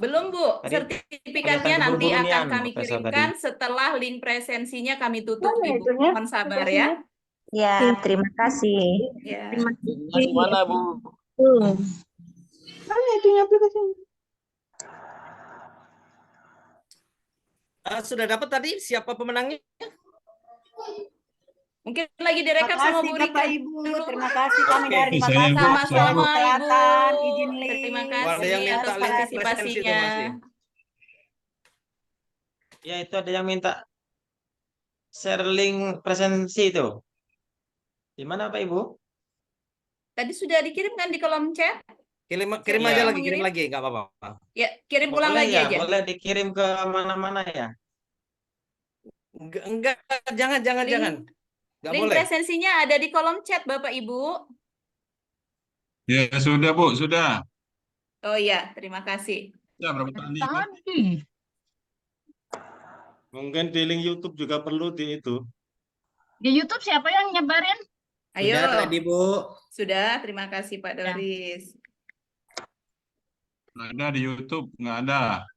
Belum Bu, Tadi sertifikatnya kelihatan nanti keburu-buru akan nih, kami Profesor kirimkan setelah link presensinya kami tutup Mana Ibu. itunya? Mohon sabar ya. Ya, terima kasih. Ya. Masih mana Bu? Mana itunya aplikasinya? Sudah dapat tadi siapa pemenangnya? Mungkin lagi direkap sama Bu Rika. Bapak Ibu, terima kasih kami Oke. dari Saya, Bu. Sama-sama Kesehatan, Ibu. izin link. Terima Ada yang kasih minta atas link presensi itu partisipasinya. masih. Ya, itu ada yang minta share link presensi itu. Di mana Pak Ibu? Tadi sudah dikirimkan di kolom chat. Kirim Iya. aja lagi, kirim lagi, nggak apa-apa. Ya, kirim ulang Boleh lagi ya, aja. boleh dikirim ke mana-mana ya. Enggak, jangan. Nggak Link boleh. presensinya ada di kolom chat Bapak Ibu. Ya sudah Bu, sudah. Oh iya, terima kasih. Ya berapa tadi? Mungkin di link YouTube juga perlu di itu. Di YouTube siapa yang nyebarin? Ayo. Sudah tadi Bu. Sudah, terima kasih Pak Doris. Nggak ada di YouTube, nggak ada.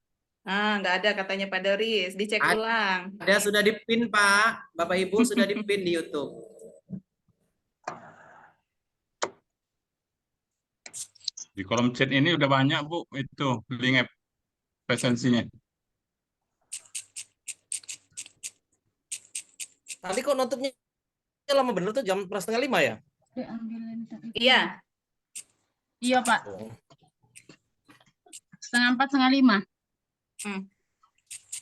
Nggak ada katanya Pak Doris. Dicek ulang. Ada sudah dipin Pak, Bapak Ibu sudah dipin di YouTube. Di kolom chat ini udah banyak Bu, itu link presensinya. Tadi kok nutupnya lama bener tuh jam 4:30 ya? Iya. Iya Pak. 4:30, 4:30.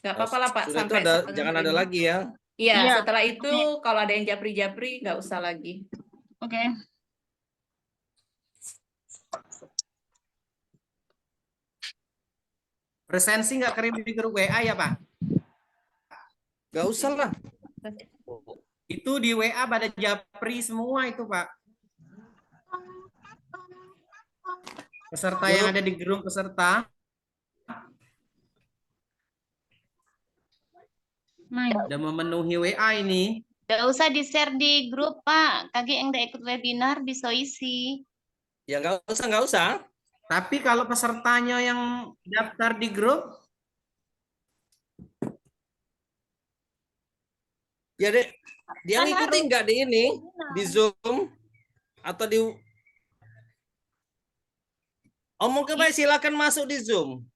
Nggak apa-apa lah Pak. Sudah itu Sampai ada, 4:30. jangan ada lagi ya. Iya, Iya. setelah itu kalau ada yang japri-japri nggak usah lagi. Oke. Presensi nggak kirim di grup WA ya Pak? Nggak usah lah. Itu di WA pada japri semua itu Pak. Peserta yang ada di grup peserta. Udah memenuhi WA ini. Gak usah di-share di grup, Pak. Kaki yang udah ikut webinar bisa isi. Ya nggak usah. Tapi kalau pesertanya yang daftar di grup, ya deh, dia Kan ngikutin nggak di ini, di Zoom atau di Omong ke baik, silakan masuk di Zoom.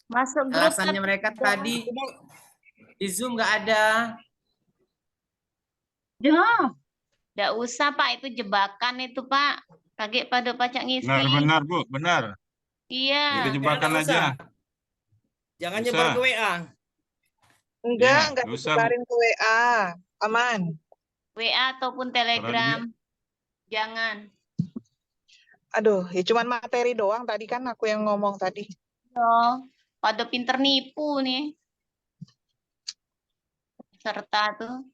Masuk grup. Alasannya mereka tadi di Zoom nggak ada. Ya. Nggak usah Pak, itu jebakan itu Pak. Kaget pada pacak ngisi. Benar, Bu, benar. Iya. Itu jebakan Nggak usah. aja. Jangan Usah. nyebar ke WA. Enggak, Iya, enggak nggak usah, Bu. disebarin ke WA. Aman. WA ataupun Telegram. Jangan. Aduh, ya cuman materi doang tadi kan aku yang ngomong tadi. Oh, pada pinter nipu nih. Serta tuh.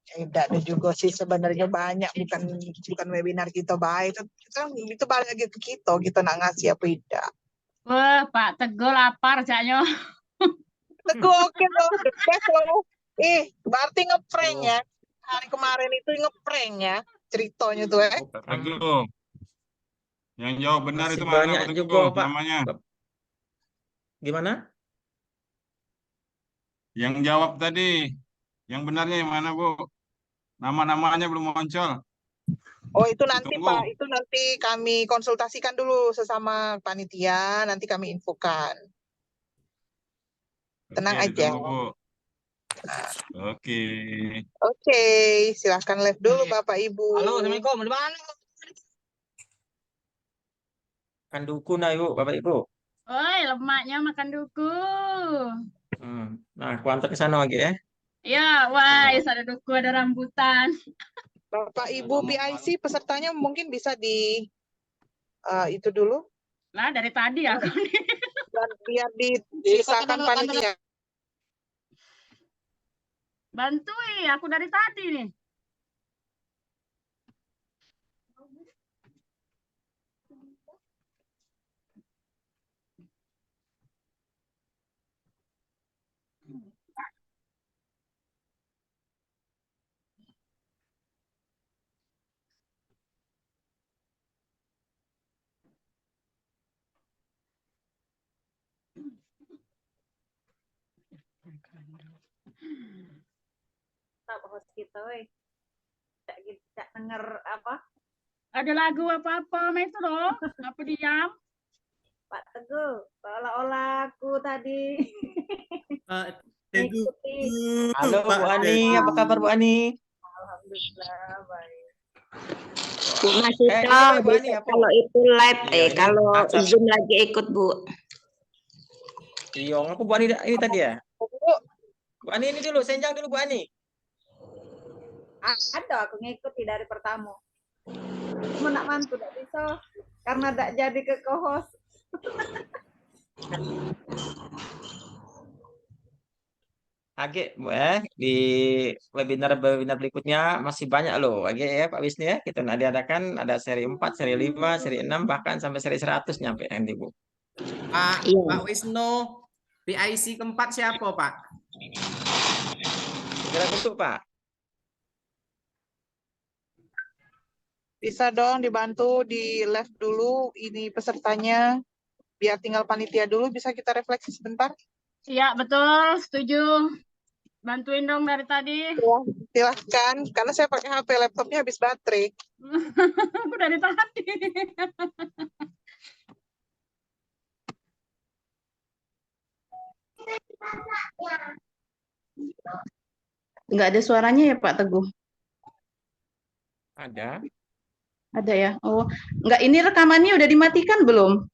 Tidak ada juga sih sebenarnya banyak, bukan webinar kita baik. Itu balik lagi ke kita nak ngasih apa tidak. Wah, Pak Teguh lapar jaknya. Teguh oke loh, the best loh. Berarti ngeprank ya. Hari kemarin itu ngeprank ya ceritanya tuh Teguh. Yang jawab benar Masih itu mana, banyak Pak Teguh, juga, Pak. namanya? Gimana? Yang jawab tadi. Yang benarnya yang mana, Bu? Nama-namanya belum muncul. Oh itu nanti Tunggu. Pak, itu nanti kami konsultasikan dulu sesama panitia, nanti kami infokan. Tenang Oke, aja. ditunggu, Bu. Oke. Oke, silahkan live dulu Bapak Ibu. Halo, Assalamualaikum. Di mana? Makan dukun ayo Bapak Ibu. Oi, lemaknya makan duku. Nah, aku antar ke sana lagi ya. Ya, wah, ada duku, ada rambutan. Bapak Ibu PIC pesertanya mungkin bisa di itu dulu. Lah, dari tadi aku nih. Dan biar disisakan panitia. Bantuin, aku dari tadi nih. Tak host kita, weh. Tak denger apa? Ada lagu apa-apa, itu loh. Apa diam? Pak Teguh, seolah-olah aku tadi. Halo Bu Ani, apa kabar Bu Ani? Alhamdulillah baik. Bu Masito, Bu Ani, apa? kalau itu live, Iya, ini kalau WhatsApp. Zoom lagi ikut Bu. Iya, aku Bu Ani ini tadi ya. Bu Ani ini dulu, senjang dulu Bu Ani. Ada aku ngikuti dari pertama. Cuma nak mantu tak bisa karena tak jadi ke co-host. Age, Bu di webinar berikutnya masih banyak loh. Age ya Pak Wisnu ya. Kita diadakan ada seri 4, seri 5, seri 6 bahkan sampai seri 100 nyampe nanti Bu. Pak Wisnu, PIC keempat siapa Pak? Segera bentuk Pak. Bisa dong dibantu di live dulu ini pesertanya. Biar tinggal panitia dulu, bisa kita refleksi sebentar. Iya, betul. Setuju. Bantuin dong dari tadi. Ya, silahkan, karena saya pakai HP, laptopnya habis baterai. Aku dari tadi. Nggak ada suaranya ya Pak Teguh? Ada. Ada ya? Oh, nggak, ini rekamannya udah dimatikan belum?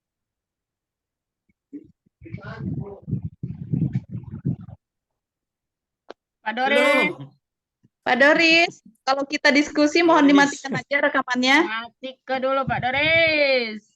Pak Doris. Pak Doris, kalau kita diskusi mohon dimatikan aja rekamannya. Mati ke dulu Pak Doris.